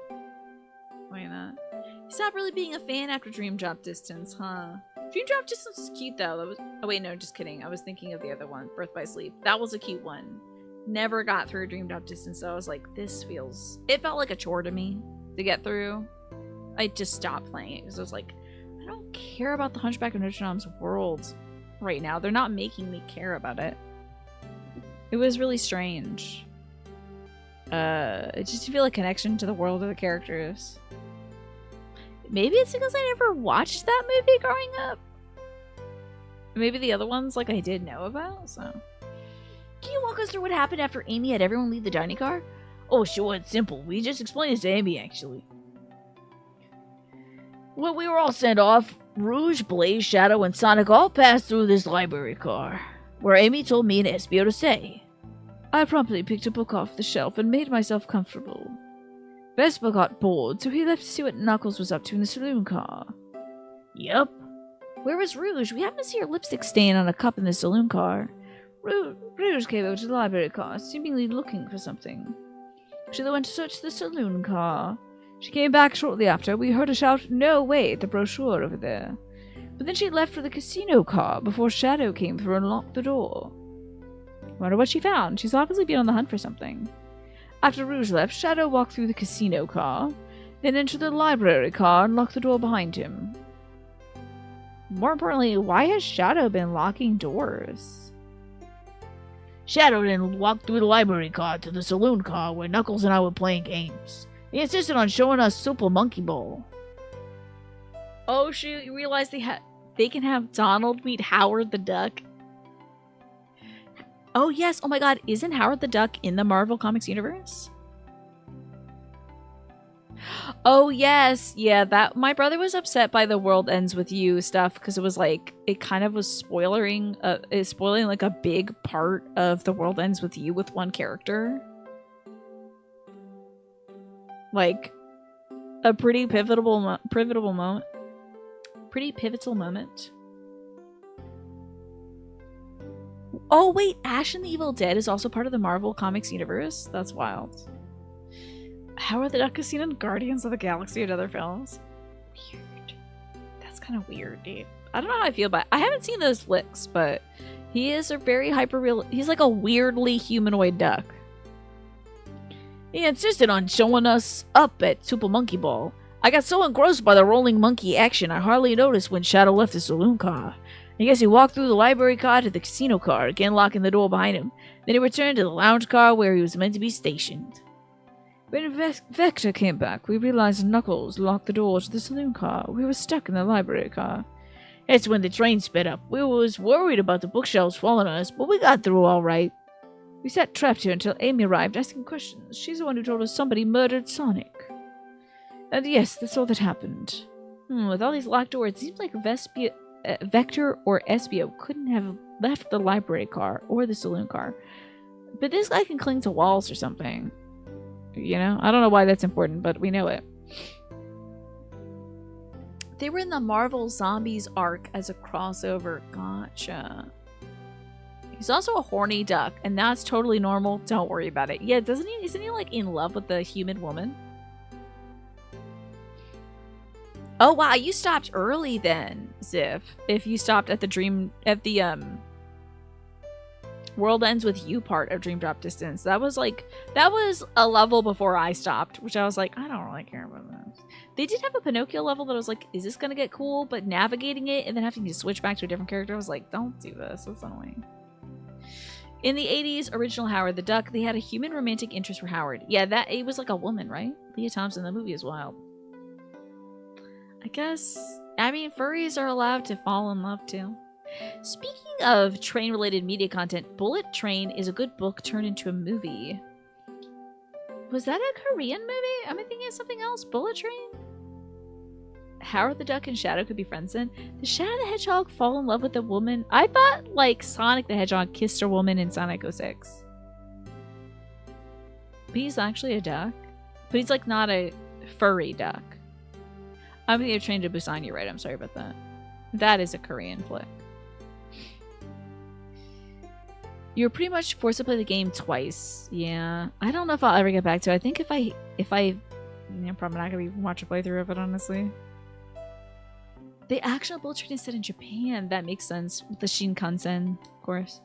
Why not? You stopped really being a fan after Dream Drop Distance, huh? Dream Drop Distance was cute though. That was, oh wait, no, just kidding. I was thinking of the other one, Birth by Sleep. That was a cute one. Never got through Dream Drop Distance, so I was like, it felt like a chore to me to get through. I just stopped playing it because I was like, I don't care about the Hunchback of Notre Dame's world right now. They're not making me care about it. It was really strange. It just didn't feel a connection to the world of the characters. Maybe it's because I never watched that movie growing up. Maybe the other ones, like, I did know about, so. Can you walk us through what happened after Amy had everyone leave the dining car? Oh, sure, it's simple. We just explained it to Amy, actually. When we were all sent off, Rouge, Blaze, Shadow, and Sonic all passed through this library car, where Amy told me and Espio to stay. I promptly picked a book off the shelf and made myself comfortable. Vespa got bored, so he left to see what Knuckles was up to in the saloon car. Yup. Where was Rouge? We happened to see her lipstick Stain on a cup in the saloon car. Rouge came over to the library car, seemingly looking for something. She then went to search the saloon car. She came back shortly after. We heard her shout, "No, wait, the brochure over there." But then she left for the casino car before Shadow came through and locked the door. Wonder what she found. She's obviously been on the hunt for something. After Rouge left, Shadow walked through the casino car, then entered the library car and locked the door behind him. More importantly, why has Shadow been locking doors? Shadow then walked through the library car to the saloon car where Knuckles and I were playing games. He insisted on showing us Super Monkey Ball. Oh shoot, you realize they can have Donald meet Howard the Duck? Oh yes, oh my god, isn't Howard the Duck in the Marvel Comics universe? Oh yes, yeah, that my brother was upset by the World Ends With You stuff because it was like it kind of was spoiling like a big part of the World Ends With You with one character. Like a pretty pivotal moment. Pretty pivotal moment. Oh wait, Ash and the Evil Dead is also part of the Marvel Comics universe? That's wild. Howard the Duck is seen in Guardians of the Galaxy and other films. Weird. That's kind of weird, dude. I don't know how I feel about it. I haven't seen those flicks, but he is a very hyper-real... He's like a weirdly humanoid duck. He insisted on showing us up at Super Monkey Ball. I got so engrossed by the rolling monkey action I hardly noticed when Shadow left the saloon car. I guess he walked through the library car to the casino car, again locking the door behind him. Then he returned to the lounge car where he was meant to be stationed. When Vector came back, we realized Knuckles locked the door to the saloon car. We were stuck in the library car. That's when the train sped up. We was worried about the bookshelves falling on us, but we got through all right. We sat trapped here until Amy arrived, asking questions. She's the one who told us somebody murdered Sonic. And yes, that's all that happened. With all these locked doors, it seems like Vector or Espio couldn't have left the library car or the saloon car. But this guy can cling to walls or something. You know? I don't know why that's important, but we know it. They were in the Marvel Zombies arc as a crossover. Gotcha. He's also a horny duck, and that's totally normal. Don't worry about it. Yeah, isn't he like in love with the human woman? Oh wow, you stopped early then, Ziv. If you stopped at the World Ends With You part of Dream Drop Distance. That was a level before I stopped, which I was like, I don't really care about this. They did have a Pinocchio level that I was like, is this gonna get cool? But navigating it and then having to switch back to a different character, I was like, don't do this. That's annoying. In the 80s, original Howard the Duck, they had a human romantic interest for Howard. Yeah, it was like a woman, right? Leah Thompson, the movie is wild. I guess, I mean, furries are allowed to fall in love too. Speaking of train-related media content, Bullet Train is a good book turned into a movie. Was that a Korean movie? Am I thinking of something else? Bullet Train? Howard the Duck and Shadow could be friends then? Did Shadow the Hedgehog fall in love with a woman? I thought, like, Sonic the Hedgehog kissed a woman in Sonic 06. But he's actually a duck? But he's, like, not a furry duck. I'm thinking of Train to Busan, you're right, I'm sorry about that. That is a Korean flick. You're pretty much forced to play the game twice. Yeah. I don't know if I'll ever get back to it. I think if I probably not gonna watch a playthrough of it, honestly. The actual Bullet Train is set in Japan. That makes sense with the Shinkansen, of course.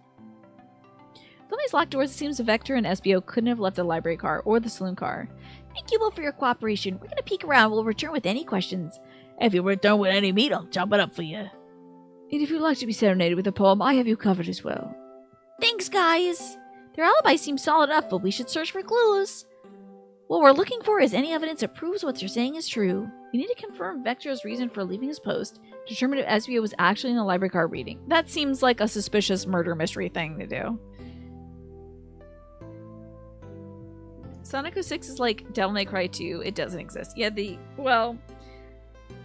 With all these locked doors, it seems Vector and Espio couldn't have left the library car or the saloon car. Thank you both for your cooperation. We're gonna peek around. We'll return with any questions. If you return with any meat, I'll chop it up for you. And if you'd like to be serenaded with a poem, I have you covered as well. Thanks, guys! Their alibi seems solid enough, but we should search for clues. What we're looking for is any evidence that proves what they're saying is true. We need to confirm Vector's reason for leaving his post, determine if Espio was actually in the library car reading. That seems like a suspicious murder mystery thing to do. Sonic 06 is like Devil May Cry 2. It doesn't exist. Yeah,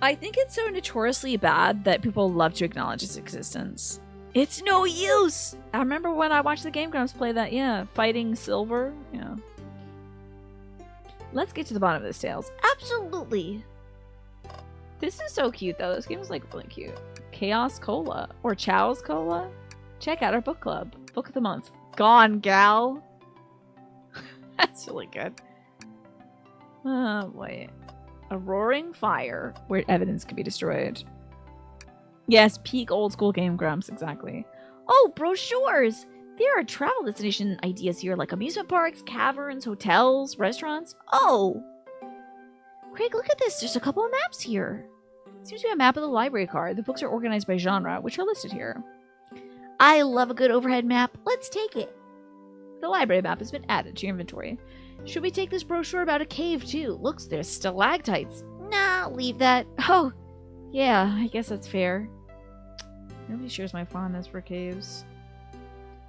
I think it's so notoriously bad that people love to acknowledge its existence. It's no use! I remember when I watched the Game Grumps play that, yeah. Fighting Silver, yeah. Let's get to the bottom of this, Tails. Absolutely! This is so cute, though. This game is, like, really cute. Chaos Cola. Or Chow's Cola. Check out our book club. Book of the month. Gone, gal! That's really good. Oh, wait. A roaring fire where evidence can be destroyed. Yes, peak old school Game Grumps, exactly. Oh, brochures! There are travel destination ideas here, like amusement parks, caverns, hotels, restaurants. Oh! Craig, look at this. There's a couple of maps here. Seems to be a map of the library card. The books are organized by genre, which are listed here. I love a good overhead map. Let's take it. The library map has been added to your inventory. Should we take this brochure about a cave, too? Looks, there's stalactites. Nah, leave that. Oh, yeah, I guess that's fair. Nobody shares my fondness for caves.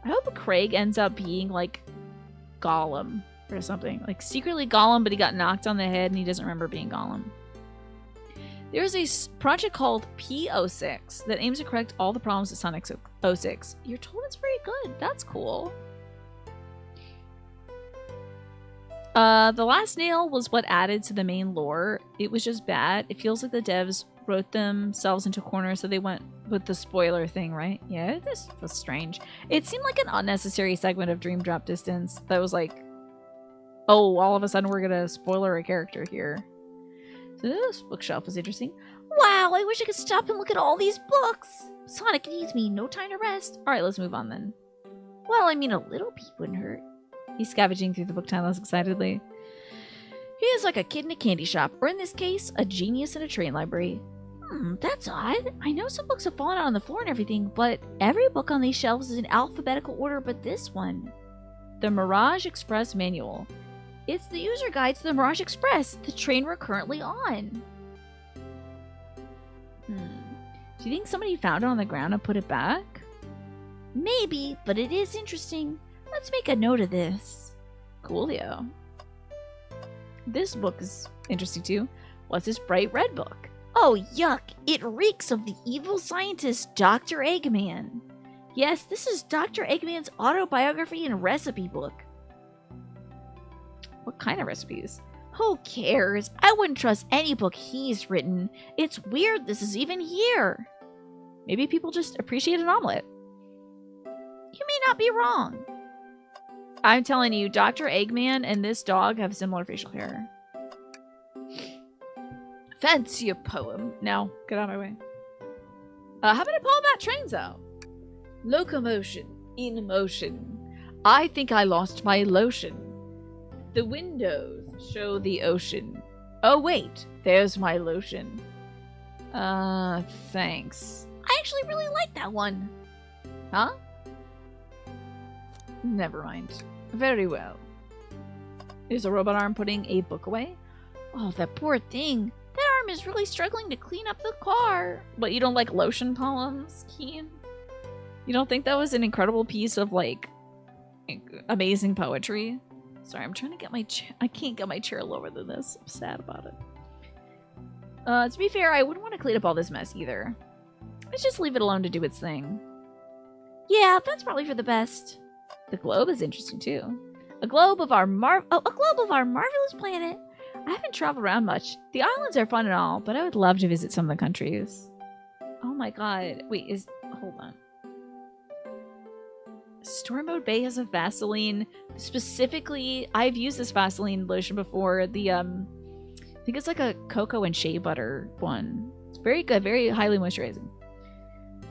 I hope Craig ends up being, like, Gollum or something. Like, secretly Gollum, but he got knocked on the head and he doesn't remember being Gollum. There's a project called P06 that aims to correct all the problems of Sonic 06. You're told it's very good. That's cool. The last nail was what added to the main lore. It was just bad. It feels like the devs wrote themselves into a corner, so they went with the spoiler thing, right? Yeah, this was strange. It seemed like an unnecessary segment of Dream Drop Distance that was like, oh, all of a sudden we're gonna spoiler a character here. So this bookshelf is interesting. Wow, I wish I could stop and look at all these books. Sonic needs me. No time to rest. All right, let's move on then. Well, I mean, a little peek wouldn't hurt. He's scavenging through the book tiles excitedly. He is like a kid in a candy shop, or in this case, a genius in a train library. That's odd. I know some books have fallen out on the floor and everything, but every book on these shelves is in alphabetical order but this one. The Mirage Express Manual. It's the user guide to the Mirage Express, the train we're currently on. Do you think somebody found it on the ground and put it back? Maybe, but it is interesting. Let's make a note of this. Coolio. This book is interesting too. What's this bright red book? Oh, yuck. It reeks of the evil scientist, Dr. Eggman. Yes, this is Dr. Eggman's autobiography and recipe book. What kind of recipes? Who cares? I wouldn't trust any book he's written. It's weird this is even here. Maybe people just appreciate an omelet. You may not be wrong. I'm telling you, Dr. Eggman and this dog have similar facial hair. Fancy a poem. No, get out of my way. How about a poem about trains, though? Locomotion in motion. I think I lost my lotion. The windows show the ocean. Oh, wait, there's my lotion. Thanks. I actually really like that one. Huh? Never mind. Very well. Is a robot arm putting a book away? Oh, that poor thing. That arm is really struggling to clean up the car. But you don't like lotion poems, Keen? You don't think that was an incredible piece of, like, amazing poetry? Sorry, I'm trying to get my I can't get my chair lower than this. I'm sad about it. To be fair, I wouldn't want to clean up all this mess either. Let's just leave it alone to do its thing. Yeah, that's probably for the best. The globe is interesting too. A globe of our marvelous planet. I haven't traveled around much. The islands are fun and all, but I would love to visit some of the countries. Oh my god. Wait, hold on. Storm Mode Bay has a Vaseline. Specifically, I've used this Vaseline lotion before. The I think it's like a cocoa and shea butter one. It's very good, very highly moisturizing.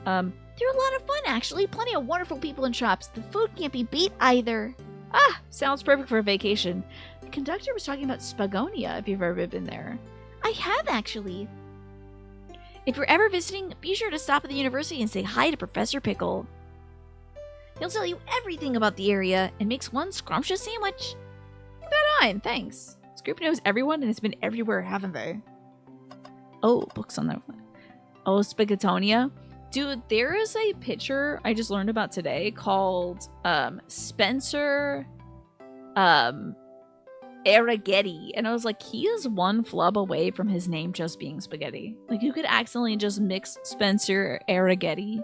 They're a lot of fun, actually. Plenty of wonderful people in shops. The food can't be beat either. Ah, sounds perfect for a vacation. The conductor was talking about Spagonia, if you've ever been there. I have, actually. If you're ever visiting, be sure to stop at the university and say hi to Professor Pickle. He'll tell you everything about the area and makes one scrumptious sandwich. Keep that on, thanks. This group knows everyone and has been everywhere, haven't they? Oh, books on that one. Oh, Spaghettonia. Dude, there is a picture I just learned about today called Spencer Arrighetti. And I was like, he is one flub away from his name just being spaghetti. Like, you could accidentally just mix Spencer Arrighetti.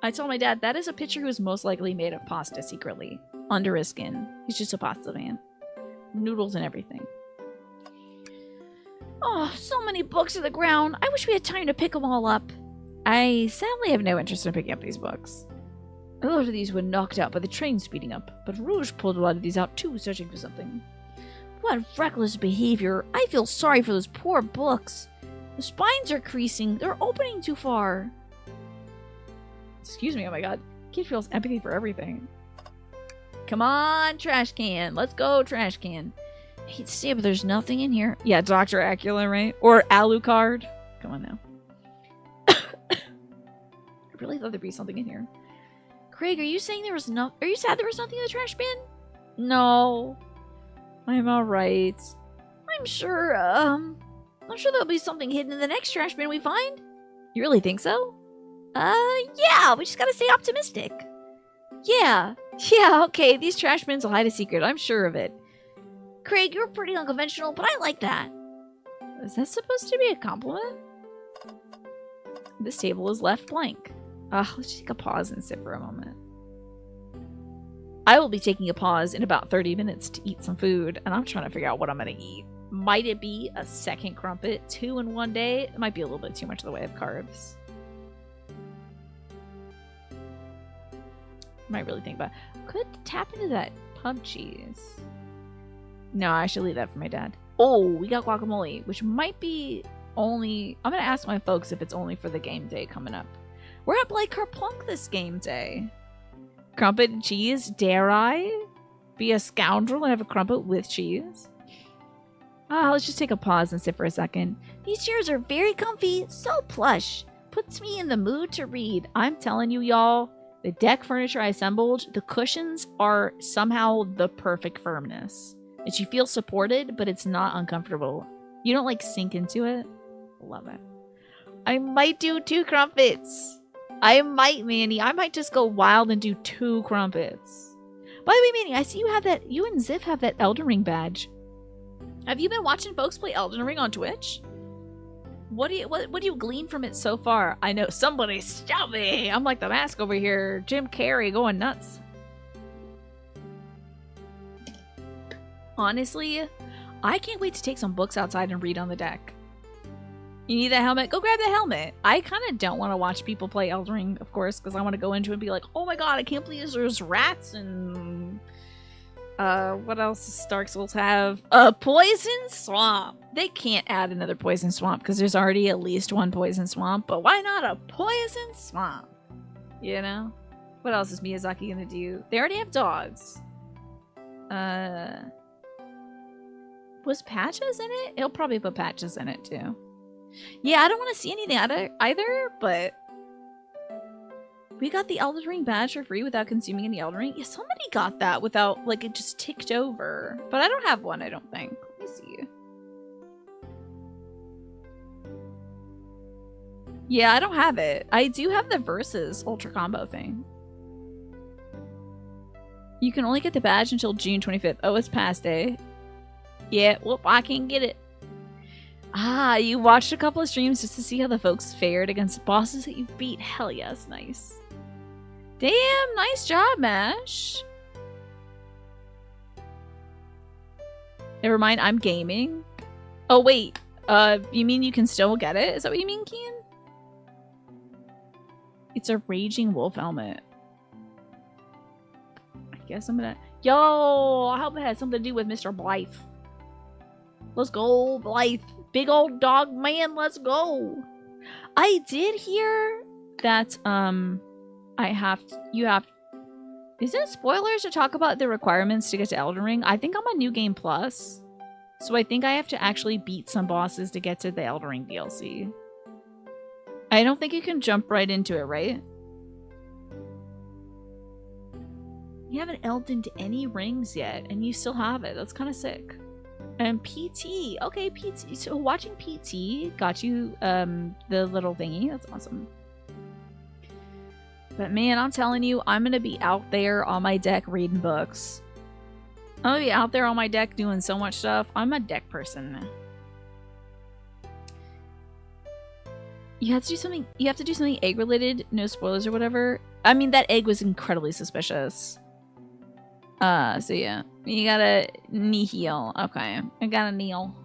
I told my dad that is a pitcher who is most likely made of pasta secretly. Under his skin. He's just a pasta man. Noodles and everything. Oh, so many books on the ground. I wish we had time to pick them all up. I sadly have no interest in picking up these books. A lot of these were knocked out by the train speeding up, but Rouge pulled a lot of these out too, searching for something. What reckless behavior. I feel sorry for those poor books. The spines are creasing. They're opening too far. Excuse me, oh my god. Kid feels empathy for everything. Come on, trash can. Let's go, trash can. I hate to say it, but there's nothing in here. Yeah, Dr. Acula, right? Or Alucard. Come on now. I really thought there'd be something in here. Craig, are you saying there was no? Are you sad there was nothing in the trash bin? No. I'm alright. I'm sure there'll be something hidden in the next trash bin we find. You really think so? Yeah, we just gotta stay optimistic. Yeah, okay, these trash bins will hide a secret, I'm sure of it. Craig, you're pretty unconventional, but I like that. Is that supposed to be a compliment? This table is left blank. Let's just take a pause and sit for a moment. I will be taking a pause in about 30 minutes to eat some food, and I'm trying to figure out what I'm going to eat. Might it be a second crumpet, 2 in one day? It might be a little bit too much in the way of carbs. Might really think about it. Could tap into that pub cheese. No, I should leave that for my dad. Oh, we got guacamole, which might be only... I'm going to ask my folks if it's only for the game day coming up. We're at Blake Kerplunk this game day. Crumpet and cheese? Dare I be a scoundrel and have a crumpet with cheese? Let's just take a pause and sit for a second. These chairs are very comfy, so plush. Puts me in the mood to read. I'm telling you, y'all, the deck furniture I assembled, the cushions are somehow the perfect firmness. And you feel supported, but it's not uncomfortable. You don't, like, sink into it. Love it. I might do 2 crumpets. I might, Manny. I might just go wild and do 2 crumpets. By the way, Manny, I see you have that... You and Ziff have that Elden Ring badge. Have you been watching folks play Elden Ring on Twitch? What do you glean from it so far? I know somebody stop me. I'm like the mask over here. Jim Carrey going nuts. Honestly, I can't wait to take some books outside and read on the deck. You need that helmet? Go grab the helmet. I kind of don't want to watch people play Elden Ring, of course, because I want to go into it and be like, oh my god, I can't believe there's rats and... what else does Dark Souls have? A poison swamp! They can't add another poison swamp because there's already at least 1 poison swamp, but why not a poison swamp? You know? What else is Miyazaki gonna do? They already have dogs. Was Patches in it? He'll probably put Patches in it too. Yeah, I don't want to see anything either, but... We got the Elden Ring badge for free without consuming any Elden Ring? Yeah, somebody got that without, like, it just ticked over. But I don't have one, I don't think. Let me see. Yeah, I don't have it. I do have the Versus Ultra Combo thing. You can only get the badge until June 25th. Oh, it's past day. Yeah, whoop, I can't get it. You watched a couple of streams just to see how the folks fared against bosses that you've beat. Hell yes, nice. Damn, nice job, Mash. Never mind, I'm gaming. Oh, wait. You mean you can still get it? Is that what you mean, Kian? It's a Raging Wolf helmet. I guess I'm gonna... Yo, I hope it has something to do with Mr. Blythe. Let's go, Blythe. Big old dog man, let's go. I did hear that, is it spoilers to talk about the requirements to get to Elden Ring? I think I'm on New Game Plus. So I think I have to actually beat some bosses to get to the Elden Ring DLC. I don't think you can jump right into it, right? You haven't elved into any rings yet, and you still have it. That's kind of sick. And PT. Okay, PT. So watching PT got you the little thingy. That's awesome. But man, I'm telling you, I'm going to be out there on my deck reading books. I'm going to be out there on my deck doing so much stuff. I'm a deck person. You have to do something. You have to do something egg related. No spoilers or whatever. I mean, that egg was incredibly suspicious. So yeah. You gotta kneel. Okay. I gotta kneel.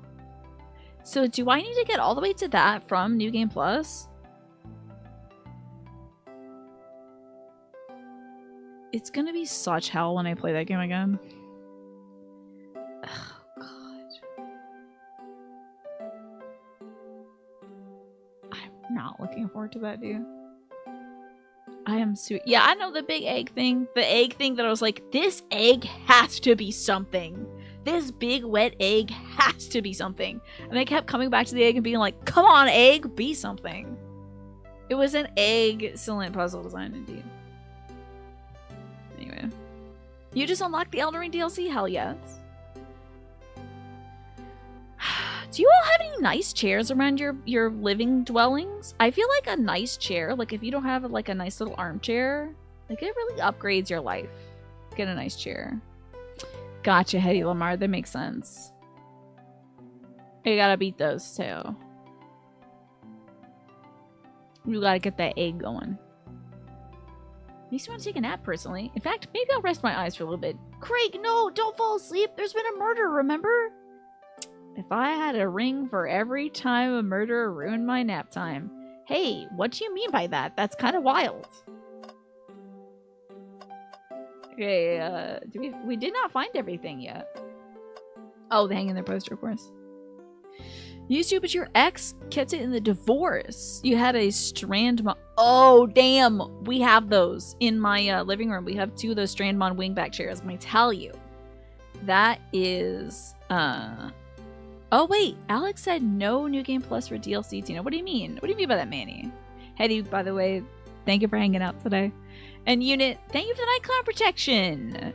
So do I need to get all the way to that from New Game Plus? It's gonna be such hell when I play that game again. Oh, God. I'm not looking forward to that, dude. I am yeah, I know the big egg thing. The egg thing that I was like, this egg has to be something. This big wet egg has to be something. And I kept coming back to the egg and being like, come on, egg, be something. It was an excellent puzzle design indeed. Anyway. You just unlocked the Elden Ring DLC? Hell yes. Do you all have any nice chairs around your living dwellings? I feel like a nice chair, like if you don't have like a nice little armchair, like it really upgrades your life. Get a nice chair. Gotcha, Hedy Lamar. That makes sense. You gotta beat those too. You gotta get that egg going. Makes me want to take a nap personally. In fact, maybe I'll rest my eyes for a little bit. Craig, no, don't fall asleep. There's been a murder, remember? If I had a ring for every time a murderer ruined my nap time. Hey, what do you mean by that? That's kind of wild. Okay, we did not find everything yet. Oh, the hang in their poster, of course. Used to, but your ex kept it in the divorce. You had a Strandmon. Oh, damn. We have those in my living room. We have 2 of those Strandmon wingback chairs. Let me tell you. That is, Oh, wait. Alex said no New Game Plus for DLC, Tina. What do you mean? What do you mean by that, Manny? Hedy, by the way, thank you for hanging out today. And Unit, thank you for the Night Clown protection.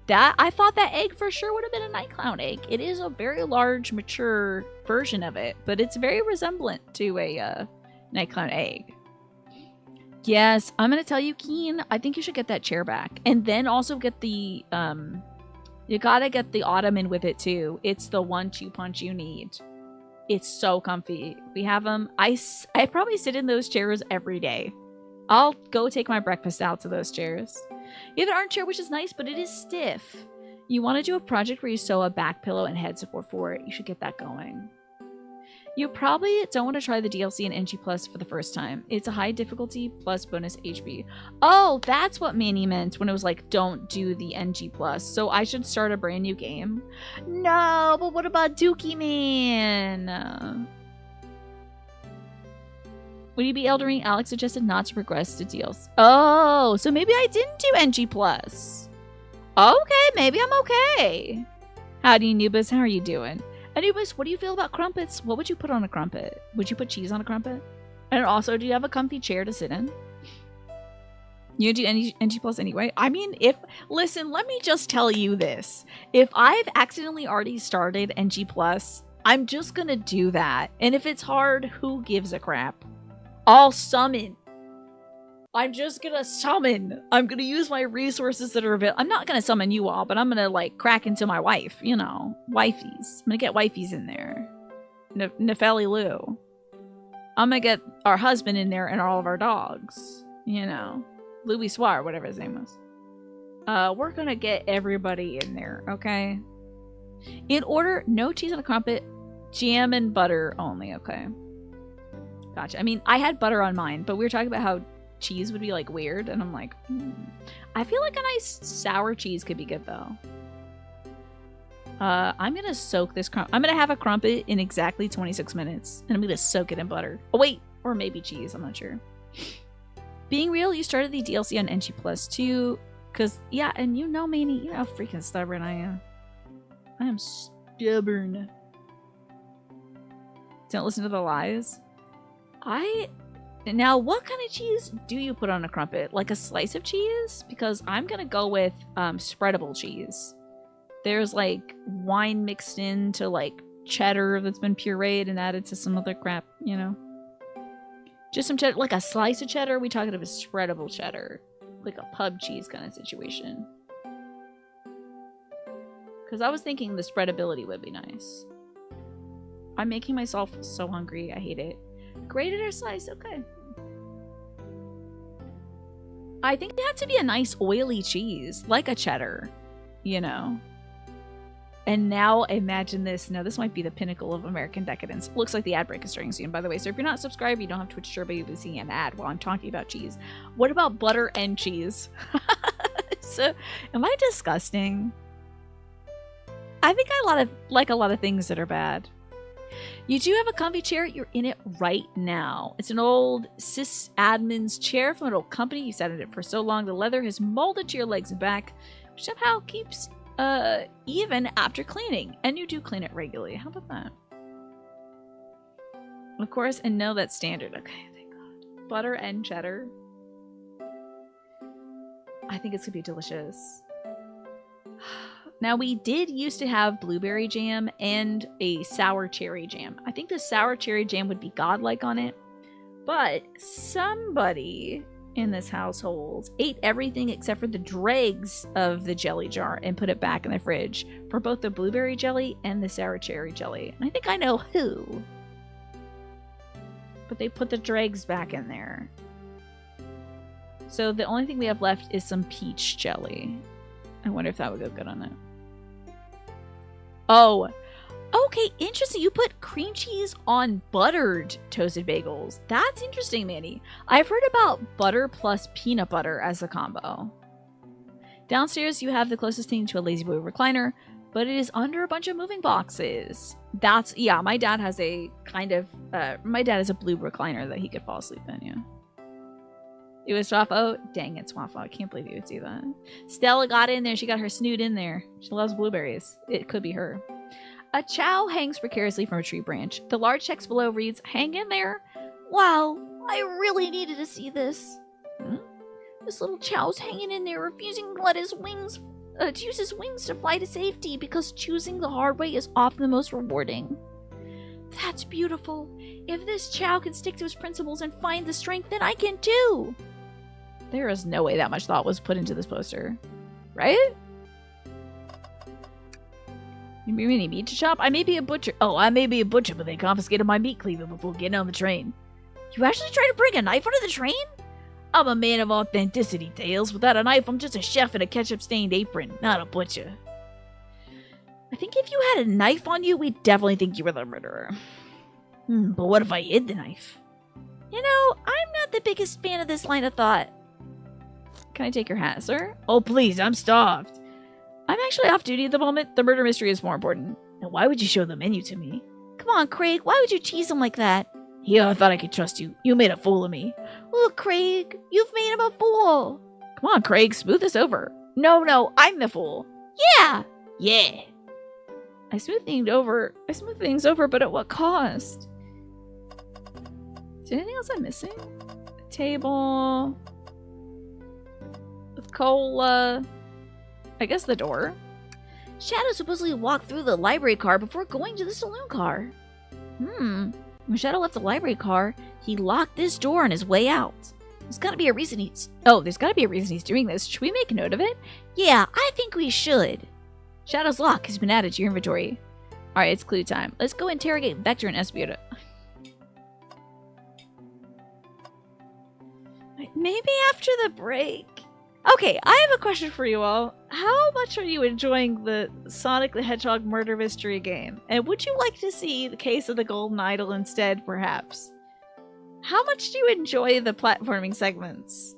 That I thought that egg for sure would have been a Night Clown egg. It is a very large, mature version of it, but it's very resemblant to a Night Clown egg. Yes, I'm gonna tell you, Keen. I think you should get that chair back, and then also get the You gotta get the ottoman with it too. It's the 1-2 punch you need. It's so comfy. We have them. I probably sit in those chairs every day. I'll go take my breakfast out to those chairs. You have an armchair, which is nice, but it is stiff. You want to do a project where you sew a back pillow and head support for it. You should get that going. You probably don't want to try the DLC in NG Plus for the first time. It's a high difficulty plus bonus HP. Oh, that's what Manny meant when it was like, don't do the NG Plus. So I should start a brand new game? No, but what about Dookie Man? When you beat Elden Ring, Alex suggested not to progress to DLC. Oh, so maybe I didn't do NG Plus. Okay, maybe I'm okay. Howdy, Anubis. How are you doing? Anubis, what do you feel about crumpets? What would you put on a crumpet? Would you put cheese on a crumpet? And also, do you have a comfy chair to sit in? You do NG Plus anyway? I mean, listen, let me just tell you this. If I've accidentally already started NG Plus, I'm just gonna do that. And if it's hard, who gives a crap? I'll summon. I'm just gonna summon. I'm gonna use my resources that are available. I'm not gonna summon you all, but I'm gonna like crack into my wife, you know, wifeys. I'm gonna get wifeys in there. Nefeli Lou. I'm gonna get our husband in there and all of our dogs. You know, Louis Soir, whatever his name was. We're gonna get everybody in there, okay? In order, no cheese on a crumpet, jam and butter only, okay? Gotcha. I mean, I had butter on mine, but we were talking about how cheese would be like weird, and I'm like, I feel like a nice sour cheese could be good though. I'm gonna soak this I'm gonna have a crumpet in exactly 26 minutes, and I'm gonna soak it in butter. Oh wait, or maybe cheese, I'm not sure. Being real, you started the DLC on NG Plus too, cause yeah, and you know Manny, you know how freaking stubborn I am. I am stubborn. Don't listen to the lies. Now, what kind of cheese do you put on a crumpet? Like a slice of cheese? Because I'm gonna go with spreadable cheese. There's like wine mixed into like cheddar that's been pureed and added to some other crap, you know? Just some cheddar, like a slice of cheddar? We talking about a spreadable cheddar. Like a pub cheese kind of situation. Because I was thinking the spreadability would be nice. I'm making myself so hungry. I hate it. Grated or sliced? Okay. I think it had to be a nice oily cheese, like a cheddar, you know. And now imagine this. Now this might be the pinnacle of American decadence. Looks like the ad break is starting soon, by the way. So if you're not subscribed, you don't have Twitch sure, but you'll be seeing an ad while I'm talking about cheese. What about butter and cheese? So, am I disgusting? I think I like a lot of things that are bad. You do have a comfy chair. You're in it right now. It's an old sysadmin's chair from an old company. You sat in it for so long, the leather has molded to your legs and back, which somehow keeps even after cleaning. And you do clean it regularly. How about that? Of course, and no, that's standard. Okay, thank God. butter and cheddar. I think it's gonna be delicious. Now, we did used to have blueberry jam and a sour cherry jam. I think the sour cherry jam would be godlike on it. But somebody in this household ate everything except for the dregs of the jelly jar and put it back in the fridge for both the blueberry jelly and the sour cherry jelly. And I think I know who. But they put the dregs back in there. So the only thing we have left is some peach jelly. I wonder if that would go good on it. Oh, okay, interesting. You put cream cheese on buttered toasted bagels. That's interesting, Manny. I've heard about butter plus peanut butter as a combo. Downstairs, you have the closest thing to a lazy boy recliner, but it is under a bunch of moving boxes. That's, yeah, my dad has a kind of, my dad has a blue recliner that he could fall asleep in, yeah. It was Swaffo. Dang it, Swaffo. I can't believe you would do that. Stella got in there. She got her snoot in there. She loves blueberries. It could be her. A chow hangs precariously from a tree branch. The large text below reads, "Hang in there." Wow, I really needed to see this. This little chow's hanging in there, refusing to let his wings, to use his wings to fly to safety because choosing the hard way is often the most rewarding. That's beautiful. If this chow can stick to his principles and find the strength, then I can too. There is no way that much thought was put into this poster. Right? You mean a meat shop? I may be a butcher. Oh, I may be a butcher, but they confiscated my meat cleaver before getting on the train. You actually tried to bring a knife onto the train? I'm a man of authenticity, Tails. Without a knife, I'm just a chef in a ketchup-stained apron, not a butcher. I think if you had a knife on you, we'd definitely think you were the murderer. But what if I hid the knife? You know, I'm not the biggest fan of this line of thought. Can I take your hat, sir? Oh, please, I'm starved. I'm actually off duty at the moment. The murder mystery is more important. Now, why would you show the menu to me? Come on, Craig. Why would you tease him like that? Yeah, I thought I could trust you. You made a fool of me. Look, Craig. You've made him a fool. Come on, Craig. Smooth this over. No, I'm the fool. Yeah. Yeah. I smooth things over, but at what cost? Is there anything else I'm missing? A table. With cola. I guess the door. Shadow supposedly walked through the library car before going to the saloon car. When Shadow left the library car, he locked this door on his way out. There's gotta be a reason he's doing this. Should we make note of it? Yeah, I think we should. Shadow's lock has been added to your inventory. Alright, it's clue time. Let's go interrogate Vector and Espio. Maybe after the break. Okay, I have a question for you all. How much are you enjoying the Sonic the Hedgehog murder mystery game? And would you like to see the Case of the Golden Idol instead, perhaps? How much do you enjoy the platforming segments?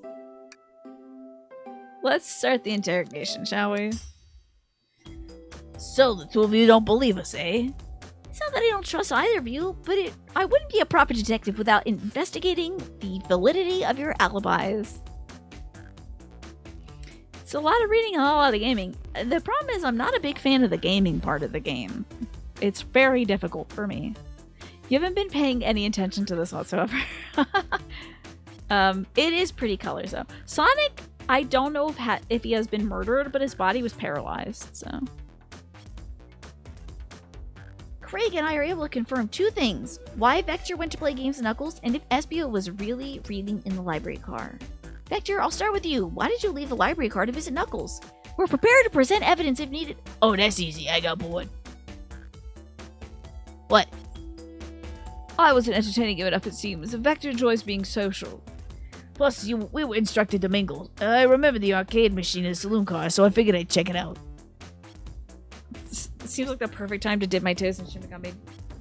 Let's start the interrogation, shall we? So, the two of you don't believe us, eh? It's not that I don't trust either of you, but I wouldn't be a proper detective without investigating the validity of your alibis. It's a lot of reading and a lot of gaming. The problem is I'm not a big fan of the gaming part of the game. It's very difficult for me. You haven't been paying any attention to this whatsoever. It is pretty colors, though. Sonic, I don't know if he has been murdered, but his body was paralyzed, so... Craig and I are able to confirm two things. Why Vector went to play games with Knuckles, and if Espio was really reading in the library car. Vector, I'll start with you. Why did you leave the library car to visit Knuckles? We're prepared to present evidence if needed. Oh, that's easy. I got bored. What? I wasn't entertaining him enough, it seems. Vector enjoys being social. Plus, we were instructed to mingle. I remember the arcade machine in the saloon car, so I figured I'd check it out. It seems like the perfect time to dip my toes in Shin Megami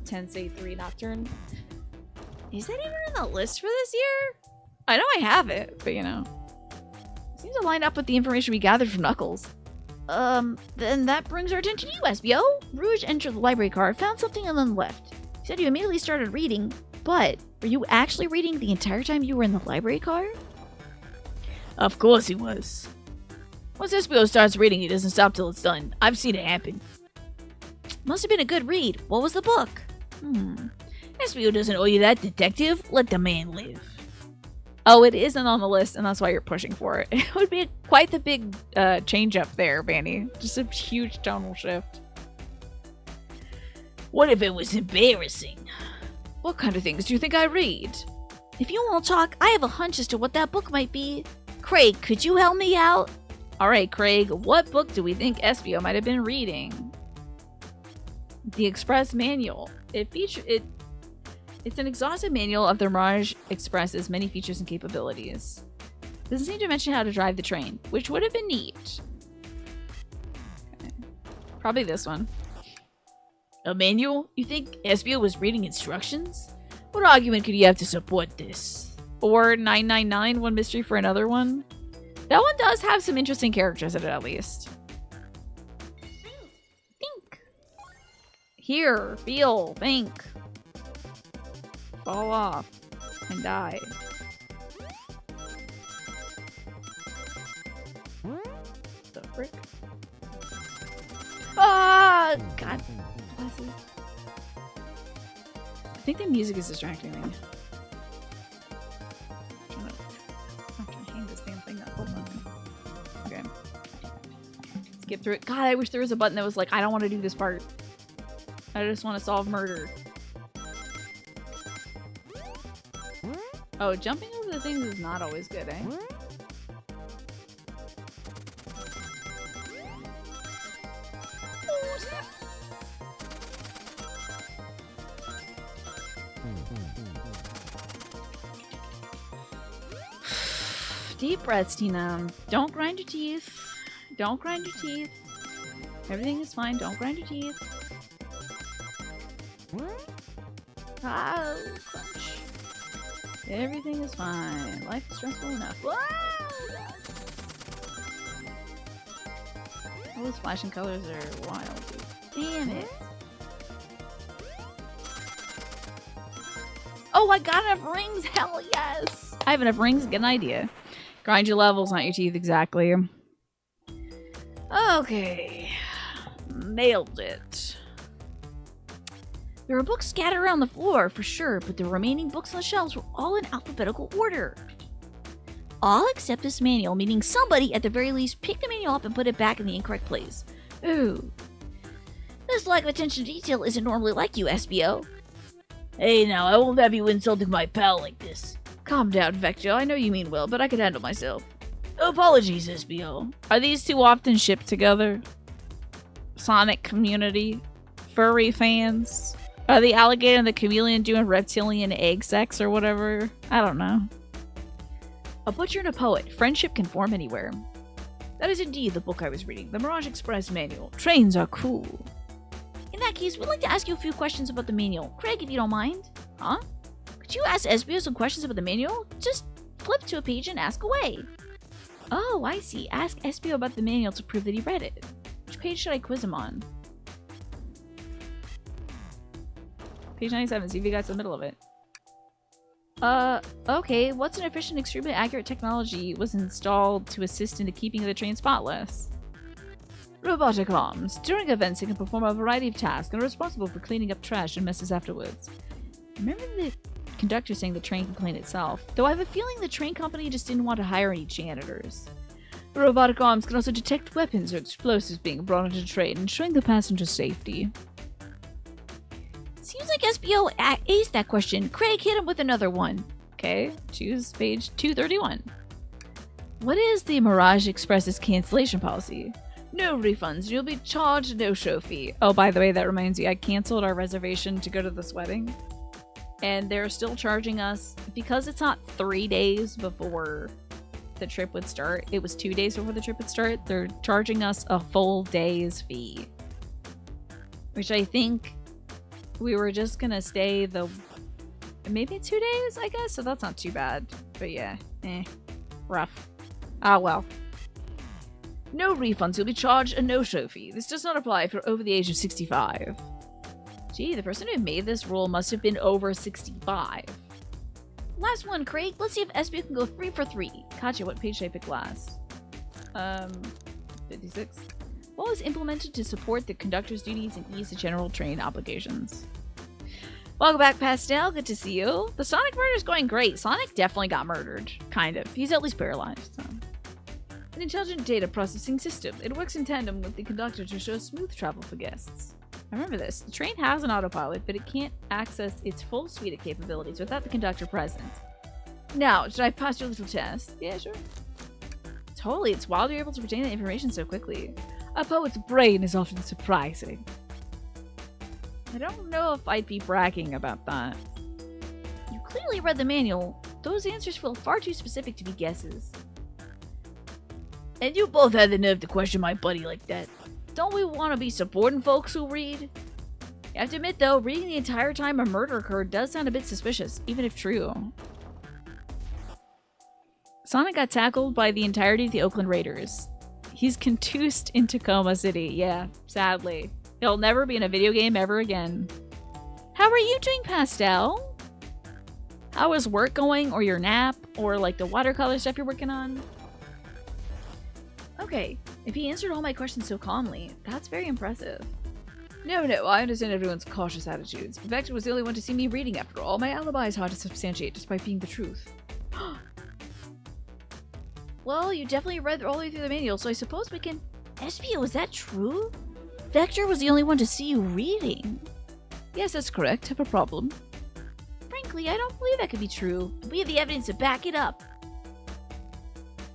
Tensei 3 Nocturne. Is that even on the list for this year? I know I have it, but you know. It seems to line up with the information we gathered from Knuckles. Then that brings our attention to you, Espio. Rouge entered the library car, found something, and then left. You said you immediately started reading, but were you actually reading the entire time you were in the library car? Of course he was. Once Espio starts reading, he doesn't stop till it's done. I've seen it happen. Must have been a good read. What was the book? Espio doesn't owe you that, detective. Let the man live. Oh, it isn't on the list, and that's why you're pushing for it. It would be quite the big change up there, Vanny. Just a huge tonal shift. What if it was embarrassing? What kind of things do you think I read? If you won't talk, I have a hunch as to what that book might be. Craig, could you help me out? Alright, Craig, what book do we think Espio might have been reading? The Express Manual. It's an exhaustive manual of the Mirage Express's many features and capabilities. Doesn't seem to mention how to drive the train, which would have been neat. Okay. Probably this one. A manual? You think Espio was reading instructions? What argument could you have to support this? Or 999, One Mystery for Another One. That one does have some interesting characters in it, at least. Think. Hear, feel, think. Fall off and die. The frick? Ah, God. I think the music is distracting me. I'm trying to hang this damn thing up. Hold on. Okay. Skip through it. God, I wish there was a button that was like, I don't want to do this part. I just want to solve murder. Oh, jumping over the things is not always good, eh? Deep breaths, Tina. Don't grind your teeth. Don't grind your teeth. Everything is fine. Don't grind your teeth. Oh, crunch. Everything is fine. Life is stressful enough. Whoa! All those flashing colors are wild, dude. Damn it. Oh, I got enough rings! Hell yes! I have enough rings to get an idea. Grind your levels, not your teeth, exactly. Okay. Nailed it. There were books scattered around the floor, for sure, but the remaining books on the shelves were all in alphabetical order. All except this manual, meaning somebody, at the very least, picked the manual up and put it back in the incorrect place. Ooh. This lack of attention to detail isn't normally like you, Espio. Hey now, I won't have you insulting my pal like this. Calm down, Vecchio. I know you mean well, but I can handle myself. Apologies, Espio. Are these two often shipped together? Sonic community? Furry fans? Are the alligator and the chameleon doing reptilian egg sex or whatever? I don't know. A butcher and a poet. Friendship can form anywhere. That is indeed the book I was reading. The Mirage Express Manual. Trains are cool. In that case, we'd like to ask you a few questions about the manual. Craig, if you don't mind. Huh? Could you ask Espio some questions about the manual? Just flip to a page and ask away. Oh, I see. Ask Espio about the manual to prove that he read it. Which page should I quiz him on? Page 97, see if he got to the middle of it. Okay. What's an efficient, extremely accurate technology was installed to assist in the keeping of the train spotless? Robotic arms. During events, it can perform a variety of tasks and are responsible for cleaning up trash and messes afterwards. Remember the conductor saying the train can clean itself, though I have a feeling the train company just didn't want to hire any janitors. The robotic arms can also detect weapons or explosives being brought onto the train, ensuring the passenger's safety. Seems like Espio aced that question. Craig, hit him with another one. Okay, choose page 231. What is the Mirage Express's cancellation policy? No refunds. You'll be charged a no-show fee. Oh, by the way, that reminds me, I canceled our reservation to go to this wedding. And they're still charging us, because it's not 3 days before the trip would start, it was 2 days before the trip would start, they're charging us a full day's fee. Which I think we were just gonna stay maybe 2 days, I guess, so that's not too bad. But yeah, rough. Ah, well. No refunds, you'll be charged a no-show fee. This does not apply if you're over the age of 65. Gee, the person who made this rule must have been over 65. Last one, Craig. Let's see if Espio can go 3 for 3. Katya, what page should I pick last? 56. What was implemented to support the conductor's duties and ease the general train obligations? Welcome back, Pastel. Good to see you. The Sonic murder is going great. Sonic definitely got murdered. Kind of. He's at least paralyzed. So. An intelligent data processing system. It works in tandem with the conductor to show smooth travel for guests. I remember this. The train has an autopilot, but it can't access its full suite of capabilities without the conductor present. Now, should I pass your little test? Yeah, sure. Totally. It's wild you're able to retain that information so quickly. A poet's brain is often surprising. I don't know if I'd be bragging about that. You clearly read the manual. Those answers feel far too specific to be guesses. And you both had the nerve to question my buddy like that. Don't we want to be supporting folks who read? You have to admit, though, reading the entire time a murder occurred does sound a bit suspicious, even if true. Sonic got tackled by the entirety of the Oakland Raiders. He's contused in Tacoma City. Yeah, sadly. He'll never be in a video game ever again. How are you doing, Pastel? How is work going, or your nap, or like the watercolor stuff you're working on? Okay, if he answered all my questions so calmly, that's very impressive. No, I understand everyone's cautious attitudes. Vector was the only one to see me reading after all. My alibi is hard to substantiate despite being the truth. Well, you definitely read all the way through the manual, so I suppose we can... Espio, is that true? Vector was the only one to see you reading. Yes, that's correct. Have a problem. Frankly, I don't believe that could be true. We have the evidence to back it up.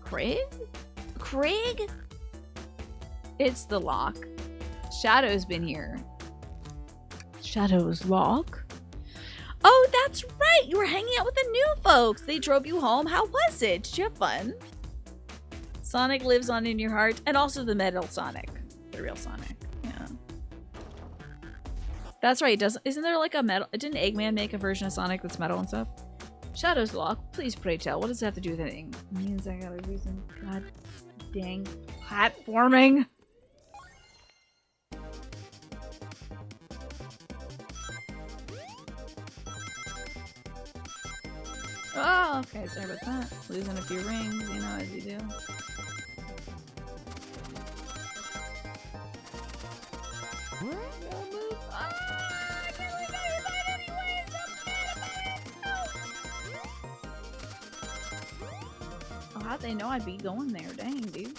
Craig? Craig? It's the lock. Shadow's been here. Shadow's lock? Oh, that's right! You were hanging out with the new folks! They drove you home. How was it? Did you have fun? Sonic lives on in your heart, and also the metal Sonic. The real Sonic. Yeah. That's right, isn't there like a metal... Didn't Eggman make a version of Sonic that's metal and stuff? Shadow's lock. Please pray tell. What does that have to do with anything? It means I gotta do some... God dang platforming. Oh, okay. Sorry about that. Losing a few rings, you know, as you do. Oh, how'd they know I'd be going there? Dang, dude.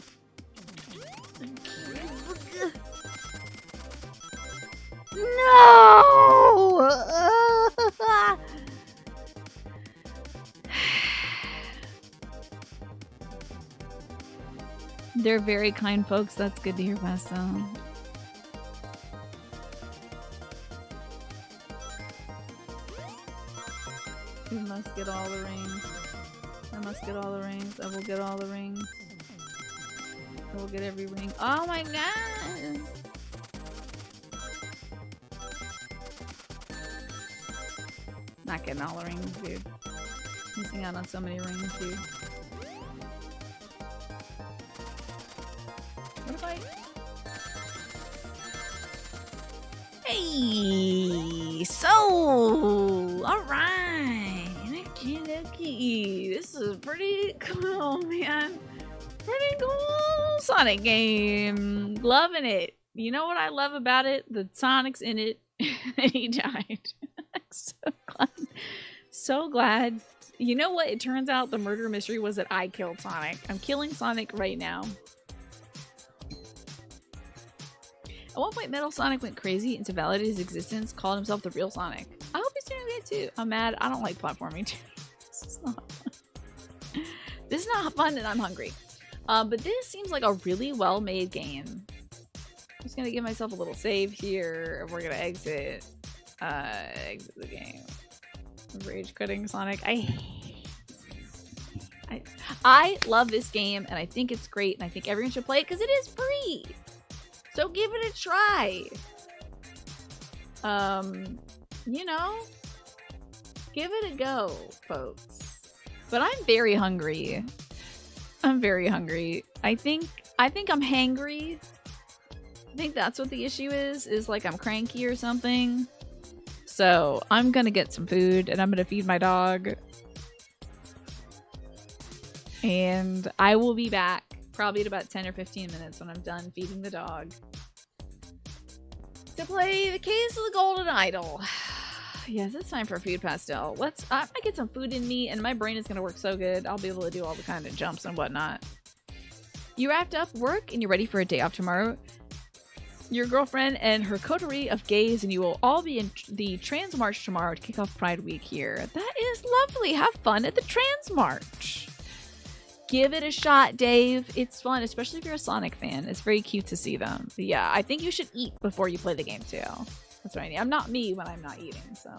No! They're very kind folks. That's good to hear, Pastel. We must get all the rings. I must get all the rings. I will get all the rings. I will get every ring. Oh my god! Not getting all the rings, dude. Missing out on so many rings, dude. What if I... Hey! So! Alright! Okay. This is pretty cool, man. Pretty cool Sonic game. Loving it. You know what I love about it? The Sonic's in it. And he died. So glad. So glad. You know what? It turns out the murder mystery was that I killed Sonic. I'm killing Sonic right now. At one point, Metal Sonic went crazy and to validate his existence, called himself the real Sonic. I hope he's doing that too. I'm mad. I don't like platforming too. This is not fun. This is not fun and I'm hungry. But this seems like a really well-made game. I'm just gonna give myself a little save here. And we're gonna exit the game. Rage quitting Sonic. I love this game and I think it's great and I think everyone should play it because it is free. So give it a try. You know, give it a go, folks. But I'm very hungry. I'm very hungry. I think I'm hangry. I think that's what the issue is like I'm cranky or something. So I'm gonna get some food and I'm gonna feed my dog. And I will be back probably in about 10 or 15 minutes when I'm done feeding the dog to play the Case of the Golden Idol. Yes, it's time for food pastel. I get some food in me and my brain is gonna work so good. I'll be able to do all the kind of jumps and whatnot. You wrapped up work and you're ready for a day off tomorrow. Your girlfriend and her coterie of gays and you will all be in the Trans March tomorrow to kick off Pride Week here. That is lovely. Have fun at the Trans March. Give it a shot, Dave. It's fun, especially if you're a Sonic fan. It's very cute to see them. But yeah, I think you should eat before you play the game too. That's what I need. I'm not me when I'm not eating, so.